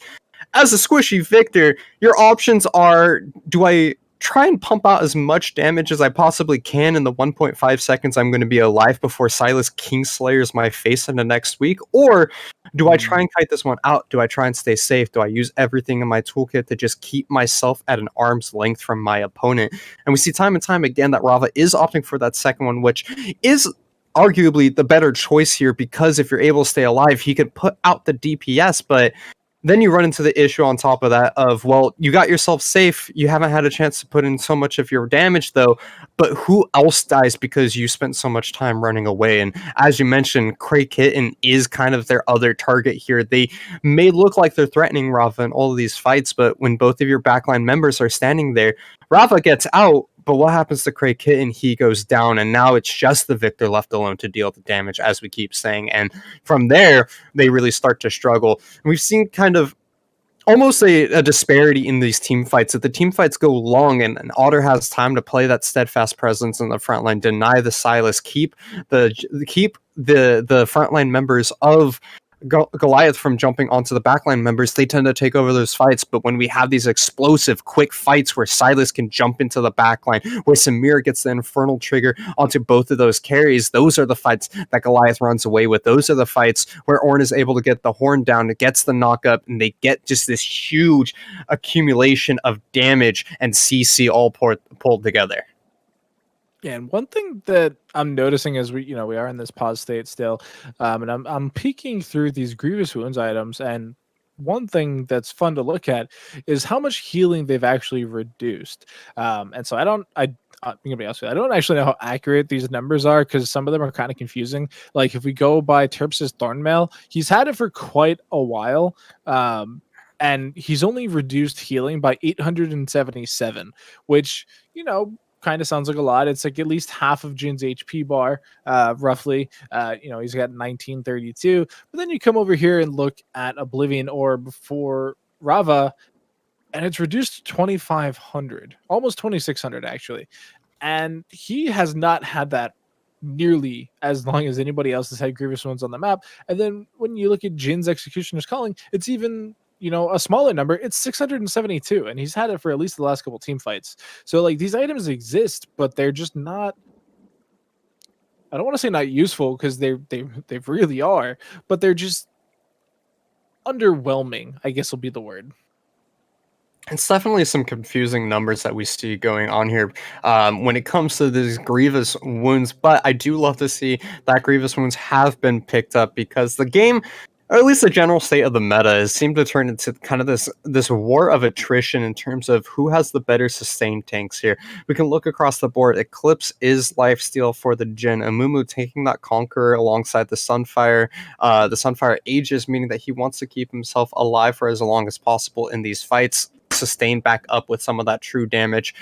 Speaker 3: as a squishy Victor, your options are, do I try and pump out as much damage as I possibly can in the 1.5 seconds I'm going to be alive before Silas Kingslayers my face in the next week? Or do I try and kite this one out? Do I try and stay safe? Do I use everything in my toolkit to just keep myself at an arm's length from my opponent? And we see time and time again that Rava is opting for that second one, which is arguably the better choice here, because if you're able to stay alive, he could put out the DPS, but then you run into the issue on top of that of, well, you got yourself safe. You haven't had a chance to put in so much of your damage, though. But who else dies because you spent so much time running away? And as you mentioned, Cray Kitten is kind of their other target here. They may look like they're threatening Rava in all of these fights, but when both of your backline members are standing there, Rava gets out, But what happens to Cray Kitten? He goes down, and now it's just the Victor left alone to deal the damage, as we keep saying. And from there, they really start to struggle. And we've seen kind of almost a disparity in these team fights. If the team fights go long and Otter has time to play that steadfast presence in the front line, deny the Silas, keep the frontline members of Goliath from jumping onto the backline members, they tend to take over those fights. But when we have these explosive, quick fights where Silas can jump into the backline, where Samir gets the infernal trigger onto both of those carries, those are the fights that Goliath runs away with. Those are the fights where Ornn is able to get the horn down, it gets the knockup, and they get just this huge accumulation of damage and CC all pulled together.
Speaker 2: Yeah, and one thing that I'm noticing as we are in this pause state still, and I'm peeking through these grievous wounds items, and one thing that's fun to look at is how much healing they've actually reduced. And so I'm gonna be honest with you, I don't actually know how accurate these numbers are because some of them are kind of confusing. Like if we go by Terps' Thornmail, he's had it for quite a while. And he's only reduced healing by 877, which kind of sounds like a lot. It's like at least half of Jin's HP bar, roughly. He's got 1932. But then you come over here and look at Oblivion Orb for Rava, and it's reduced to 2,500, almost 2,600 actually. And he has not had that nearly as long as anybody else has had grievous wounds on the map. And then when you look at Jin's Executioner's Calling, it's even a smaller number. It's 672, and he's had it for at least the last couple team fights. So like these items exist, but they're just not, I don't want to say not useful because they really are, but they're just underwhelming, I guess will be the word.
Speaker 3: It's definitely some confusing numbers that we see going on here when it comes to these grievous wounds, but I do love to see that grievous wounds have been picked up because the game, or at least the general state of the meta, has seemed to turn into kind of this war of attrition in terms of who has the better sustained tanks here. We can look across the board. Eclipse is lifesteal for the Jhin. Amumu taking that Conqueror alongside the Sunfire. The Sunfire ages, meaning that he wants to keep himself alive for as long as possible in these fights, sustain back up with some of that true damage,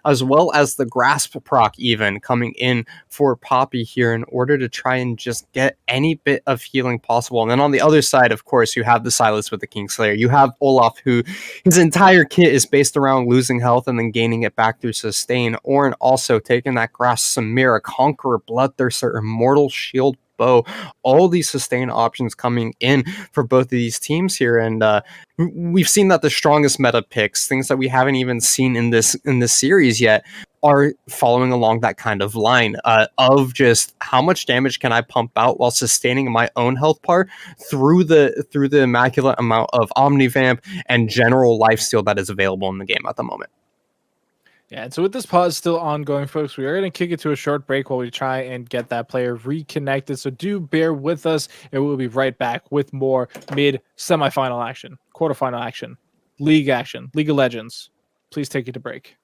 Speaker 3: as well as the Grasp proc even coming in for Poppy here in order to try and just get any bit of healing possible. And then on the other side, of course, you have the Silas with the Kingslayer. You have Olaf, who his entire kit is based around losing health and then gaining it back through sustain. Ornn also taking that Grasp, Samira, Conqueror, Bloodthirster, Immortal Shield bow, all these sustain options coming in for both of these teams here. And we've seen that the strongest meta picks, things that we haven't even seen in this series yet, are following along that kind of line of just how much damage can I pump out while sustaining my own health bar through the immaculate amount of Omnivamp and general lifesteal that is available in the game at the moment.
Speaker 2: Yeah, and so with this pause still ongoing, folks, we are going to kick it to a short break while we try and get that player reconnected. So do bear with us, and we'll be right back with more mid-semifinal action, quarterfinal action, league action, League of Legends. Please take it to break.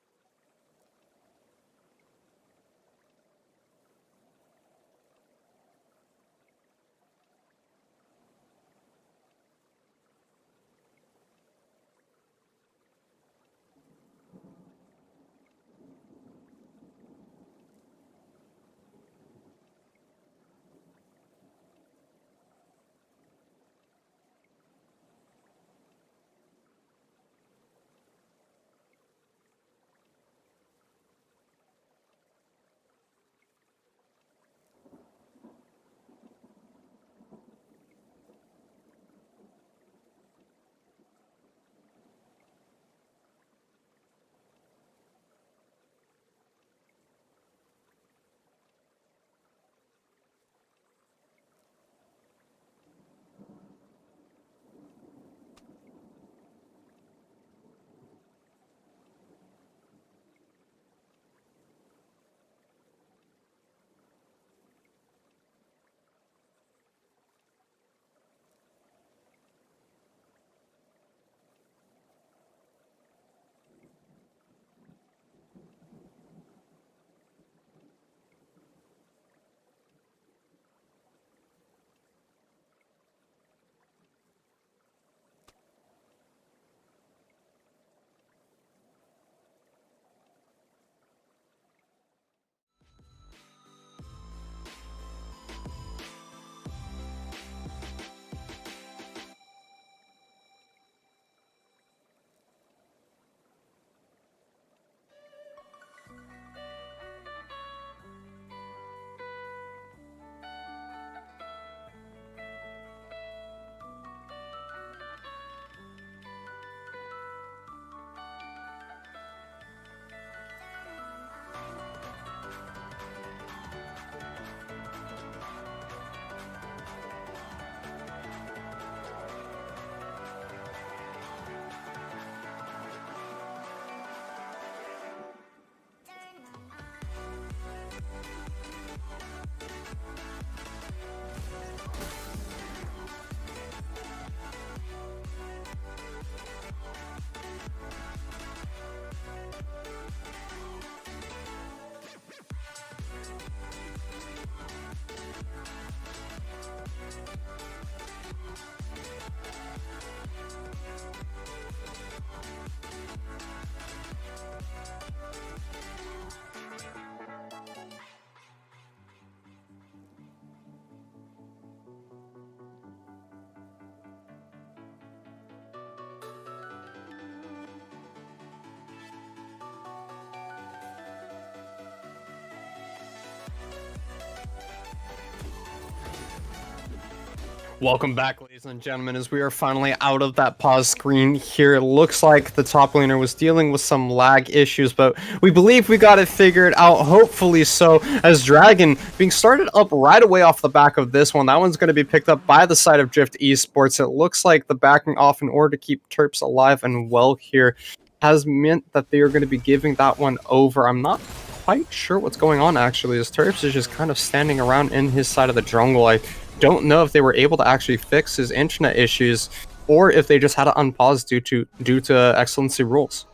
Speaker 3: Welcome back, ladies and gentlemen, as we are finally out of that pause screen here. It looks like the top laner was dealing with some lag issues, but we believe we got it figured out, hopefully so, as Dragon being started up right away off the back of this one. That one's going to be picked up by the side of Drift Esports. It looks like the backing off in order to keep Terps alive and well here has meant that they are going to be giving that one over. I'm not quite sure what's going on, actually, as Terps is just kind of standing around in his side of the jungle. I don't know if they were able to actually fix his internet issues or if they just had to unpause due to excellency rules.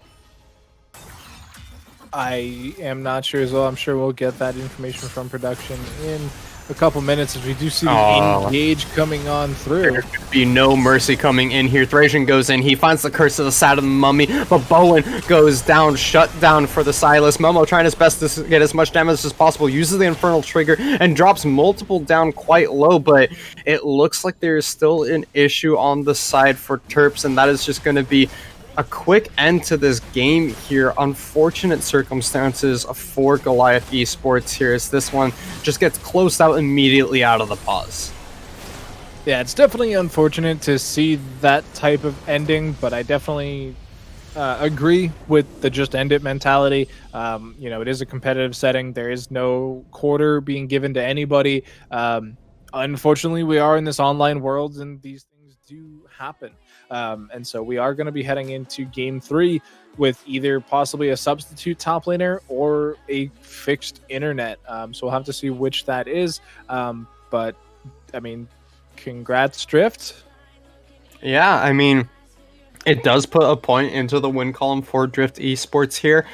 Speaker 2: I am not sure as well. I'm sure we'll get that information from production in a couple minutes as we do see the engage coming on through.
Speaker 3: There could be no mercy coming in here. Thracian goes in. He finds the curse to the side of the mummy, but Bowen goes down, shut down for the Silas. Momo trying his best to get as much damage as possible, uses the Infernal Trigger and drops multiple down quite low, but it looks like there is still an issue on the side for Terps, and that is just going to be a quick end to this game here. Unfortunate circumstances for Goliath Esports here as this one just gets closed out immediately out of the pause.
Speaker 2: Yeah, it's definitely unfortunate to see that type of ending, but I definitely agree with the just end it mentality. You know, it is a competitive setting. There is no quarter being given to anybody. Unfortunately, we are in this online world and these things do happen. And so we are going to be heading into game 3 with either possibly a substitute top laner or a fixed internet. So we'll have to see which that is. But I mean, congrats, Drift.
Speaker 3: Yeah, I mean, it does put a point into the win column for Drift Esports here.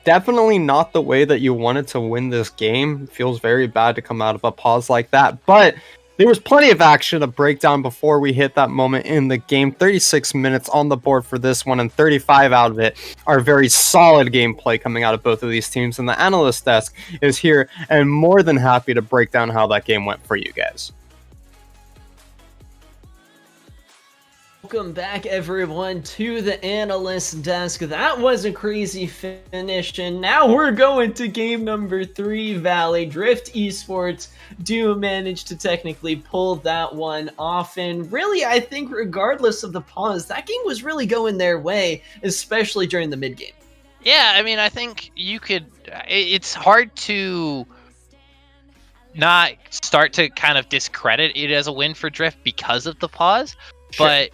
Speaker 3: Definitely not the way that you wanted to win this game. It feels very bad to come out of a pause like that, but there was plenty of action to break down before we hit that moment in the game. 36 minutes on the board for this one, and 35 out of it are very solid gameplay coming out of both of these teams. And the analyst desk is here and more than happy to break down how that game went for you guys.
Speaker 1: Welcome back, everyone, to the analyst desk. That was a crazy finish, and now we're going to game number 3, Valley. Drift Esports do manage to technically pull that one off, and really, I think regardless of the pause, that game was really going their way, especially during the mid-game.
Speaker 6: Yeah, I mean, I think you could... It's hard to not start to kind of discredit it as a win for Drift because of the pause,
Speaker 1: Sure.
Speaker 6: but...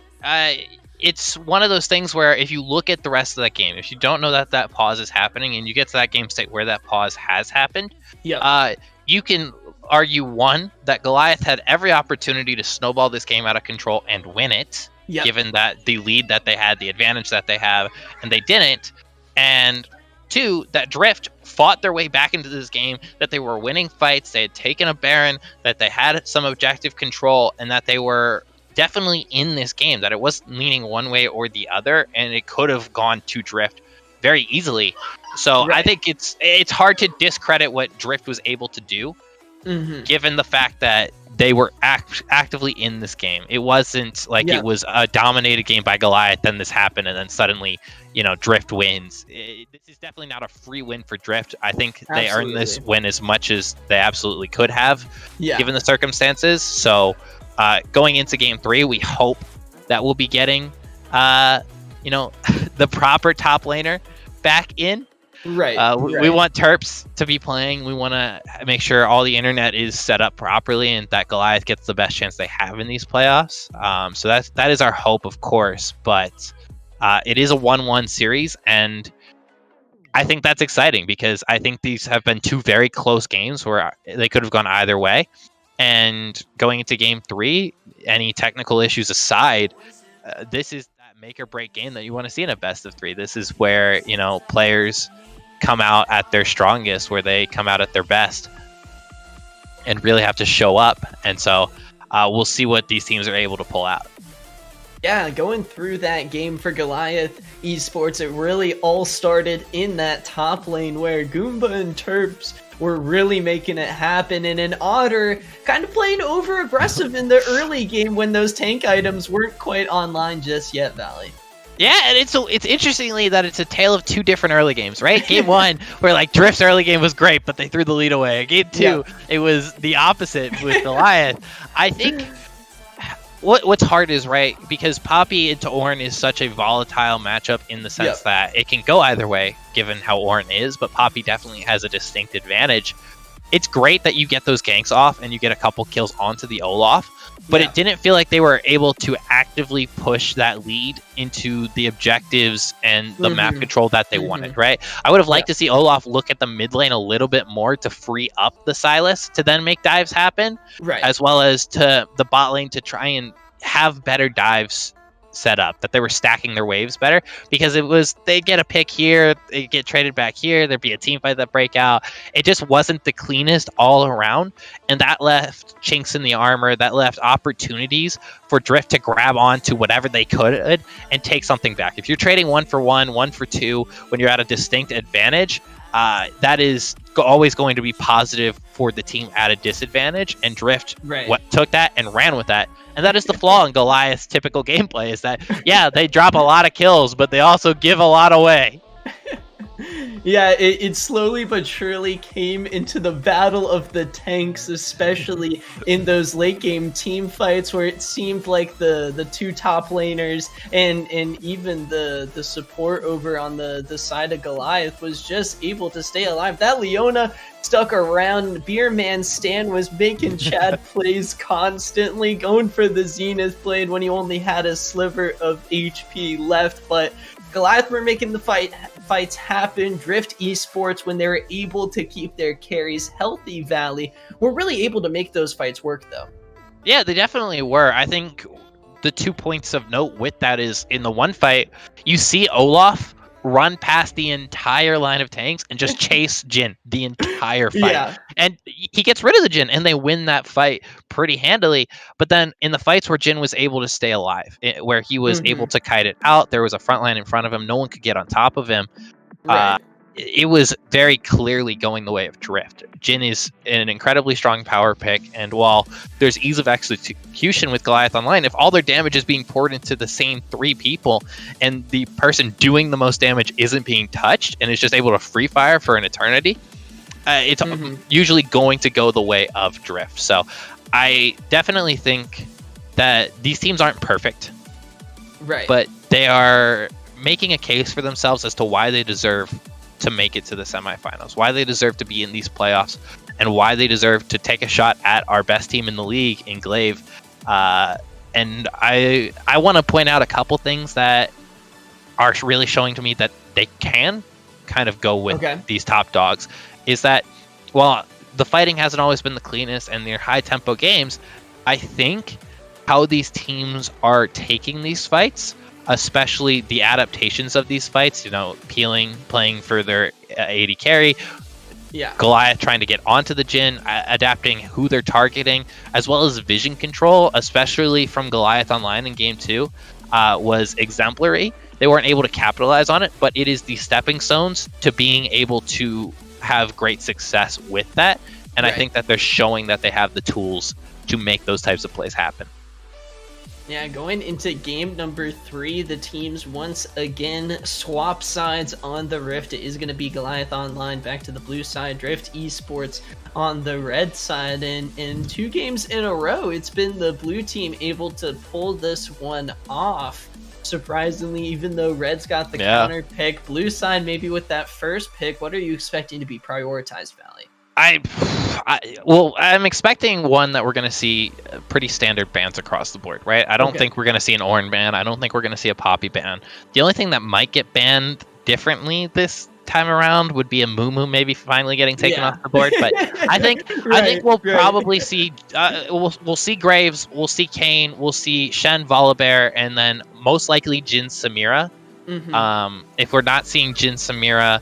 Speaker 6: it's one of those things where if you look at the rest of that game, if you don't know that that pause is happening and you get to that game state where that pause has happened, you can argue, one, that Goliath had every opportunity to snowball this game out of control and win it, given that the lead that they had, the advantage that they have, and they didn't. And two, that Drift fought their way back into this game, that they were winning fights, they had taken a Baron, that they had some objective control, and that they were definitely in this game, that it wasn't leaning one way or the other, and it could have gone to Drift very easily. So I think it's hard to discredit what Drift was able to do, given the fact that they were actively in this game. It wasn't like it was a dominated game by Goliath, then this happened, and then suddenly, you know, Drift wins. This is definitely not a free win for Drift. I think they earned this win as much as they absolutely could have, given the circumstances. So going into game 3, we hope that we'll be getting, you know, the proper top laner back in. We want Terps to be playing. We want to make sure all the internet is set up properly and that Goliath gets the best chance they have in these playoffs. So that is our hope, of course. But it is a 1-1 series, and I think that's exciting because I think these have been 2 very close games where they could have gone either way. And going into game 3, any technical issues aside, this is that make or break game that you want to see in a best of 3. This is where, you know, players come out at their strongest, where they come out at their best and really have to show up. And so we'll see what these teams are able to pull out.
Speaker 1: Yeah, going through that game for Goliath Esports, it really all started in that top lane where Goomba and Terps were really making it happen, and an Otter kind of playing over aggressive in the early game when those tank items weren't quite online just yet, Valley.
Speaker 6: Yeah, and it's interestingly that it's a tale of two different early games, right? Game 1, where like Drift's early game was great, but they threw the lead away. Game 2, It was the opposite with Goliath. I think what's hard is, right, because Poppy into Ornn is such a volatile matchup in the sense that it can go either way, given how Ornn is, but Poppy definitely has a distinct advantage. It's great that you get those ganks off and you get a couple kills onto the Olaf, but it didn't feel like they were able to actively push that lead into the objectives and the map control that they wanted, right? I would have liked to see Olaf look at the mid lane a little bit more to free up the Sylas to then make dives happen, as well as to the bot lane to try and have better dives set up, that they were stacking their waves better, because it was, they get a pick here, they get traded back here, there'd be a team fight that break out. It just wasn't the cleanest all around, and that left chinks in the armor, that left opportunities for Drift to grab onto whatever they could and take something back. If you're trading 1 for 1, 1 for 2 when you're at a distinct advantage, that is always going to be positive for the team at a disadvantage, and Drift took that and ran with that. And that is the flaw in Goliath's typical gameplay, is that, they drop a lot of kills, but they also give a lot away.
Speaker 1: Yeah, it slowly but surely came into the battle of the tanks, especially in those late game team fights where it seemed like the two top laners and even the support over on the side of Goliath was just able to stay alive. That Leona stuck around. Beerman Stan was making Chad plays constantly, going for the Zenith blade when he only had a sliver of HP left, but Goliath were making the fights happen. Drift Esports, when they were able to keep their carries healthy, Valley, were really able to make those fights work, though.
Speaker 6: Yeah, they definitely were. I think the 2 points of note with that is, in the one fight, you see Olaf run past the entire line of tanks and just chase Jhin the entire fight. And he gets rid of the Jhin, and they win that fight pretty handily. But then in the fights where Jhin was able to stay alive, where he was able to kite it out, there was a front line in front of him, no one could get on top of him. It was very clearly going the way of Drift. Jhin is an incredibly strong power pick, and while there's ease of execution with Goliath Online, if all their damage is being poured into the same 3 people, and the person doing the most damage isn't being touched, and is just able to free fire for an eternity, it's usually going to go the way of Drift. So I definitely think that these teams aren't perfect, but they are making a case for themselves as to why they deserve to make it to the semifinals, why they deserve to be in these playoffs, and why they deserve to take a shot at our best team in the league in Glaive. And I want to point out a couple things that are really showing to me that they can kind of go with these top dogs, is that while the fighting hasn't always been the cleanest and they're high tempo games, I think how these teams are taking these fights, especially the adaptations of these fights, peeling, playing for their AD carry, Goliath trying to get onto the Jhin, adapting who they're targeting, as well as vision control, especially from Goliath Online in Game 2, was exemplary. They weren't able to capitalize on it, but it is the stepping stones to being able to have great success with that. And I think that they're showing that they have the tools to make those types of plays happen.
Speaker 1: Yeah, going into game number 3, the teams once again swap sides on the Rift. It is going to be Goliath Online back to the blue side, Drift Esports on the red side, and in 2 games in a row, it's been the blue team able to pull this one off. Surprisingly, even though Red's got the counter pick, blue side maybe with that first pick, what are you expecting to be prioritized, Valley?
Speaker 6: I'm expecting one that we're going to see pretty standard bans across the board, right? I don't think we're going to see an Ornn ban. I don't think we're going to see a Poppy ban. The only thing that might get banned differently this time around would be a Mumu maybe finally getting taken off the board. But I think we'll probably see we'll see Graves, we'll see Kane, we'll see Shen Volibear, and then most likely Jhin Samira. If we're not seeing Jhin Samira,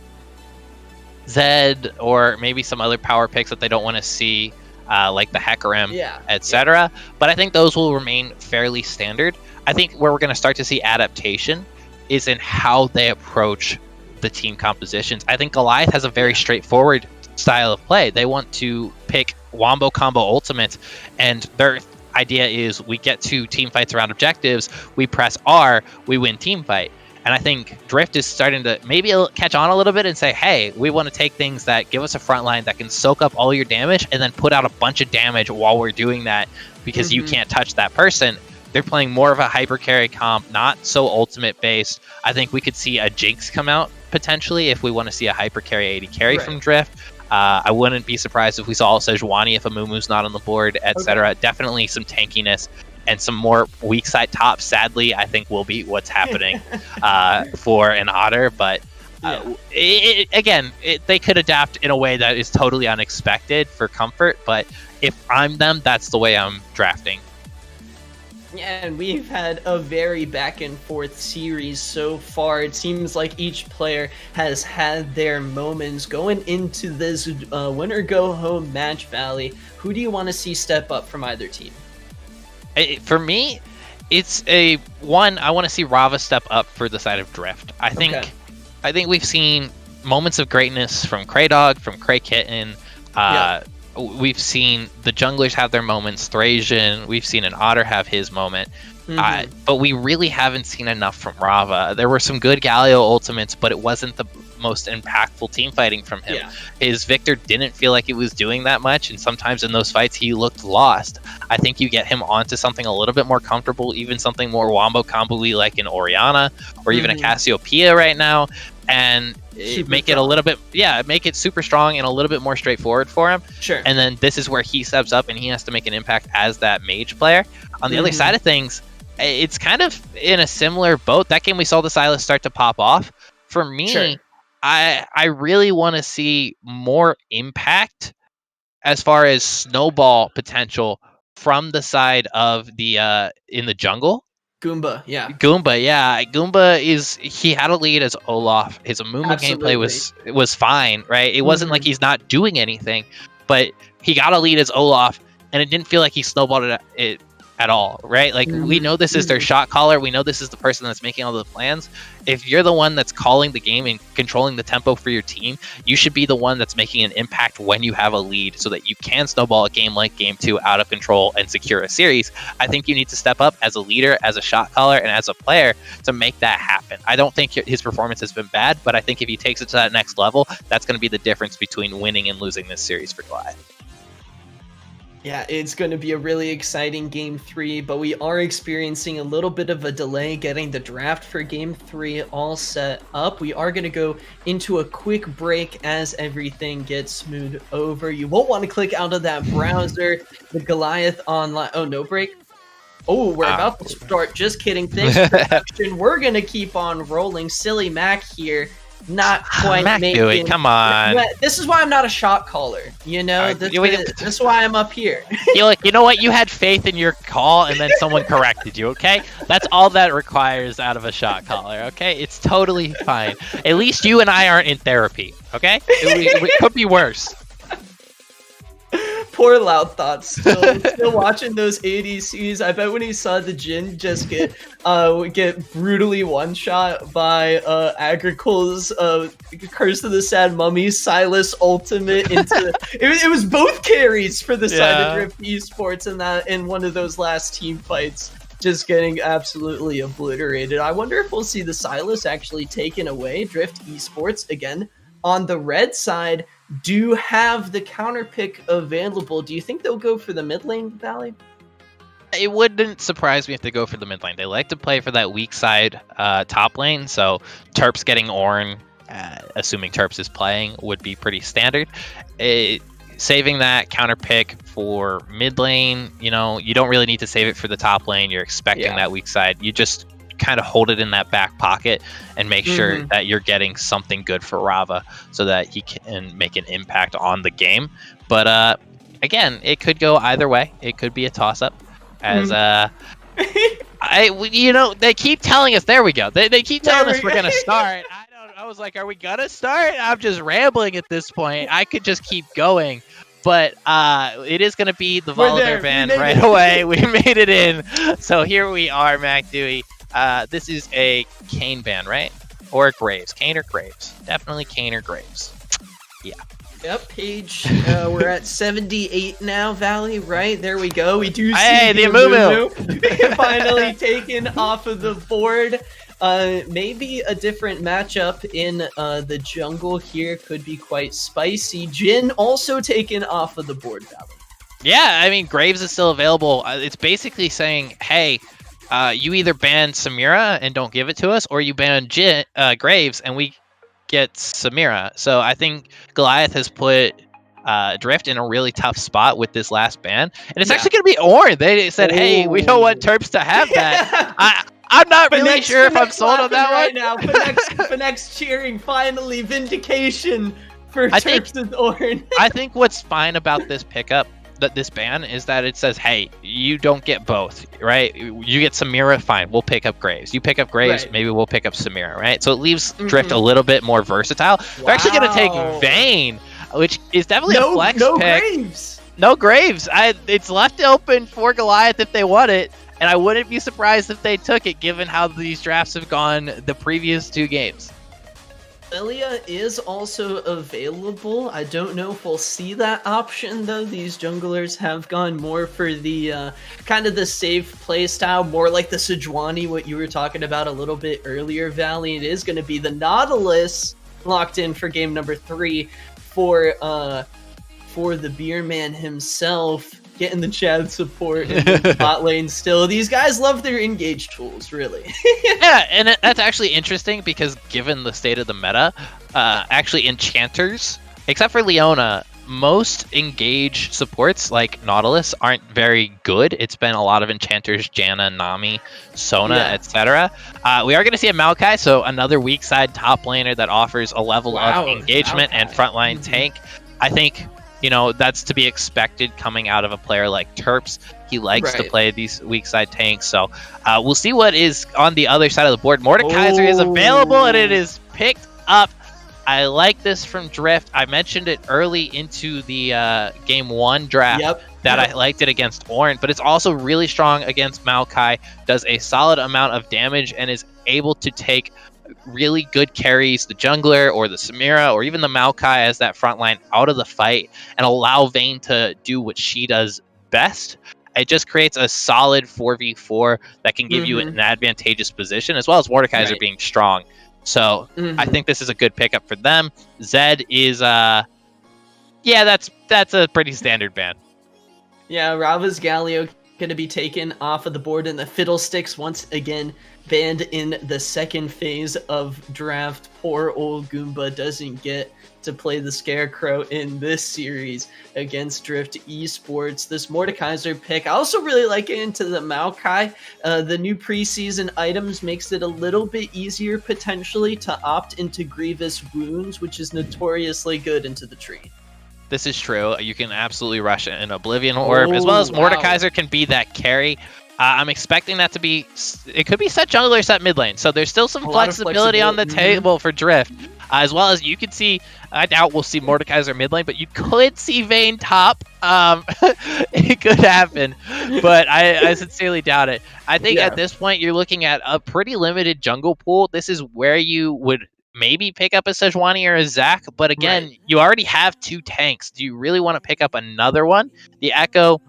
Speaker 6: Zed, or maybe some other power picks that they don't want to see. like the Hecarim,
Speaker 1: Yeah.
Speaker 6: etc. But I think those will remain fairly standard. I think where we're going to start to see adaptation is in how they approach the team compositions. I think Goliath has a very straightforward style of play. They want to pick wombo combo ultimates, and their idea is we get to team fights around objectives, we press R, we win team fight. And I think Drift is starting to maybe catch on a little bit and say, hey, we want to take things that give us a front line that can soak up all your damage and then put out a bunch of damage while we're doing that because you can't touch that person. They're playing more of a hyper carry comp, not so ultimate based. I think we could see a Jinx come out potentially if we want to see a hyper carry AD carry from Drift. I wouldn't be surprised if we saw Sejuani if Amumu's not on the board, etc. Definitely some tankiness and some more weak side tops. Sadly, I think will be what's happening for an Otter. But they could adapt in a way that is totally unexpected for comfort. But if I'm them, that's the way I'm drafting.
Speaker 1: Yeah, and we've had a very back and forth series so far. It seems like each player has had their moments going into this winner go home match, Valley. Who do you want to see step up from either team?
Speaker 6: For me, it's I want to see Rava step up for the side of Drift. I think we've seen moments of greatness from Kraydog, from Cray Kitten. We've seen the junglers have their moments, Thrasian. We've seen an Otter have his moment. But we really haven't seen enough from Rava. There were some good Galio ultimates, but it wasn't the most impactful team fighting from him. His Victor didn't feel like it was doing that much, and sometimes in those fights he looked lost. I think you get him onto something a little bit more comfortable, even something more wombo combo-y like an Orianna or even a Cassiopeia right now, and make it a little bit make it super strong and a little bit more straightforward for him. And then this is where he steps up and he has to make an impact as that mage player. On the other side of things, it's kind of in a similar boat. That game we saw the Sylas start to pop off. For me, I really want to see more impact as far as snowball potential from the side of the in the jungle.
Speaker 1: Goomba,
Speaker 6: he had a lead as Olaf. His Amumu gameplay was fine, right? It wasn't like he's not doing anything, but he got a lead as Olaf, and it didn't feel like he snowballed it at all, right? Like, we know this is their shot caller. We know this is the person that's making all the plans. If you're the one that's calling the game and controlling the tempo for your team, you should be the one that's making an impact when you have a lead so that you can snowball a game like Game 2 out of control and secure a series. I think you need to step up as a leader, as a shot caller, and as a player to make that happen. I don't think his performance has been bad, but I think if he takes it to that next level, that's going to be the difference between winning and losing this series for Goliath.
Speaker 1: Yeah, it's going to be a really exciting Game 3, but we are experiencing a little bit of a delay getting the draft for Game 3 all set up. We are going to go into a quick break as everything gets smoothed over. You won't want to click out of that browser. The Goliath online... Oh, no break? Oh, we're about to start. Just kidding. Thanks for production. We're going to keep on rolling. Silly Mac here. Not quite making...
Speaker 6: Come on.
Speaker 1: This is why I'm not a shot caller. You know, this is why I'm up here.
Speaker 6: You know what? You had faith in your call, and then someone corrected you, okay? That's all that requires out of a shot caller, okay? It's totally fine. At least you and I aren't in therapy, okay? It could be worse.
Speaker 1: Poor Loud Thoughts, still watching those ADCs. I bet when he saw the Jhin just get brutally one-shot by Agricole's Curse of the Sad Mummy, Sylas ultimate into it was both carries for the side of Drift Esports in one of those last team fights, just getting absolutely obliterated. I wonder if we'll see the Sylas actually taken away. Drift Esports again on the red side do have the counter pick available. Do you think they'll go for the mid lane, Valley?
Speaker 6: It wouldn't surprise me if they go for the mid lane. They like to play for that weak side top lane, so Terps getting Ornn, assuming Terps is playing, would be pretty standard. Saving that counter pick for mid lane, you don't really need to save it for the top lane. You're expecting that weak side. You just kind of hold it in that back pocket and make sure that you're getting something good for Rava so that he can make an impact on the game. But again, it could go either way. It could be a toss-up. As they keep telling us. There we go. They keep telling us we're gonna start. I was like, are we gonna start? I'm just rambling at this point. I could just keep going. but it is going to be the
Speaker 1: We're there.
Speaker 6: Volibear
Speaker 1: We
Speaker 6: ban
Speaker 1: made
Speaker 6: right
Speaker 1: it.
Speaker 6: away. We made it in. So here we are, Mac Dewey. This is a Kane ban, right? Or Graves. Kane or Graves? Definitely Kane or Graves.
Speaker 1: Yep, page. We're at 78 now, Valley. Right there we go. We do see
Speaker 6: Hey, the Amumu.
Speaker 1: finally taken off of the board. Maybe a different matchup in the jungle here could be quite spicy. Jin also taken off of the board, Valley.
Speaker 6: Yeah, I mean, Graves is still available. It's basically saying, hey, you either ban Samira and don't give it to us, or you ban Graves and we get Samira. So I think Goliath has put Drift in a really tough spot with this last ban. And it's actually going to be Ornn. They said, hey, we don't want Terps to have that. I'm not really sure if I'm sold on that
Speaker 1: right
Speaker 6: one.
Speaker 1: Now. Phoenix cheering, finally, vindication for Terps and Ornn.
Speaker 6: I think what's fine about this pickup, this ban, is that it says, hey, you don't get both, right? You get Samira, fine, we'll pick up Graves. You pick up Graves, maybe we'll pick up Samira, right? So it leaves Drift a little bit more versatile. Wow. They're actually going to take Vayne, which is definitely a flex pick.
Speaker 1: Graves.
Speaker 6: No Graves. It's left open for Goliath if they want it, and I wouldn't be surprised if they took it, given how these drafts have gone the previous 2 games.
Speaker 1: Lilia is also available. I don't know if we'll see that option, though. These junglers have gone more for the kind of the safe play style, more like the Sejuani, what you were talking about a little bit earlier, Valley. It is going to be the Nautilus locked in for game number 3 for the Beer Man himself. Getting the Chad support in the bot lane still. These guys love their engage tools, really.
Speaker 6: Yeah, and that's actually interesting because given the state of the meta, actually enchanters, except for Leona, most engage supports like Nautilus aren't very good. It's been a lot of enchanters, Janna, Nami, Sona, etc. We are going to see a Maokai, so another weak side top laner that offers a level of engagement and frontline tank. I think, you know, that's to be expected coming out of a player like Terps. He likes to play these weak side tanks. So we'll see what is on the other side of the board. Mordekaiser is available and it is picked up. I like this from Drift. I mentioned it early into the game 1 draft that I liked it against Ornn, but it's also really strong against Maokai, does a solid amount of damage and is able to take really good carries, the jungler or the Samira or even the Maokai as that front line out of the fight and allow Vayne to do what she does best. It just creates a solid 4v4 that can give you an advantageous position, as well as Mordekaiser being strong. So I think this is a good pickup for them. Zed is that's a pretty standard ban.
Speaker 1: Yeah, Rava's Galio going to be taken off of the board, and the Fiddlesticks once again banned in the second phase of draft. Poor old Goomba doesn't get to play the Scarecrow in this series against Drift Esports. This Mordekaiser pick, I also really like it into the Maokai. The new preseason items makes it a little bit easier potentially to opt into Grievous Wounds, which is notoriously good into the tree.
Speaker 6: This is true. You can absolutely rush an Oblivion Orb, as well as Mordekaiser can be that carry. I'm expecting that to be, it could be set jungler or set mid lane. So there's still some flexibility on the table for Drift. As well as you can see, I doubt we'll see Mordekaiser mid lane, but you could see Vayne top. It could happen, but I sincerely doubt it. I think at this point, you're looking at a pretty limited jungle pool. This is where you would maybe pick up a Sejuani or a Zac, but again, you already have 2 tanks. Do you really want to pick up another one? The Echo,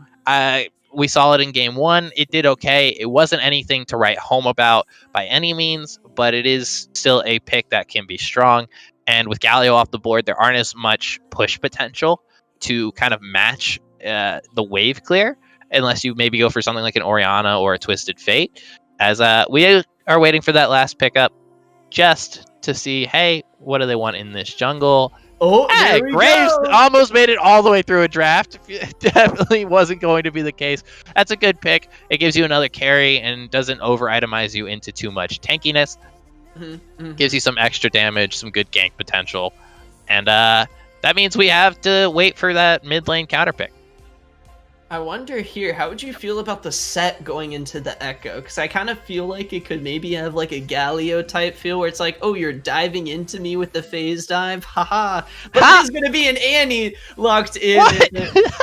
Speaker 6: we saw it in game 1. It did okay. It wasn't anything to write home about by any means, but it is still a pick that can be strong. And with Galio off the board, there aren't as much push potential to kind of match the wave clear, unless you maybe go for something like an Orianna or a Twisted Fate. As we are waiting for that last pickup, just to see, hey, what do they want in this jungle?
Speaker 1: Oh,
Speaker 6: hey, Graves almost made it all the way through a draft. It definitely wasn't going to be the case. That's a good pick. It gives you another carry and doesn't over-itemize you into too much tankiness. Gives you some extra damage, some good gank potential. And that means we have to wait for that mid lane counter pick.
Speaker 1: I wonder here, how would you feel about the set going into the Echo? Because I kind of feel like it could maybe have like a Galio type feel where it's like, oh, you're diving into me with the phase dive, haha. But there's gonna be an Annie locked in.
Speaker 6: What?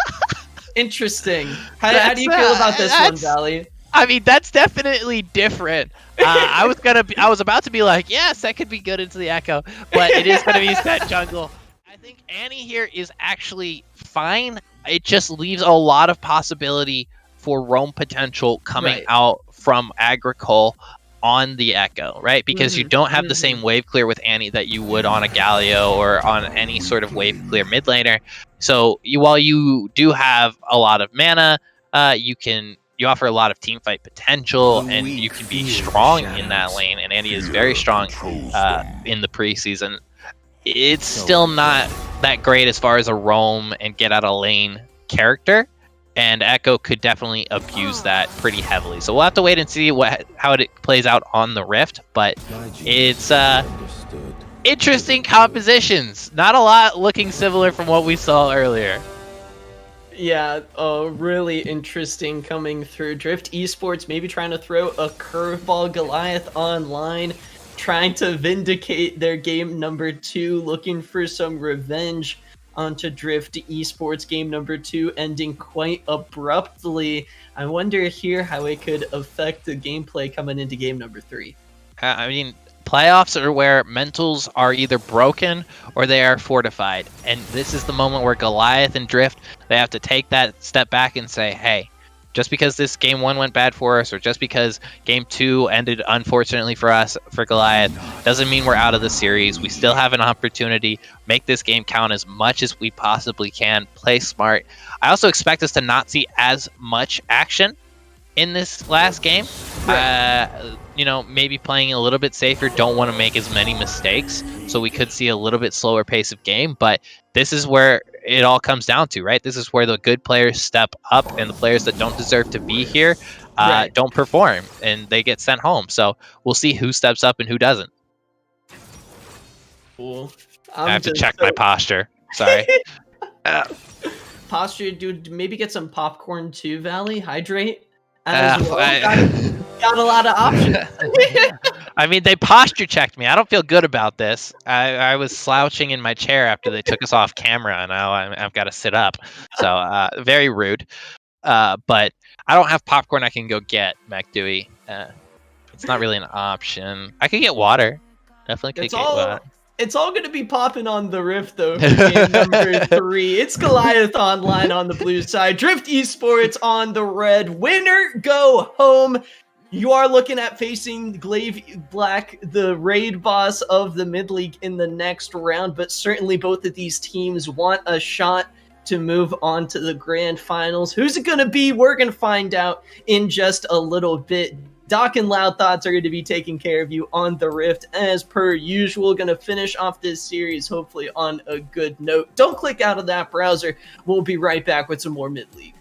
Speaker 1: Interesting. How do you feel about this one, Valley?
Speaker 6: I mean, that's definitely different. I was about to be like, yes, that could be good into the Echo, but it is gonna be set jungle. I think Annie here is actually fine. It just leaves a lot of possibility for roam potential coming out from Agricole on the Echo, right? Because you don't have the same wave clear with Annie that you would on a Galio or on any sort of wave clear mid laner. So while you do have a lot of mana, you offer a lot of team fight potential, and you can be strong in that lane. And Annie is very strong in the preseason. It's still not that great as far as a roam and get out of lane character, and Echo could definitely abuse that pretty heavily. So we'll have to wait and see how it plays out on the Rift, but it's interesting compositions. Not a lot looking similar from what we saw earlier.
Speaker 1: Yeah, really interesting coming through. Drift Esports maybe trying to throw a curveball. Goliath online, trying to vindicate their game number 2, looking for some revenge onto Drift Esports game number 2, ending quite abruptly. I wonder here how it could affect the gameplay coming into game number 3.
Speaker 6: I mean, playoffs are where mentals are either broken or they are fortified. And this is the moment where Goliath and Drift, they have to take that step back and say, hey, just because this game 1 went bad for us, or just because game 2 ended unfortunately for us, for Goliath, doesn't mean we're out of the series. We still have an opportunity. Make this game count as much as we possibly can. Play smart. I also expect us to not see as much action in this last game. Maybe playing a little bit safer, don't want to make as many mistakes, so we could see a little bit slower pace of game. But this is where it all comes down to, right? This is where the good players step up, and the players that don't deserve to be here don't perform, and they get sent home. So we'll see who steps up and who doesn't.
Speaker 1: Cool.
Speaker 6: I have to check my posture. Sorry.
Speaker 1: Posture, dude. Maybe get some popcorn too, Valley. Hydrate. As well. Got a lot of options.
Speaker 6: I mean, they posture checked me. I don't feel good about this. I was slouching in my chair after they took us off camera, and now I've got to sit up. So very rude. But I don't have popcorn I can go get, MacDewey. It's not really an option. I could get water. Definitely could get water.
Speaker 1: It's all going to be popping on the Rift, though, for game number 3. It's Goliath online on the blue side. Drift Esports on the red. Winner, go home. You are looking at facing Glaive Black, the raid boss of the mid-league, in the next round. But certainly both of these teams want a shot to move on to the grand finals. Who's it going to be? We're going to find out in just a little bit. Doc and Loud Thoughts are going to be taking care of you on the Rift as per usual. Going to finish off this series hopefully on a good note. Don't click out of that browser. We'll be right back with some more mid-league.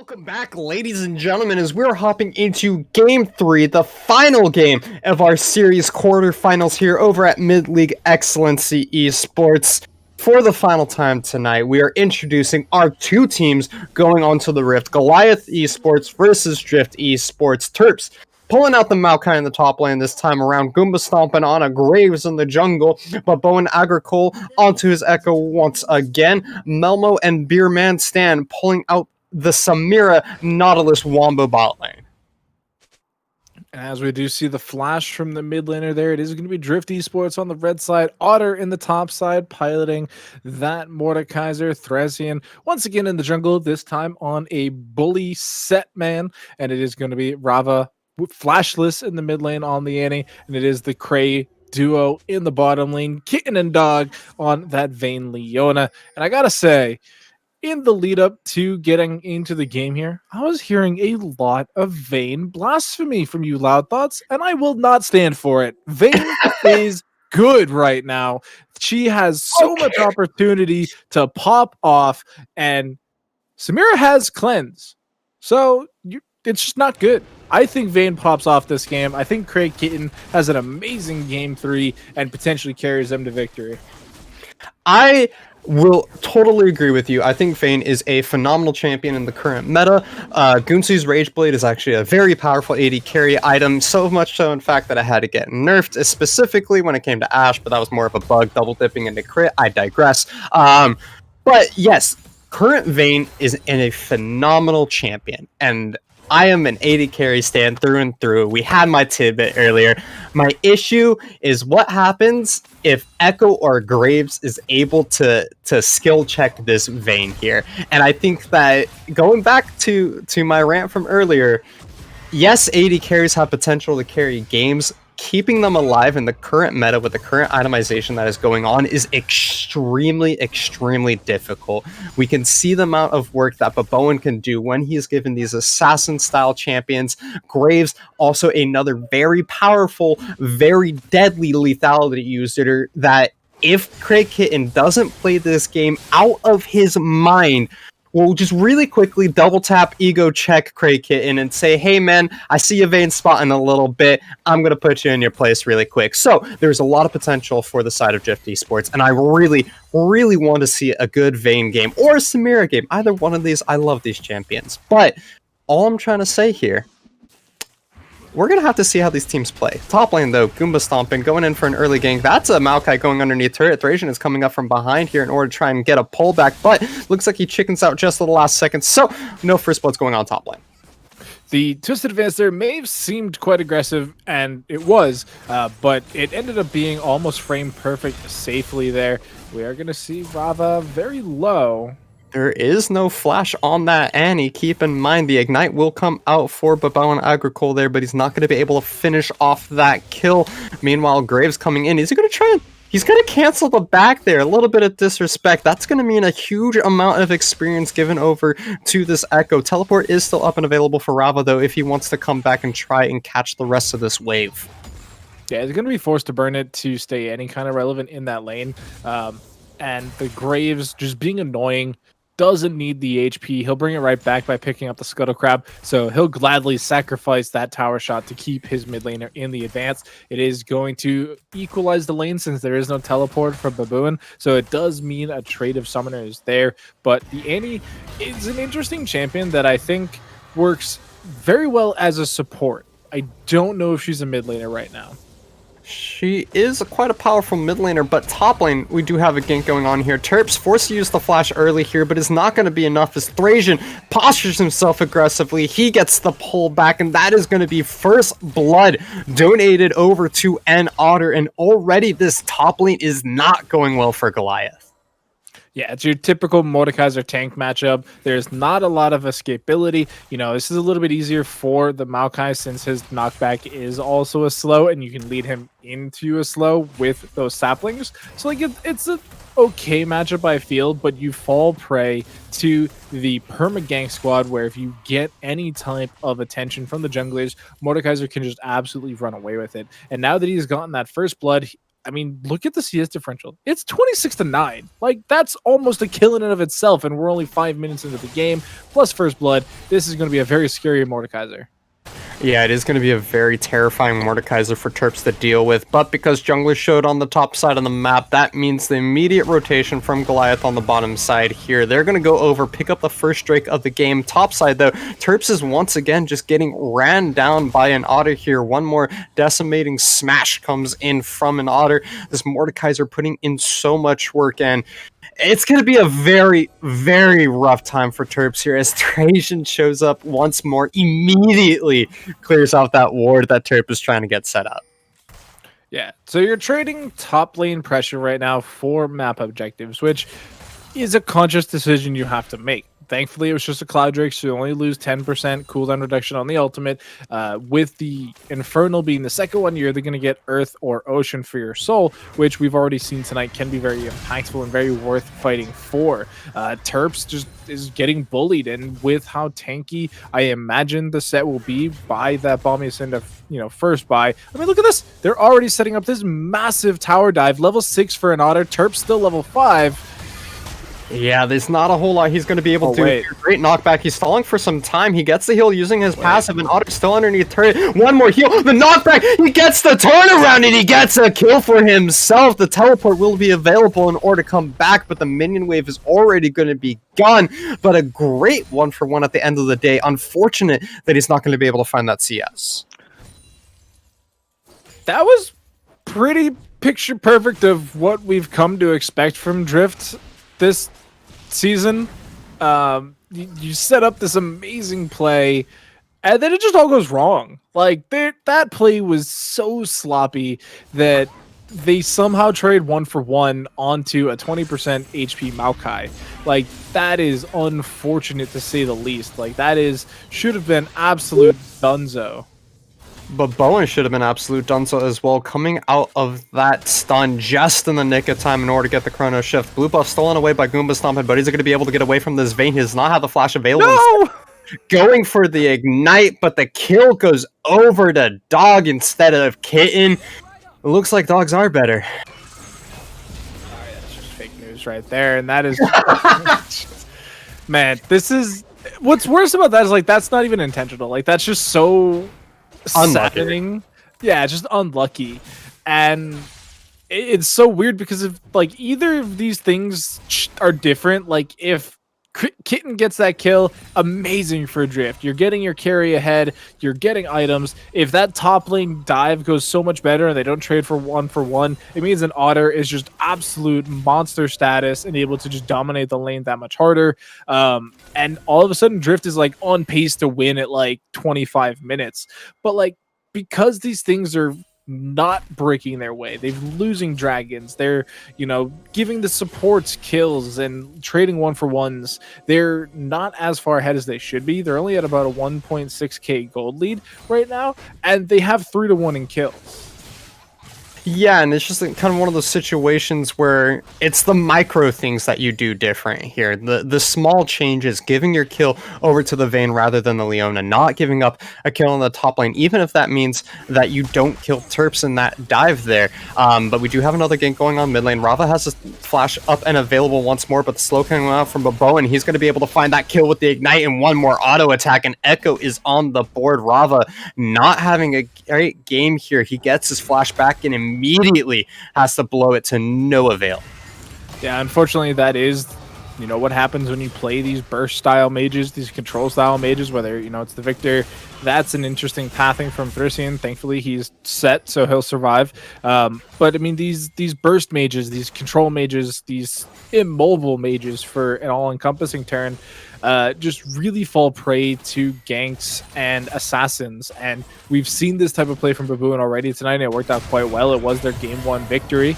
Speaker 3: Welcome back, ladies and gentlemen, as we're hopping into Game 3, the final game of our series quarterfinals here over at Mid-League Excellency Esports. For the final time tonight, we are introducing our two teams going onto the Rift, Goliath Esports versus Drift Esports. Terps pulling out the Maokai in the top lane this time around, Goomba stomping on a Graves in the jungle, but Bowen Agricole onto his Echo once again. Melmo and Beerman Stan pulling out the Samira Nautilus Wombo bot lane.
Speaker 2: As we do see the flash from the mid laner there, it is going to be Drift Esports on the red side, Otter in the top side, piloting that Mordekaiser. Thresian once again in the jungle, this time on a bully set man, and it is going to be Rava flashless in the mid lane on the Annie, and it is the Cray duo in the bottom lane, Kitten and Dog on that Vayne Leona. And I gotta say, in the lead up to getting into the game here, I was hearing a lot of Vayne blasphemy from you, Loud Thoughts, and I will not stand for it. Vayne is good right now. She has so much opportunity to pop off, and Samira has cleanse. So it's just not good. I think Vayne pops off this game. I think Craig Kitten has an amazing game 3 and potentially carries them to victory.
Speaker 3: I will totally agree with you. I think Vayne is a phenomenal champion in the current meta. Gunsu's Rageblade is actually a very powerful AD carry item, so much so in fact that I had to get nerfed, specifically when it came to Ashe, but that was more of a bug, double dipping into crit. I digress. But yes, current Vayne is in a phenomenal champion, and I am an AD carry stand through and through. We had my tidbit earlier. My issue is what happens if Echo or Graves is able to skill check this Vayne here. And I think that going back to my rant from earlier, yes, AD carries have potential to carry games. Keeping them alive in the current meta with the current itemization that is going on is extremely, extremely difficult. We can see the amount of work that Bowen can do when he's given these assassin-style champions. Graves, also another very powerful, very deadly lethality user that if Craig Kitten doesn't play this game out of his mind, we'll just really quickly double tap ego check Craig Kitten and say, hey man, I see a Vayne spot in a little bit. I'm going to put you in your place really quick. So there's a lot of potential for the side of Drift Esports, and I really, really want to see a good Vayne game or a Samira game. Either one of these, I love these champions. But all I'm trying to say here, we're going to have to see how these teams play. Top lane, though, Goomba stomping, going in for an early gank. That's a Maokai going underneath turret. Thrasian is coming up from behind here in order to try and get a pullback, but looks like he chickens out just at the last second, so no first blood's going on top lane.
Speaker 2: The twisted advance there may have seemed quite aggressive, and it was, but it ended up being almost frame perfect safely there. We are going to see Rava very low.
Speaker 3: There is no flash on that Annie. Keep in mind, the Ignite will come out for Bowen Agricole there, but he's not going to be able to finish off that kill. Meanwhile, Graves coming in. Is he going to try and... He's going to cancel the back there. A little bit of disrespect. That's going to mean a huge amount of experience given over to this Echo. Teleport is still up and available for Rava, though, if he wants to come back and try and catch the rest of this wave.
Speaker 2: Yeah, he's going to be forced to burn it to stay any kind of relevant in that lane. And the Graves just being annoying, doesn't need the HP. He'll bring it right back by picking up the Scuttle Crab, so he'll gladly sacrifice that tower shot to keep his mid laner in the advance. It is going to equalize the lane since there is no teleport for Baboon, so it does mean a trade of summoners there. But the Annie is an interesting champion that I think works very well as a support. I don't know if she's a mid laner right now.
Speaker 3: She is quite a powerful mid laner, but top lane, we do have a gank going on here. Terps forced to use the flash early here, but it's not going to be enough as Thrasian postures himself aggressively. He gets the pull back, and that is going to be first blood donated over to N Otter, and already this top lane is not going well for Goliath.
Speaker 2: Yeah, it's your typical Mordekaiser tank matchup. There's not a lot of escapability. You know, this is a little bit easier for the Maokai since his knockback is also a slow, and you can lead him into a slow with those saplings. So, like, it's a okay matchup, I feel, but you fall prey to the perma-gank squad where if you get any type of attention from the junglers, Mordekaiser can just absolutely run away with it. And now that he's gotten that first blood, I mean, look at the CS differential. It's 26-9. Like, that's almost a kill in and of itself, and we're only 5 minutes into the game, plus first blood. This is going to be a very scary Mordekaiser.
Speaker 3: Yeah, it is going to be a very terrifying Mordekaiser for Terps to deal with, but because Jungler showed on the top side of the map, that means the immediate rotation from Goliath on the bottom side here. They're going to go over, pick up the first Drake of the game. Top side, though, Terps is once again just getting ran down by an Otter here. One more decimating smash comes in from an Otter. This Mordekaiser putting in so much work, and it's going to be a very, very rough time for Terps here as Trajan shows up once more, immediately clears out that ward that Terp is trying to get set up.
Speaker 2: Yeah, so you're trading top lane pressure right now for map objectives, which is a conscious decision you have to make. Thankfully, it was just a Cloud Drake, so you only lose 10% cooldown reduction on the ultimate. With the Infernal being the second one, you're either going to get Earth or Ocean for your soul, which we've already seen tonight can be very impactful and very worth fighting for. Terps just is getting bullied, and with how tanky I imagine the set will be by that Bombius end of, first buy. I mean, look at this. They're already setting up this massive tower dive. Level 6 for an Otter. Terps still level 5.
Speaker 3: Yeah, there's not a whole lot he's going to be able to do. Great knockback. He's stalling for some time. He gets the heal using his passive, and Otter's still underneath turret. One more heal. The knockback. He gets the turnaround, and he gets a kill for himself. The teleport will be available in order to come back, but the minion wave is already going to be gone. But a great 1-for-1 at the end of the day. Unfortunate that he's not going to be able to find that CS.
Speaker 2: That was pretty picture perfect of what we've come to expect from Drift this season. You set up this amazing play, and then it just all goes wrong. Like, that play was so sloppy that they somehow trade 1-for-1 onto a 20% HP Maokai. Like, that is unfortunate to say the least. Like, should have been absolute dunzo.
Speaker 3: But Bowen should have been absolute dunzo as well, coming out of that stun just in the nick of time in order to get the chrono shift. Blue buff stolen away by Goomba Stomping, but he's going to be able to get away from this Vayne. He does not have the flash available.
Speaker 2: No!
Speaker 3: Going for the ignite, but the kill goes over to Dog instead of Kitten. It looks like dogs are better.
Speaker 2: Alright, that's just fake news right there, and that is... Man, this is... What's worse about that is, like, that's not even intentional. Like, that's just so... saddening. Yeah, just unlucky. And it's so weird because if like either of these things are different, like if Kitten gets that kill, amazing for Drift. You're getting your carry ahead, you're getting items. If that top lane dive goes so much better and they don't trade for 1-for-1, it means an Otter is just absolute monster status and able to just dominate the lane that much harder. And all of a sudden Drift is like on pace to win at like 25 minutes. But like, because these things are not breaking their way, they're losing dragons, they're giving the supports kills and trading 1-for-1s, they're not as far ahead as they should be. They're only at about a 1.6k gold lead right now, and they have 3-1 in kills.
Speaker 3: Yeah, and it's just kind of one of those situations where it's the micro things that you do different here. The small changes, giving your kill over to the Vayne rather than the Leona, not giving up a kill on the top lane, even if that means that you don't kill Terps in that dive there. But we do have another gank going on mid lane. Rava has a flash up and available once more, but the slow coming out from Bobo, and he's going to be able to find that kill with the ignite and one more auto attack, and Echo is on the board. Rava not having a great game here. He gets his flash back and immediately has to blow it to no avail.
Speaker 2: Yeah, unfortunately that is what happens when you play these burst style mages, these control style mages, whether it's the Victor. That's an interesting pathing from Thrissian. Thankfully he's set, so he'll survive. But I mean, these burst mages, these control mages, these immobile mages for an all-encompassing turn just really fall prey to ganks and assassins, and we've seen this type of play from Baboon already tonight, and it worked out quite well. It was their game 1 victory.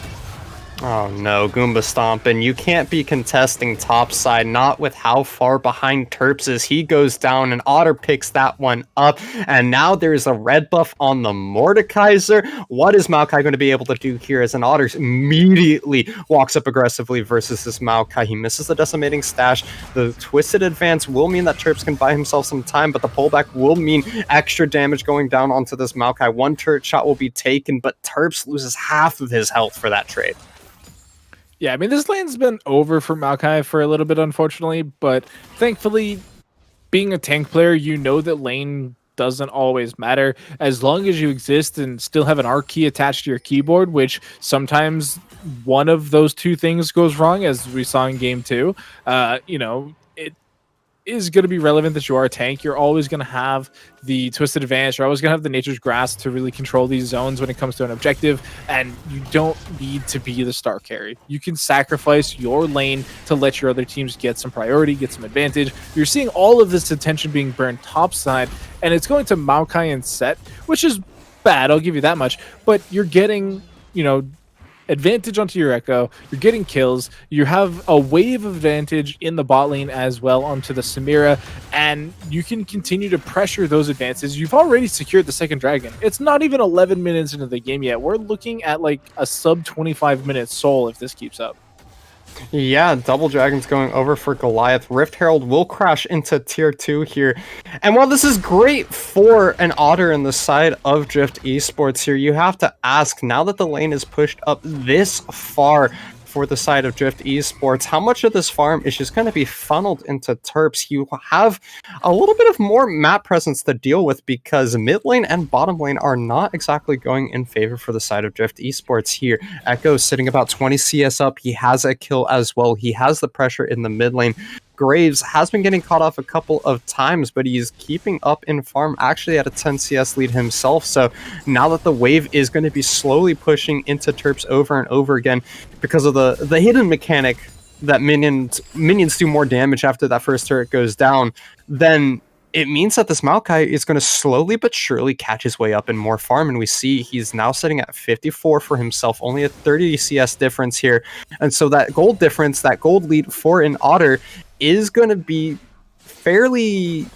Speaker 3: Oh no, Goomba Stompin', you can't be contesting topside, not with how far behind Terps is. He goes down and Otter picks that one up, and now there's a red buff on the Mordekaiser. What is Maokai going to be able to do here as an Otter immediately walks up aggressively versus this Maokai? He misses the decimating stash. The twisted advance will mean that Terps can buy himself some time, but the pullback will mean extra damage going down onto this Maokai. One turret shot will be taken, but Terps loses half of his health for that trade.
Speaker 2: Yeah, I mean, this lane's been over for Maokai for a little bit, unfortunately, but thankfully, being a tank player, you know that lane doesn't always matter. As long as you exist and still have an R key attached to your keyboard, which sometimes one of those two things goes wrong, as we saw in game 2, you know, it is going to be relevant that you are a tank. You're always going to have the twisted advantage. You're always going to have the nature's grasp to really control these zones when it comes to an objective, and you don't need to be the star carry. You can sacrifice your lane to let your other teams get some priority, get some advantage. You're seeing all of this attention being burned topside, and it's going to Maokai and Set, which is bad, I'll give you that much, but you're getting, you know, advantage onto your Echo, you're getting kills, you have a wave of advantage in the bot lane as well onto the Samira, and you can continue to pressure those advances. You've already secured the second dragon. It's not even 11 minutes into the game yet. We're looking at like a sub 25-minute soul if this keeps up.
Speaker 3: Yeah, double dragons going over for Goliath. Rift Herald will crash into tier 2 here. And while this is great for an Otter in the side of Drift Esports here, you have to ask, now that the lane is pushed up this far for the side of Drift Esports, how much of this farm is just going to be funneled into Terps? You have a little bit of more map presence to deal with because mid lane and bottom lane are not exactly going in favor for the side of Drift Esports here. Echo sitting about 20 CS up. He has a kill as well. He has the pressure in the mid lane. Graves has been getting caught off a couple of times, but he's keeping up in farm, actually at a 10 CS lead himself. So now that the wave is going to be slowly pushing into Terps over and over again because of the hidden mechanic that minions do more damage after that first turret goes down, then it means that this Maokai is going to slowly but surely catch his way up in more farm, and we see he's now sitting at 54 for himself, only a 30 CS difference here. And so that gold difference, that gold lead for an Otter is going to be fairly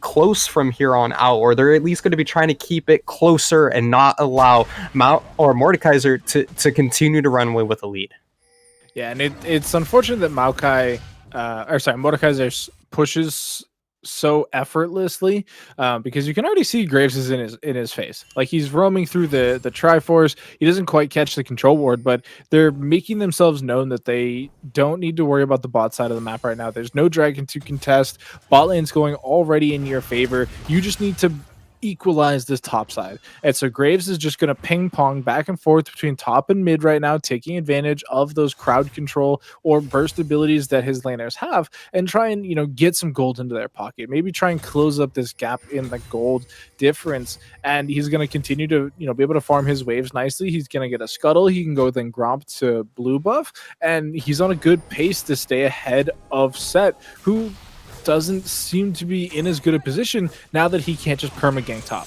Speaker 3: close from here on out, or they're at least going to be trying to keep it closer and not allow Mordekaiser to continue to run away with the lead.
Speaker 2: Yeah, and it's unfortunate that Mordekaiser pushes so effortlessly, because you can already see Graves is in his face. Like, he's roaming through the Triforce. He doesn't quite catch the control ward, but they're making themselves known that they don't need to worry about the bot side of the map right now. There's no dragon to contest. Bot lane's going already in your favor. You just need to equalize this top side. And so Graves is just going to ping pong back and forth between top and mid right now, taking advantage of those crowd control or burst abilities that his laners have, and try and, you know, get some gold into their pocket. Maybe try and close up this gap in the gold difference. And he's going to continue to, you know, be able to farm his waves nicely. He's going to get a scuttle. He can go then Gromp to blue buff, and he's on a good pace to stay ahead of Set, who doesn't seem to be in as good a position now that he can't just perma-gank top.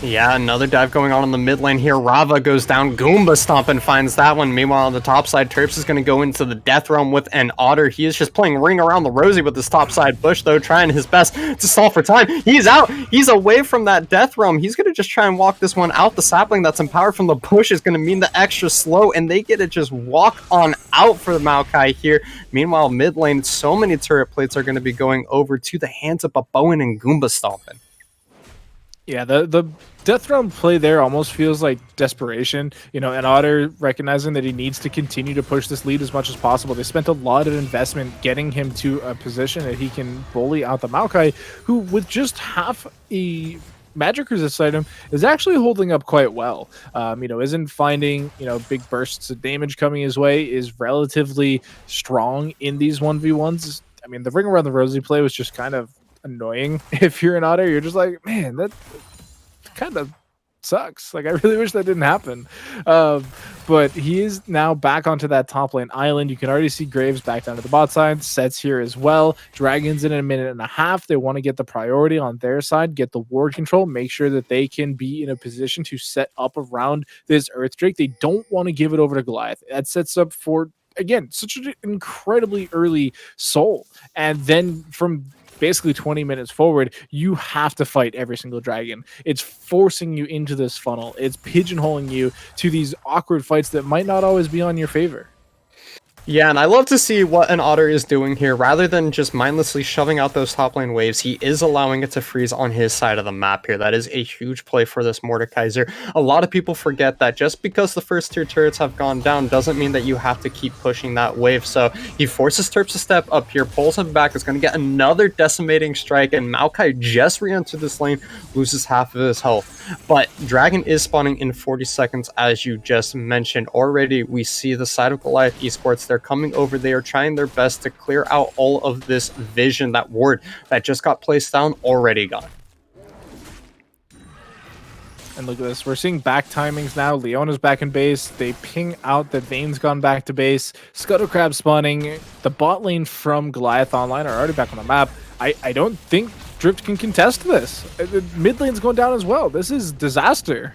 Speaker 3: Yeah, another dive going on in the mid lane here. Rava goes down. Goomba Stompin' finds that one. Meanwhile, on the top side, Terps is going to go into the Death Realm with an Otter. He is just playing Ring Around the Rosie with this top side bush, though, trying his best to stall for time. He's out. He's away from that Death Realm. He's going to just try and walk this one out. The sapling that's empowered from the bush is going to mean the extra slow, and they get to just walk on out for the Maokai here. Meanwhile, mid lane, so many turret plates are going to be going over to the hands of Bowen and Goomba Stompin'.
Speaker 2: Yeah, the Death Realm play there almost feels like desperation. You know, and Otter recognizing that he needs to continue to push this lead as much as possible. They spent a lot of investment getting him to a position that he can bully out the Maokai, who with just half a magic resist item is actually holding up quite well. You know, isn't finding, you know, big bursts of damage coming his way, is relatively strong in these 1v1s. I mean, the Ring Around the Rosie play was just kind of annoying. If you're an Otter, you're just like, man, that kind of sucks. Like, I really wish that didn't happen. But he is now back onto that top lane island. You can already see Graves back down to the bot side. Sets here as well. Dragons in a minute and a half. They want to get the priority on their side, get the ward control, make sure that they can be in a position to set up around this Earth Drake. They don't want to give it over to Goliath. That sets up for, again, such an incredibly early soul. And then from basically 20 minutes forward, you have to fight every single dragon. It's forcing you into this funnel. It's pigeonholing you to these awkward fights that might not always be on your favor.
Speaker 3: Yeah, and I love to see what an Otter is doing here. Rather than just mindlessly shoving out those top lane waves, he is allowing it to freeze on his side of the map here. That is a huge play for this Mordekaiser. A lot of people forget that just because the first tier turrets have gone down doesn't mean that you have to keep pushing that wave. So he forces Terps to step up here, pulls him back, is going to get another decimating strike, and Maokai just re-entered this lane, loses half of his health. But Dragon is spawning in 40 seconds, as you just mentioned. Already, we see the side of Goliath Esports. They're coming over. They are trying their best to clear out all of this vision. That ward that just got placed down already gone.
Speaker 2: And look at this. We're seeing back timings now. Leona's back in base. They ping out that Vayne's gone back to base. Scuttlecrab spawning. The bot lane from Goliath Online are already back on the map. I don't think Drift can contest this. The mid lane's going down as well. This is disaster.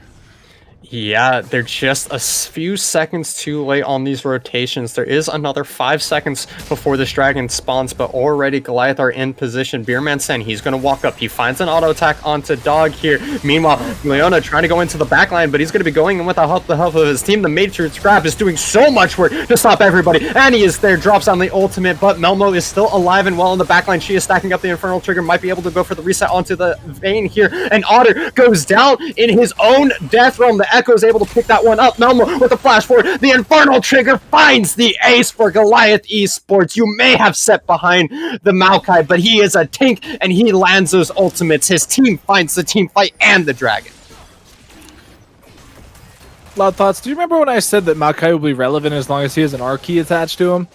Speaker 3: Yeah, they're just a few seconds too late on these rotations. There is another 5 seconds before this dragon spawns, but already Goliath are in position. Beerman Sen, he's going to walk up. He finds an auto attack onto Dog here. Meanwhile, Leona trying to go into the back line, but he's going to be going in with the help of his team. The Matrix Grab is doing so much work to stop everybody, and he is there, drops on the ultimate, but Melmo is still alive and well in the back line. She is stacking up the Infernal Trigger, might be able to go for the reset onto the Vayne here, and Otter goes down in his own death realm. The Echo is able to pick that one up. Melmo with a flash forward. The Infernal Trigger finds the ace for Goliath Esports. You may have set behind the Maokai, but he is a tank, and he lands those ultimates. His team finds the team fight and the dragon.
Speaker 2: Loud thoughts. Do you remember when I said that Maokai will be relevant as long as he has an R key attached to him?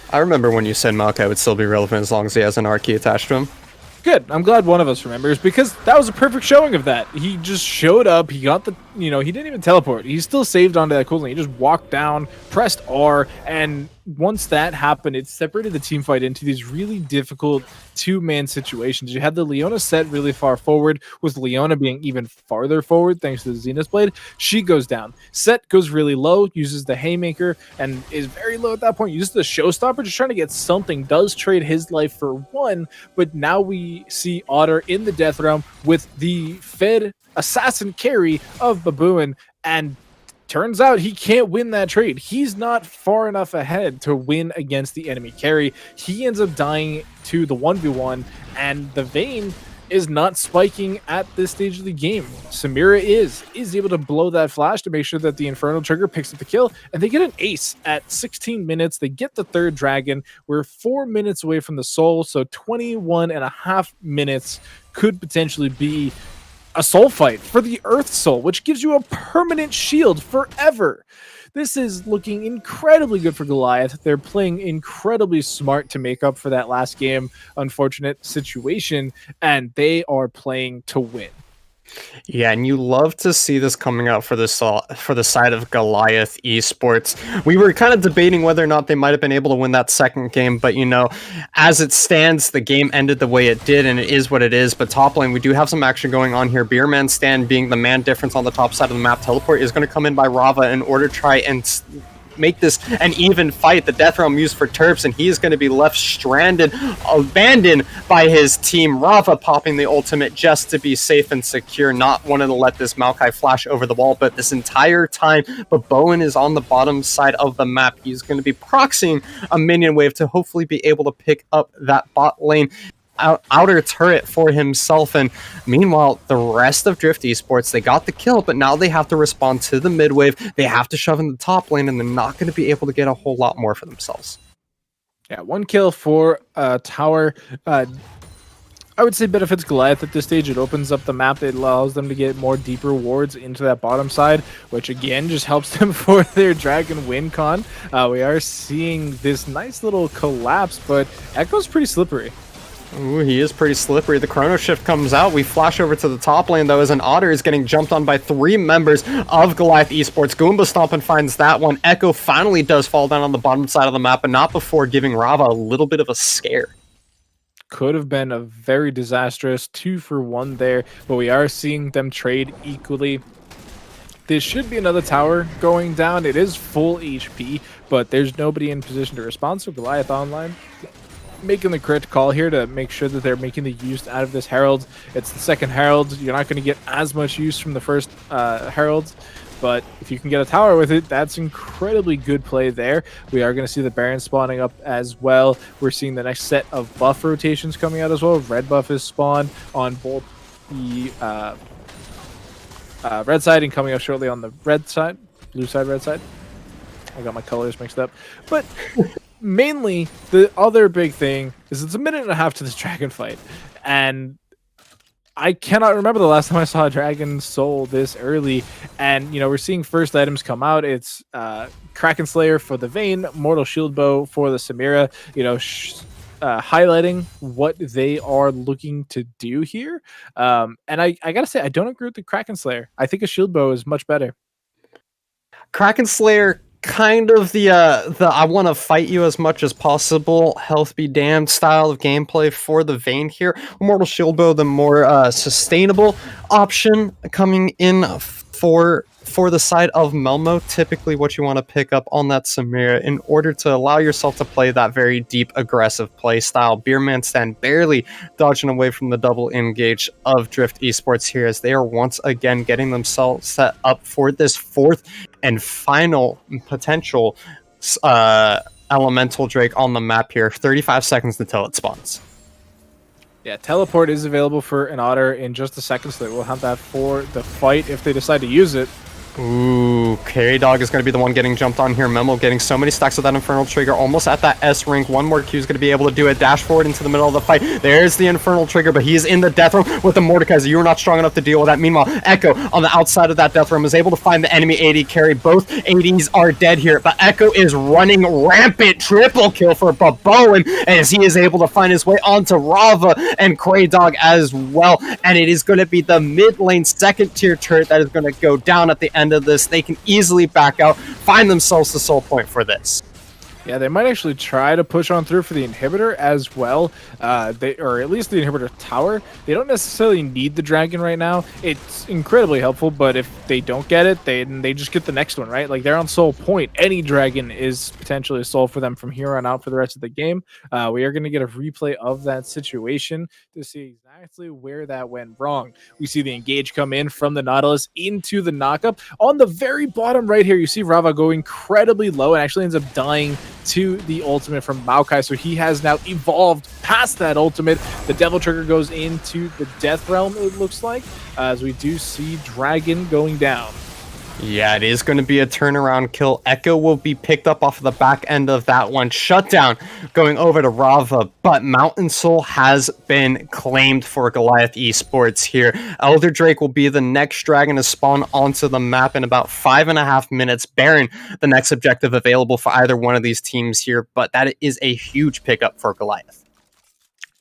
Speaker 3: I remember when you said Maokai would still be relevant as long as he has an R key attached to him.
Speaker 2: Good. I'm glad one of us remembers, because that was a perfect showing of that. He just showed up. He got the, he didn't even teleport. He still saved onto that cooldown. He just walked down, pressed R, and once that happened, it separated the team fight into these really difficult two-man situations. You had the Leona set really far forward, with Leona being even farther forward thanks to the Zenith Blade. She goes down. Set goes really low, uses the Haymaker, and is very low at that point. Uses the Showstopper, just trying to get something. Does trade his life for one, but now we see Otter in the Death Realm with the Fed assassin carry of Babuin, and turns out he can't win that trade. He's not far enough ahead to win against the enemy carry. He ends up dying to the 1v1, and the Vayne is not spiking at this stage of the game. Samira is able to blow that flash to make sure that the Infernal Trigger picks up the kill, and they get an ace at 16 minutes. They get the third dragon. We're 4 minutes away from the soul, so 21 and a half minutes could potentially be a soul fight for the Earth Soul, which gives you a permanent shield forever. This is looking incredibly good for Goliath. They're playing incredibly smart to make up for that last game unfortunate situation, and they are playing to win.
Speaker 3: Yeah, and you love to see this coming out for the side of Goliath Esports. We were kind of debating whether or not they might have been able to win that second game, but as it stands, the game ended the way it did, and it is what it is. But top lane, we do have some action going on here. Beerman Stan being the man difference on the top side of the map. Teleport is going to come in by Rava in order to try and make this an even fight. The Death Realm used for Terps, and he is going to be left stranded, abandoned by his team. Rava popping the ultimate just to be safe and secure, not wanting to let this Maokai flash over the wall. But this entire time, Bowen is on the bottom side of the map. He's going to be proxying a minion wave to hopefully be able to pick up that bot lane outer turret for himself. And meanwhile, the rest of Drift Esports, they got the kill, but now they have to respond to the mid wave. They have to shove in the top lane, and they're not going to be able to get a whole lot more for themselves.
Speaker 2: Yeah, one kill for tower. I would say benefits Goliath at this stage. It opens up the map. It allows them to get more deeper wards into that bottom side, which again just helps them for their Dragon win con. We are seeing this nice little collapse, but Echo's pretty slippery.
Speaker 3: Ooh, he is pretty slippery. The chrono shift comes out. We flash over to the top lane, though, as an Otter is getting jumped on by 3 members of Goliath Esports. Goomba Stompin finds that one. Echo finally does fall down on the bottom side of the map, but not before giving Rava a little bit of a scare.
Speaker 2: Could have been a very disastrous 2-for-1 there, but we are seeing them trade equally. There should be another tower going down. It is full HP, but there's nobody in position to respond, so Goliath online making the correct call here to make sure that they're making the use out of this Herald. It's the second Herald. You're not going to get as much use from the first Herald, but if you can get a tower with it, that's incredibly good play there. We are going to see the Baron spawning up as well. We're seeing the next set of buff rotations coming out as well. Red buff is spawned on both the red side and coming up shortly on the red side, blue side, red side. I got my colors mixed up, but mainly the other big thing is it's a minute and a half to this dragon fight, and I cannot remember the last time I saw a dragon soul this early. And we're seeing first items come out. It's Kraken Slayer for the Vayne, Mortal Shield Bow for the Samira, highlighting what they are looking to do here. And I gotta say, I don't agree with the Kraken Slayer. I think a Shield Bow is much better.
Speaker 3: Kraken Slayer, kind of the I want to fight you as much as possible, health be damned style of gameplay for the Vayne here. Mortal Shield Bow, the more sustainable option coming in for the side of Melmo. Typically what you want to pick up on that Samira in order to allow yourself to play that very deep aggressive play style. Beerman Stand barely dodging away from the double engage of Drift Esports here, as they are once again getting themselves set up for this 4th and final potential elemental Drake on the map here. 35 seconds until it spawns.
Speaker 2: Yeah, teleport is available for an Otter in just a second, so they will have that for the fight if they decide to use it.
Speaker 3: Ooh, K-Dog is going to be the one getting jumped on here. Memo getting so many stacks of that Infernal Trigger, almost at that S rank. One more Q is going to be able to do it. Dash forward into the middle of the fight. There's the Infernal Trigger, but he is in the Death Room with the Mordekaiser. You are not strong enough to deal with that. Meanwhile, Echo on the outside of that Death Room is able to find the enemy AD carry. Both ADs are dead here, but Echo is running rampant. Triple kill for Baboen as he is able to find his way onto Rava and K-Dog as well. And it is going to be the mid lane second tier turret that is going to go down at the end of this. They can easily back out, find themselves the soul point for this.
Speaker 2: Yeah, they might actually try to push on through for the inhibitor as well, or at least the inhibitor tower. They don't necessarily need the dragon right now. It's incredibly helpful, but if they don't get it, they just get the next one, right? Like, they're on soul point. Any dragon is potentially a soul for them from here on out for the rest of the game. We are going to get a replay of that situation to see exactly where that went wrong. We see the engage come in from the Nautilus into the knockup. On the very bottom right here, you see Rava go incredibly low and actually ends up dying to the ultimate from Maokai, so he has now evolved past that ultimate. The Devil Trigger goes into the Death Realm, it looks like, as we do see Dragon going down.
Speaker 3: Yeah, it is going to be a turnaround kill. Echo will be picked up off of the back end of that one. Shutdown going over to Rava, but Mountain Soul has been claimed for Goliath Esports here. Elder Drake will be the next dragon to spawn onto the map in about 5.5 minutes. Baron, the next objective available for either one of these teams here, but that is a huge pickup for Goliath.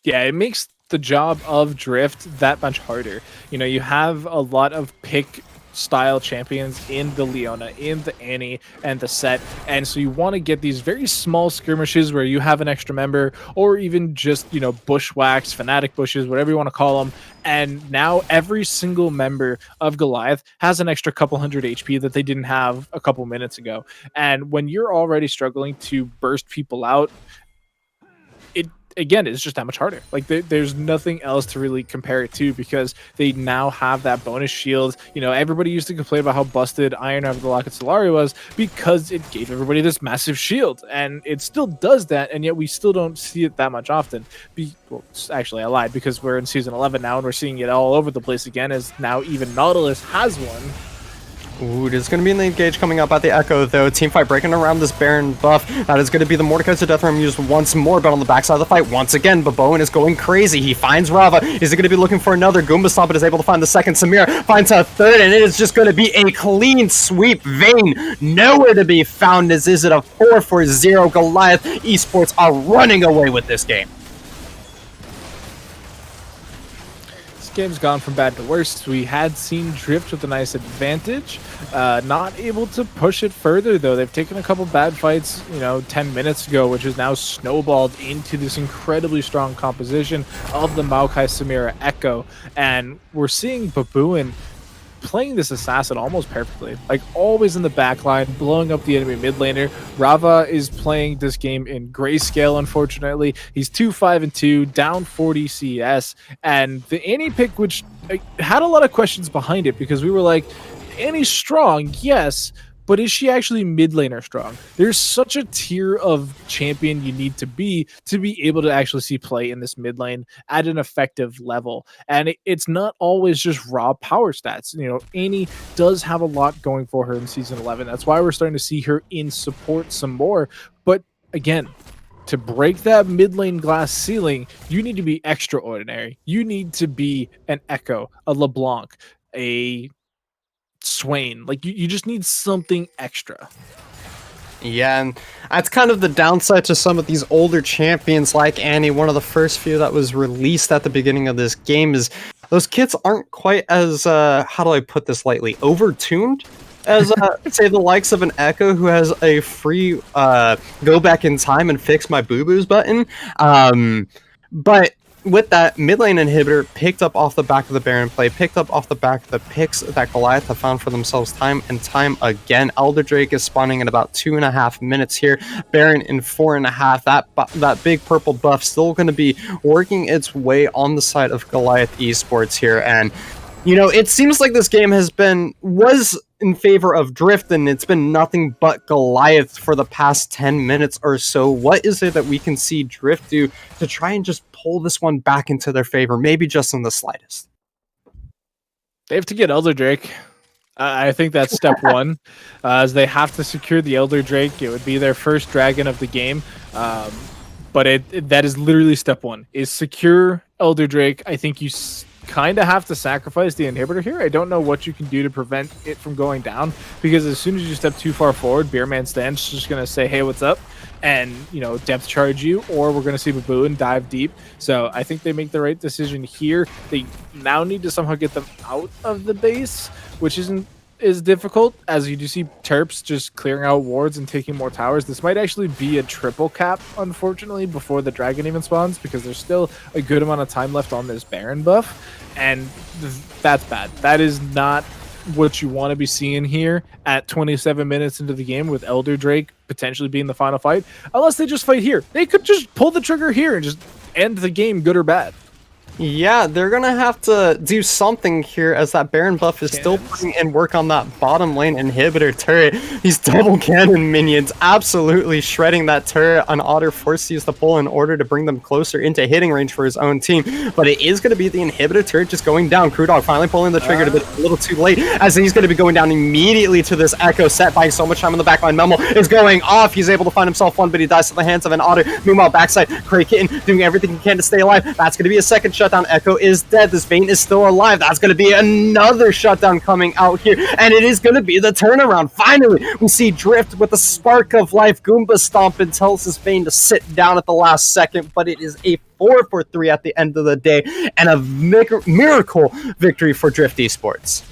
Speaker 2: Yeah, it makes the job of Drift that much harder. You have a lot of pick style champions in the Leona, in the Annie, and the Set, and so you want to get these very small skirmishes where you have an extra member, or even just bushwhacks, fanatic bushes, whatever you want to call them. And now every single member of Goliath has an extra couple hundred HP that they didn't have a couple minutes ago. And when you're already struggling to burst people out, again, it's just that much harder. Like, there's nothing else to really compare it to, because they now have that bonus shield. Everybody used to complain about how busted Iron of the Locket Solari was because it gave everybody this massive shield, and it still does that, and yet we still don't see it that much often. Well, actually, I lied, because we're in season 11 now, and we're seeing it all over the place again, as now even Nautilus has one.
Speaker 3: Ooh, there's going to be an engage coming up at the Echo, though. Teamfight breaking around this Baron buff. That is going to be the Mordekaiser Death Realm used once more, but on the backside of the fight, once again, Baboen is going crazy. He finds Rava. Is he going to be looking for another? Goomba Stomp is able to find the second. Samira finds a third, and it is just going to be a clean sweep. Vayne nowhere to be found. Is it a 4-0? Goliath Esports are running away with this game.
Speaker 2: this game's gone from bad to worse. We had seen Drift with a nice advantage, not able to push it further though. They've taken a couple bad fights, 10 minutes ago, which is now snowballed into this incredibly strong composition of the Maokai Samira Echo, and we're seeing Babuin playing this assassin almost perfectly, like always in the back line, blowing up the enemy mid laner. Rava is playing this game in grayscale, unfortunately. He's 2-5-2, down 40 CS, and the Annie pick, which had a lot of questions behind it, because we were like, Annie's strong, yes, but is she actually mid laner strong? There's such a tier of champion you need to be able to actually see play in this mid lane at an effective level. And it's not always just raw power stats. Annie does have a lot going for her in Season 11. That's why we're starting to see her in support some more. But again, to break that mid lane glass ceiling, you need to be extraordinary. You need to be an Echo, a LeBlanc, a Swain. Like you just need something extra.
Speaker 3: Yeah, and that's kind of the downside to some of these older champions like Annie. One of the first few that was released at the beginning of this game is those kits aren't quite as, how do I put this lightly, overtuned as, say, the likes of an Echo who has a free go back in time and fix my boo-boos button. But with that, mid lane inhibitor picked up off the back of the Baron play, picked up off the back of the picks that Goliath have found for themselves time and time again. Elder Drake is spawning in about 2.5 minutes here. Baron in 4.5. That big purple buff still going to be working its way on the side of Goliath Esports here. And, it seems like this game was in favor of Drift, and it's been nothing but Goliath for the past 10 minutes or so. What is it that we can see Drift do to try and just pull this one back into their favor, maybe just in the slightest?
Speaker 2: They have to get Elder Drake. I think that's step one, as they have to secure the Elder Drake. It would be their first dragon of the game, but that is literally step one, is secure Elder Drake. I think you kind of have to sacrifice the inhibitor here. I don't know what you can do to prevent it from going down, because as soon as you step too far forward, Beerman Stan's just going to say, hey, what's up? And, depth charge you, or we're going to see Babuin dive deep. So I think they make the right decision here. They now need to somehow get them out of the base, which is difficult, as you do see Terps just clearing out wards and taking more towers. This might actually be a triple cap, unfortunately, before the dragon even spawns, because there's still a good amount of time left on this Baron buff, and that's bad. That is not what you want to be seeing here at 27 minutes into the game, with Elder Drake potentially being the final fight, unless they just fight here. They could just pull the trigger here and just end the game, good or bad.
Speaker 3: Yeah, they're gonna have to do something here, as that Baron buff is still putting in work on that bottom lane inhibitor turret. These double cannon minions absolutely shredding that turret on Otter, forced to use the pull in order to bring them closer into hitting range for his own team. But it is going to be the inhibitor turret just going down. Crewdog finally pulling the trigger a little too late, as he's going to be going down immediately to this Echo set, buying so much time on the backline. Melmo is going off. He's able to find himself one, but he dies to the hands of an Otter. Meanwhile, backside, Cray Kitten doing everything he can to stay alive. That's going to be a second shutdown. Echo is dead. This Vayne is still alive. That's going to be another shutdown coming out here, and it is going to be the turnaround. Finally, we see Drift with a spark of life. Goomba Stomp and tells his Vayne to sit down at the last second, but it is a 4-for-3 at the end of the day, and a miracle victory for Drift Esports.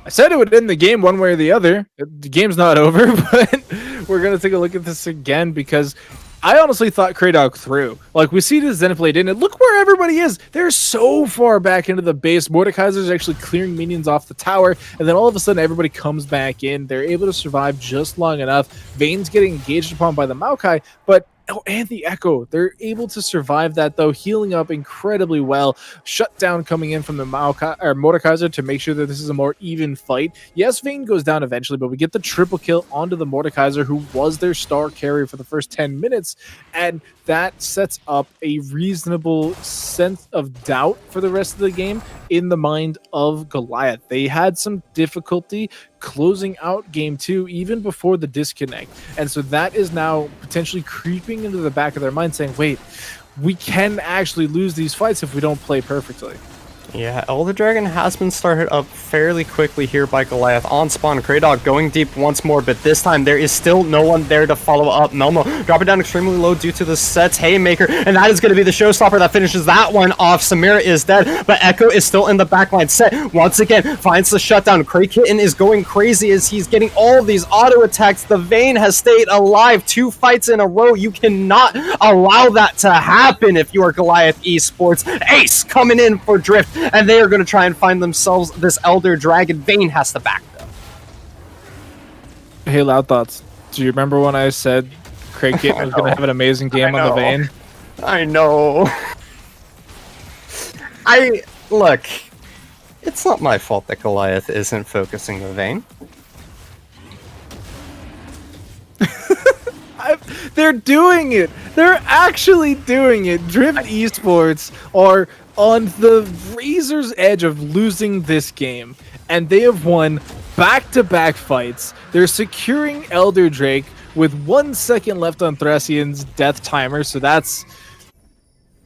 Speaker 2: I said it would end the game one way or the other. The game's not over, but we're going to take a look at this again, because I honestly thought Kraydog threw. Like, we see the Xenoblade in it. Look where everybody is. They're so far back into the base. Mordekaiser's actually clearing minions off the tower, and then all of a sudden everybody comes back in. They're able to survive just long enough. Vayne's getting engaged upon by the Maokai, but and the Echo, they're able to survive that, though, healing up incredibly well. Shutdown coming in from the Mordekaiser to make sure that this is a more even fight. Yes, Vayne goes down eventually, but we get the triple kill onto the Mordekaiser, who was their star carrier for the first 10 minutes, and that sets up a reasonable sense of doubt for the rest of the game in the mind of Goliath. They had some difficulty closing out game 2 even before the disconnect, and so that is now potentially creeping into the back of their mind, saying, wait, we can actually lose these fights if we don't play perfectly.
Speaker 3: Yeah, Elder Dragon has been started up fairly quickly here by Goliath. On spawn, Kraydog going deep once more, but this time there is still no one there to follow up. Melmo dropping down extremely low due to the Set's Haymaker, and that is going to be the showstopper that finishes that one off. Samira is dead, but Echo is still in the backline. Set, once again, finds the shutdown. Cray Kitten is going crazy as he's getting all of these auto attacks. The Vayne has stayed alive 2 fights in a row. You cannot allow that to happen if you are Goliath Esports. Ace coming in for Drift, and they are going to try and find themselves this Elder Dragon. Vayne has to back them.
Speaker 2: Hey, Loud Thoughts. Do you remember when I said Craig Kitten was going to have an amazing game on the Vayne?
Speaker 3: I know. Look, it's not my fault that Goliath isn't focusing the Vayne.
Speaker 2: They're doing it. They're actually doing it. Drift Esports are on the razor's edge of losing this game, and they have won back-to-back fights. They're securing Elder Drake with 1 second left on Thracian's death timer, so that's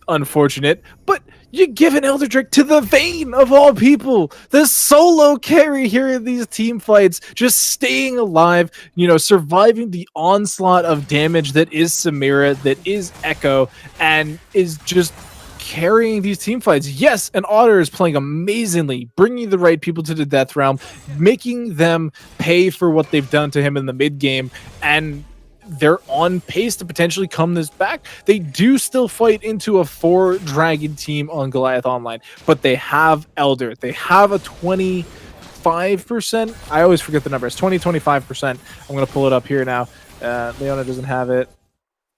Speaker 2: unfortunate. But you give an Elder Drake to the Vayne of all people, the solo carry here in these team fights, just staying alive, you know, surviving the onslaught of damage that is Samira, that is Echo, and is just carrying these team fights. Yes, and Otter is playing amazingly, bringing the right people to the death realm, making them pay for what they've done to him in the mid game, and they're on pace to potentially come this back. They do still fight into a 4-dragon team on Goliath Online, but they have Elder. They have a 25%. I always forget the number. It's 25%. I'm going to pull it up here now. Leona doesn't have it.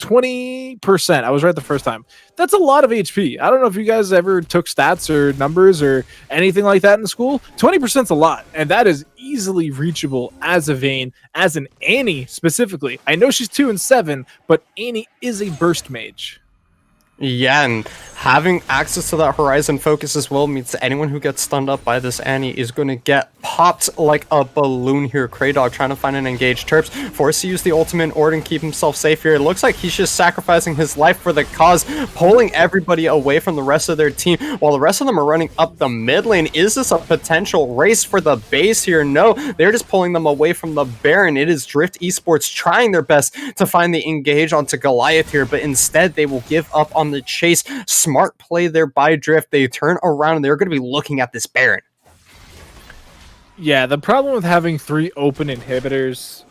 Speaker 2: 20%. I was right the first time. That's a lot of HP. I don't know if you guys ever took stats or numbers or anything like that in school. 20% is a lot, and that is easily reachable as a Vayne, as an Annie specifically. I know she's 2 and 7, but Annie is a burst mage.
Speaker 3: Yeah, and having access to that Horizon focus as well means that anyone who gets stunned up by this Annie is going to get popped like a balloon here. Kraydog trying to find an engaged Terps, forced to use the ultimate in order and keep himself safe here. It looks like he's just sacrificing his life for the cause, pulling everybody away from the rest of their team, while the rest of them are running up the mid lane. Is this a potential race for the base here? No, they're just pulling them away from the Baron. It is Drift Esports trying their best to find the engage onto Goliath here, but instead they will give up on the chase. Smart play there by Drift. They turn around and they're going to be looking at this Baron.
Speaker 2: Yeah, the problem with having 3 open inhibitors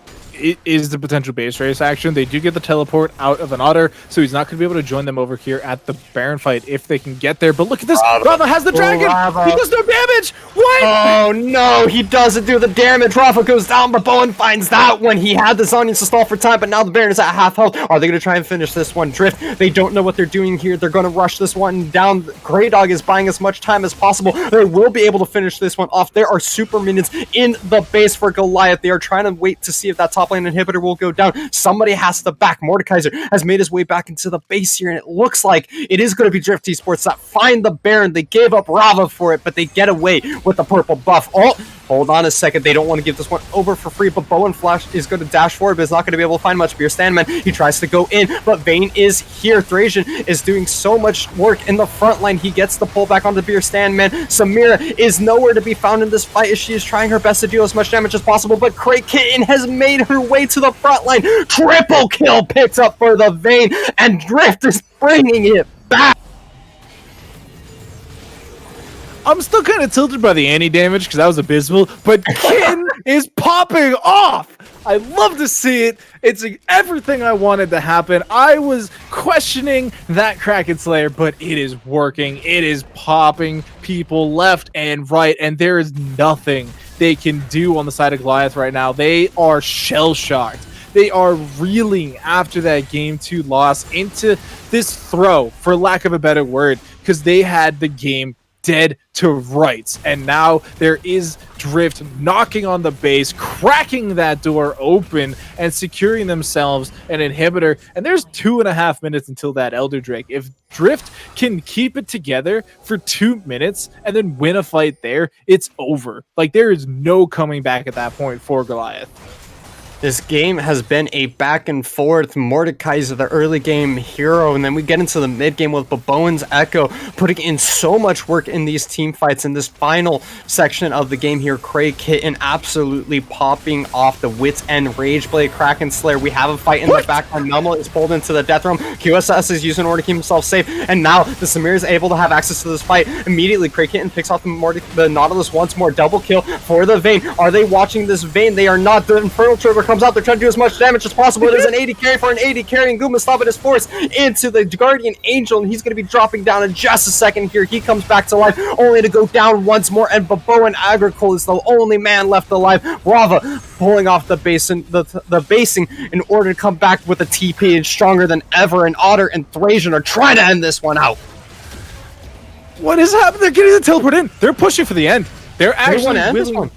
Speaker 2: is the potential base race action. They do get the teleport out of an Otter, so he's not going to be able to join them over here at the Baron fight if they can get there. But look at this. Rafa has the dragon. He does no damage. What?
Speaker 3: Oh no, he doesn't do the damage. Rafa goes down, but Bowen finds that one. He had the Zonians to stall for time, but now the Baron is at half health. Are they going to try and finish this one? Drift, they don't know what they're doing here. They're going to rush this one down. Kraydog is buying as much time as possible. They will be able to finish this one off. There are super minions in the base for Goliath. They are trying to wait to see if that top lane inhibitor will go down. Somebody has to back. Mordekaiser has made his way back into the base here, and it looks like it is going to be Drift Esports that find the Baron. They gave up Rava for it, but they get away with the purple buff. Oh, hold on a second. They don't want to give this one over for free, but Bowen Flash is going to dash forward, but is not going to be able to find much. Beer Standman, he tries to go in, but Vayne is here. Thracian is doing so much work in the front line. He gets the pull back onto Beer Standman. Samira is nowhere to be found in this fight as she is trying her best to deal as much damage as possible, but Cray Kitten has made her way to the front line. Triple kill picked up for the Vayne, and Drift is bringing it back.
Speaker 2: I'm still kind of tilted by the Annie damage because that was abysmal, but Kitten is popping off. I love to see it. It's everything I wanted to happen. I was questioning that Kraken Slayer, but it is working. It is popping people left and right, and there is nothing they can do on the side of Goliath right now. They are shell-shocked. They are reeling after that Game 2 loss into this throw, for lack of a better word, because they had the game dead to rights, and now there is Drift knocking on the base, cracking that door open and securing themselves an inhibitor, and there's 2.5 minutes until that Elder Drake. If Drift can keep it together for 2 minutes and then win a fight there, it's over. Like, there is no coming back at that point for Goliath.
Speaker 3: This game has been a back and forth. Mordekaiser, the early game hero, and then we get into the mid game with Baboan's Echo putting in so much work in these team fights. In this final section of the game here, Craig Kitten absolutely popping off the Wits End Rageblade Kraken Slayer. We have a fight in the background. Melmo is pulled into the Death Realm. QSS is using order to keep himself safe, and now the Samir is able to have access to this fight. Immediately, Craig Kitten picks off the Nautilus once more. Double kill for the Vayne. Are they watching this Vayne? They are not. The Infernal Trigger comes out. They're trying to do as much damage as possible. It is an 80 carry for an 80 carry, and Gumaslava is forced into the Guardian Angel, and he's going to be dropping down in just a second here. He comes back to life, only to go down once more, and Baboan Agricole is the only man left alive. Rava pulling off the basing in order to come back with a TP, and stronger than ever, and Otter and Thracian are trying to end this one out.
Speaker 2: What is happening? They're getting the teleport in. They're pushing for the end. They're actually
Speaker 3: end this
Speaker 2: willing.
Speaker 3: one.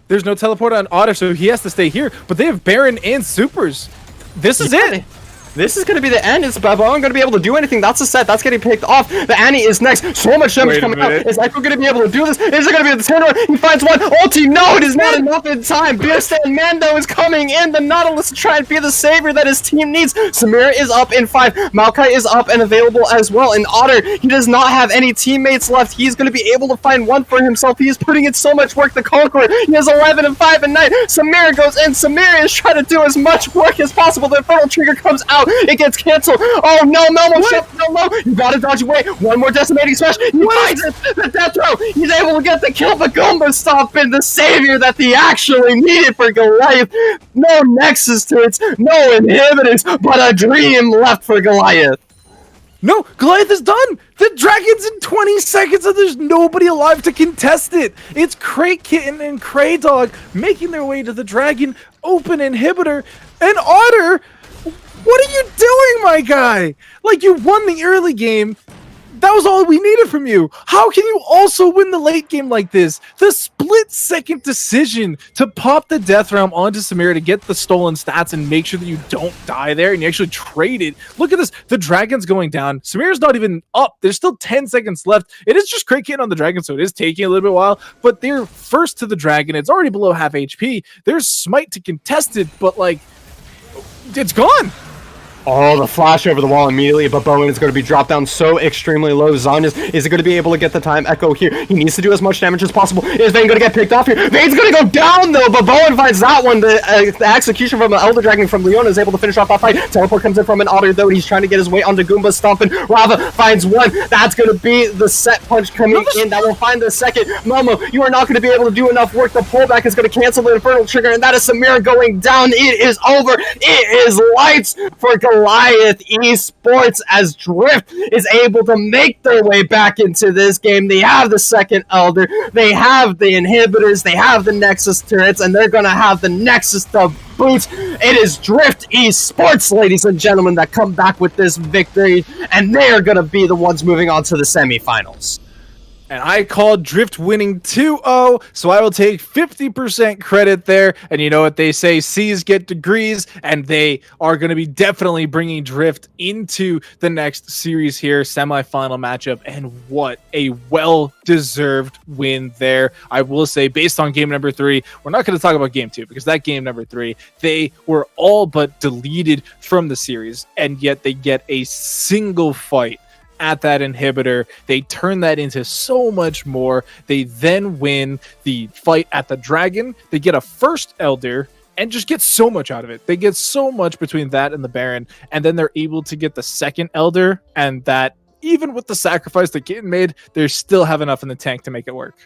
Speaker 2: There's no teleport on Otter, so he has to stay here. But they have Baron and Supers. This is it.
Speaker 3: This is going to be the end. Is Baboan going to be able to do anything? That's a set. That's getting picked off. The Annie is next. So much damage coming out. Is Echo going to be able to do this? Is it going to be the turnaround? He finds one. Ulti. No, it is not enough in time. Beerstan Mando is coming in. The Nautilus to try and be the savior that his team needs. Samira is up in 5. Maokai is up and available as well. And Otter, he does not have any teammates left. He's going to be able to find one for himself. He is putting in so much work to conquer it. He has 11 and 5 and 9. Samira goes in. Samira is trying to do as much work as possible. The Infernal Trigger comes out. It gets canceled. Oh no, Melmo shut down low. You gotta dodge away. One more decimating smash. He finds it. The death throw. He's able to get the kill. But Goomba stomping the savior that he actually needed for Goliath. No Nexus turrets, no inhibitors, but a dream left for Goliath.
Speaker 2: No, Goliath is done. The dragon's in 20 seconds and there's nobody alive to contest it. It's Craig Kitten and Cray Dog making their way to the dragon, open inhibitor, and Otter. What are you doing, my guy? Like, you won the early game. That was all we needed from you. How can you also win the late game like this? The split-second decision to pop the Death Realm onto Samira to get the stolen stats and make sure that you don't die there and you actually trade it. Look at this. The dragon's going down. Samira's not even up. There's still 10 seconds left. It is just Craig Kitten on the dragon, so it is taking a little bit while, but they're first to the dragon. It's already below half HP. There's Smite to contest it, but, like, it's gone.
Speaker 3: Oh, the flash over the wall immediately, but Bowen is going to be dropped down so extremely low. Zanyas is going to be able to get the time Echo here. He needs to do as much damage as possible. Is Vayne going to get picked off here? Vayne's going to go down, though, but Bowen finds that one. The execution from the Elder Dragon from Leona is able to finish off that fight. Teleport comes in from an Otter, though, and he's trying to get his way onto Goomba stomping. Rava finds one. That's going to be the set punch coming in. That will find the second. Momo, you are not going to be able to do enough work. The pullback is going to cancel the Infernal Trigger, and that is Samira going down. It is over. It is lights for Goliath Esports as Drift is able to make their way back into this game. They have the second Elder, they have the inhibitors, they have the Nexus turrets, and they're going to have the Nexus to boot. It is Drift Esports, ladies and gentlemen, that come back with this victory, and they are going to be the ones moving on to the semifinals.
Speaker 2: And I called Drift winning 2-0, so I will take 50% credit there. And you know what they say, C's get degrees, and they are going to be definitely bringing Drift into the next series here, semifinal matchup. And what a well-deserved win there. I will say, based on game number 3, we're not going to talk about game 2, because that game number 3, they were all but deleted from the series, and yet they get a single fight at that inhibitor. They turn that into so much more. They then win the fight at the dragon. They get a first Elder and just get so much out of it. They get so much between that and the Baron, and then they're able to get the second Elder, and that even with the sacrifice that Kitten made, they still have enough in the tank to make it work.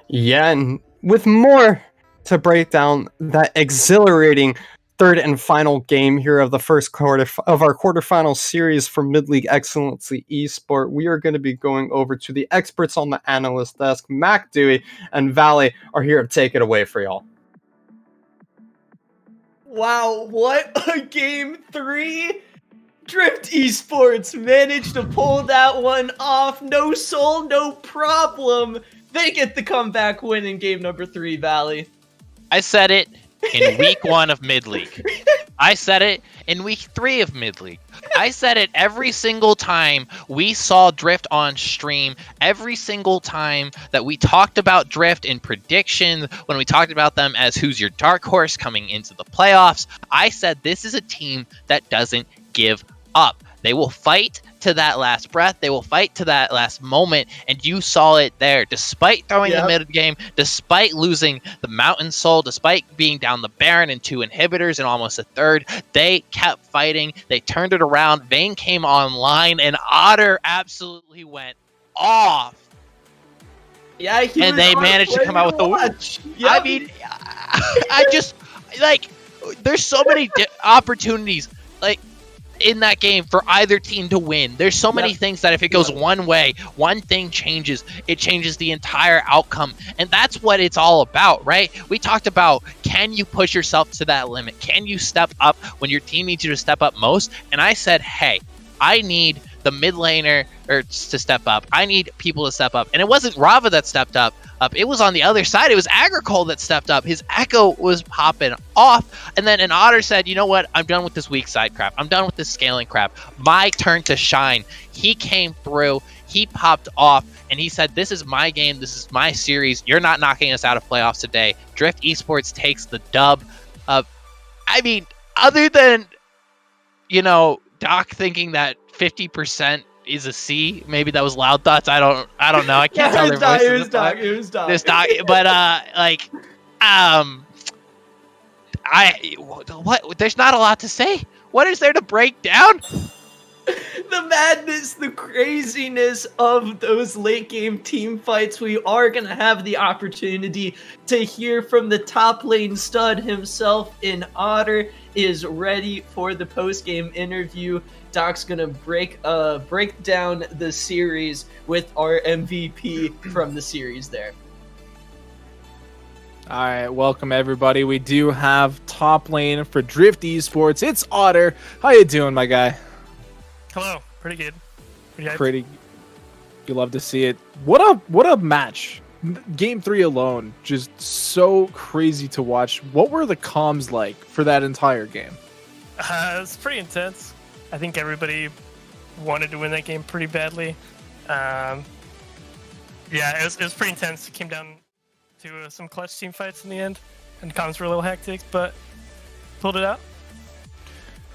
Speaker 3: Yeah, and with more to break down that exhilarating third and final game here of the first quarter of our quarterfinal series for Mid-League Excellency Esport, we are going to be going over to the experts on the analyst desk. Mac, Dewey, and Valley are here to take it away for y'all.
Speaker 1: Wow, what a game 3! Drift Esports managed to pull that one off. No soul, no problem. They get the comeback win in game number 3, Valley.
Speaker 6: I said it in week 1 of Mid-League. I said it in week 3 of Mid-League. I said it every single time we saw Drift on stream, every single time that we talked about Drift in predictions, when we talked about them as who's your dark horse coming into the playoffs. I said this is a team that doesn't give up. They will fight to that last breath. They will fight to that last moment. And you saw it there. Despite throwing the mid game, despite losing the Mountain Soul, despite being down the Baron and 2 inhibitors and almost a third, they kept fighting. They turned it around. Vayne came online and Otter absolutely went off.
Speaker 1: Yeah,
Speaker 6: and they managed to come out with the win. Yep. I mean, I just, like, there's so many opportunities, like, in that game for either team to win. There's so many things that if it goes one way, one thing changes, it changes the entire outcome. And that's what it's all about, right? We talked about, can you push yourself to that limit? Can you step up when your team needs you to step up most? And I said, hey, I need the mid laner to step up. I need people to step up. And it wasn't Rava that stepped up. It was on the other side. It was Agricole that stepped up. His Echo was popping off. And then an Otter said, you know what? I'm done with this weak side crap. I'm done with this scaling crap. My turn to shine. He came through. He popped off. And he said, this is my game. This is my series. You're not knocking us out of playoffs today. Drift Esports takes the dub. I mean, other than, you know, Doc thinking that 50% is a C. Maybe that was Loud Thoughts. I don't know. I can't tell their voices.
Speaker 1: It was Doc.
Speaker 6: This Doc, but what? There's not a lot to say. What is there to break down?
Speaker 1: The madness, the craziness of those late game team fights. We are going to have the opportunity to hear from the top lane stud himself in Otter is ready for the post game interview. Doc's going to break down the series with our MVP from the series there.
Speaker 2: All right, welcome everybody. We do have top lane for Drift Esports. It's Otter. How you doing, my guy?
Speaker 5: Hello. Pretty good.
Speaker 2: Pretty. You love to see it. What a match. Game 3 alone, just so crazy to watch. What were the comms like for that entire game?
Speaker 5: It's pretty intense. I think everybody wanted to win that game pretty badly. Yeah, it was pretty intense. It came down to some clutch team fights in the end, and comms were a little hectic, but pulled it out.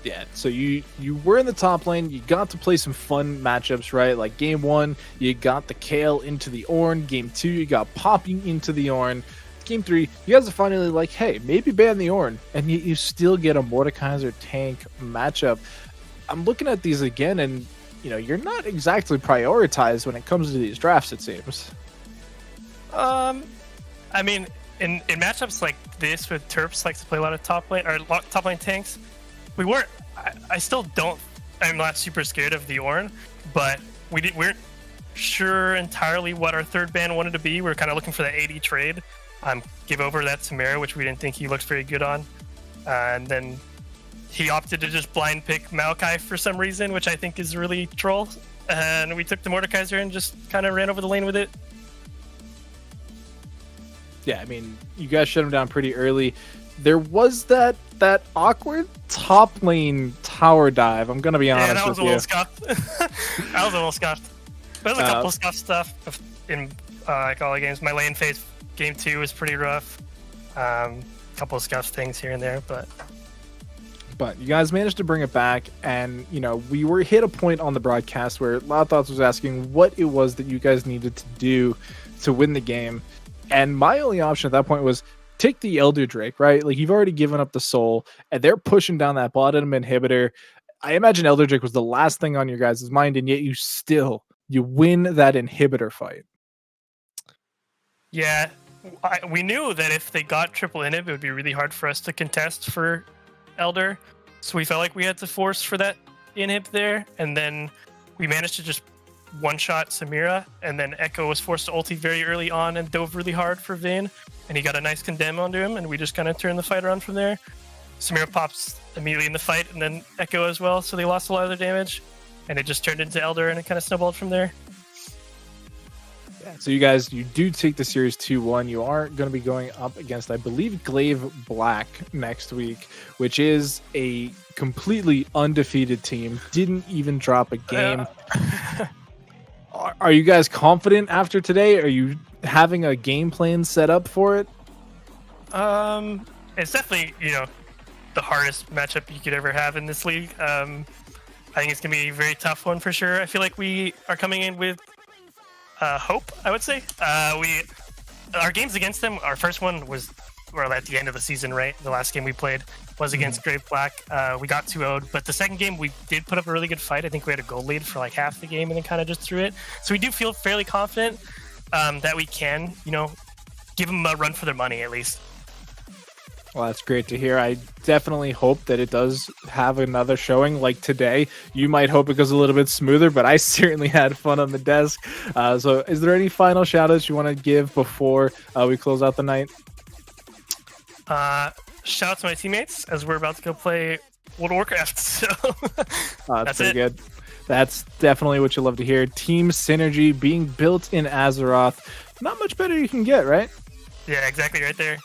Speaker 2: Yeah, so you were in the top lane. You got to play some fun matchups, right? Like game 1, you got the Kale into the Ornn. Game 2, you got Popping into the Ornn. Game 3, you guys are finally like, hey, maybe ban the Ornn, and you still get a Mordekaiser tank matchup. I'm looking at these again, and you know you're not exactly prioritized when it comes to these drafts. It seems.
Speaker 5: I mean, in matchups like this, with Terps likes to play a lot of top lane tanks. We weren't. I still don't. I'm not super scared of the Ornn, but we weren't sure entirely what our third ban wanted to be. We were kind of looking for the 80 trade. Give over that Samira, which we didn't think he looked very good on, and then he opted to just blind pick Maokai for some reason, which I think is really troll. And we took the Mordekaiser and just kind of ran over the lane with it.
Speaker 2: Yeah, I mean, you guys shut him down pretty early. There was that awkward top lane tower dive. I'm gonna be honest with you.
Speaker 5: Yeah, that was a little scuffed. That was a little scuffed. There's a couple of scuffed stuff in like all the games. My lane phase game 2 was pretty rough. Couple of scuffed things here and there, but
Speaker 2: you guys managed to bring it back. And you know, we were hit a point on the broadcast where Loud Thoughts was asking what it was that you guys needed to do to win the game, and my only option at that point was take the Elder Drake, right? Like, you've already given up the soul, and they're pushing down that bottom inhibitor. I imagine Elder Drake was the last thing on your guys' mind, and yet you win that inhibitor fight.
Speaker 5: Yeah, we knew that if they got triple inhib, it would be really hard for us to contest for Elder. So we felt like we had to force for that inhib there, and then we managed to just one-shot Samira, and then Echo was forced to ulti very early on and dove really hard for Vayne, and he got a nice condemn onto him, and we just kind of turned the fight around from there. Samira pops immediately in the fight, and then Echo as well, so they lost a lot of their damage, and it just turned into Elder, and it kind of snowballed from there.
Speaker 2: Yeah, so you guys, you do take the series 2-1. You are going to be going up against, I believe, Glaive Black next week, which is a completely undefeated team. Didn't even drop a game. Are you guys confident after today? Are you having a game plan set up for it?
Speaker 5: It's definitely, the hardest matchup you could ever have in this league. I think it's gonna be a very tough one for sure. I feel like we are coming in with hope, I would say. Our games against them, our first one was at the end of the season, right? The last game we played was against Grave Black. We got 2-0'd, but the second game we did put up a really good fight. I think we had a goal lead for like half the game and then kind of just threw it. So we do feel fairly confident that we can, give them a run for their money at least.
Speaker 2: Well, that's great to hear. I definitely hope that it does have another showing like today. You might hope it goes a little bit smoother, but I certainly had fun on the desk. So is there any final shout-outs you want to give before we close out the night?
Speaker 5: Shout out to my teammates as we're about to go play World of Warcraft. So
Speaker 2: that's pretty good. That's definitely what you love to hear. Team synergy being built in Azeroth. Not much better you can get, right?
Speaker 5: Yeah, exactly right there.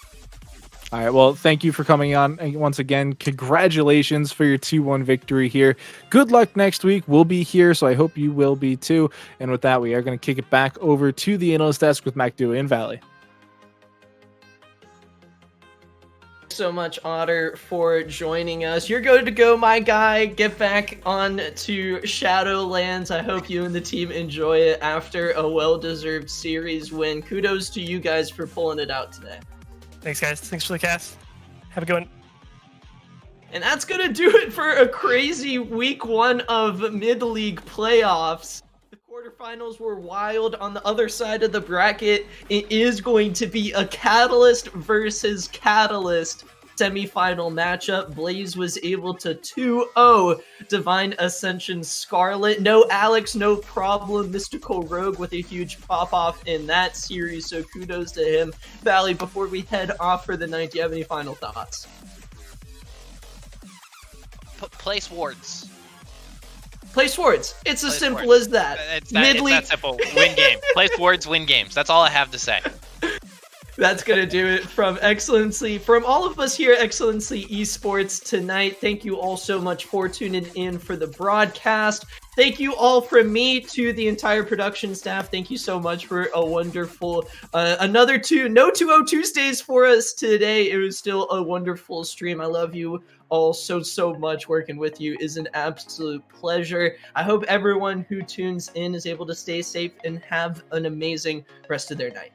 Speaker 2: All right, well, thank you for coming on. And once again, congratulations for your 2-1 victory here. Good luck next week. We'll be here, so I hope you will be too. And with that, we are going to kick it back over to the analyst desk with MacDewey and Valley.
Speaker 1: So much, Otter, for joining us. You're good to go, my guy. Get back on to Shadowlands. I hope you and the team enjoy it after a well-deserved series win. Kudos to you guys for pulling it out today.
Speaker 5: Thanks, guys. Thanks for the cast. Have a good one.
Speaker 1: And that's going to do it for a crazy week 1 of mid-league playoffs. The quarterfinals were wild. On the other side of the bracket, it is going to be a Catalyst versus Catalyst semi-final matchup. Blaze was able to 2-0 Divine Ascension Scarlet. No Alex, no problem. Mystical Rogue with a huge pop-off in that series, so kudos to him. Valley, before we head off for the night, do you have any final thoughts?
Speaker 6: Place wards.
Speaker 1: Place wards. It's as
Speaker 6: Place
Speaker 1: simple
Speaker 6: wards.
Speaker 1: as that.
Speaker 6: It's that simple. Win game. Place wards, win games. That's all I have to say.
Speaker 1: That's going to do it from Excellency. From all of us here at Excellency Esports tonight, thank you all so much for tuning in for the broadcast. Thank you all from me to the entire production staff. Thank you so much for a wonderful, no 2-0 Tuesdays for us today. It was still a wonderful stream. I love you all so much. Working with you is an absolute pleasure. I hope everyone who tunes in is able to stay safe and have an amazing rest of their night.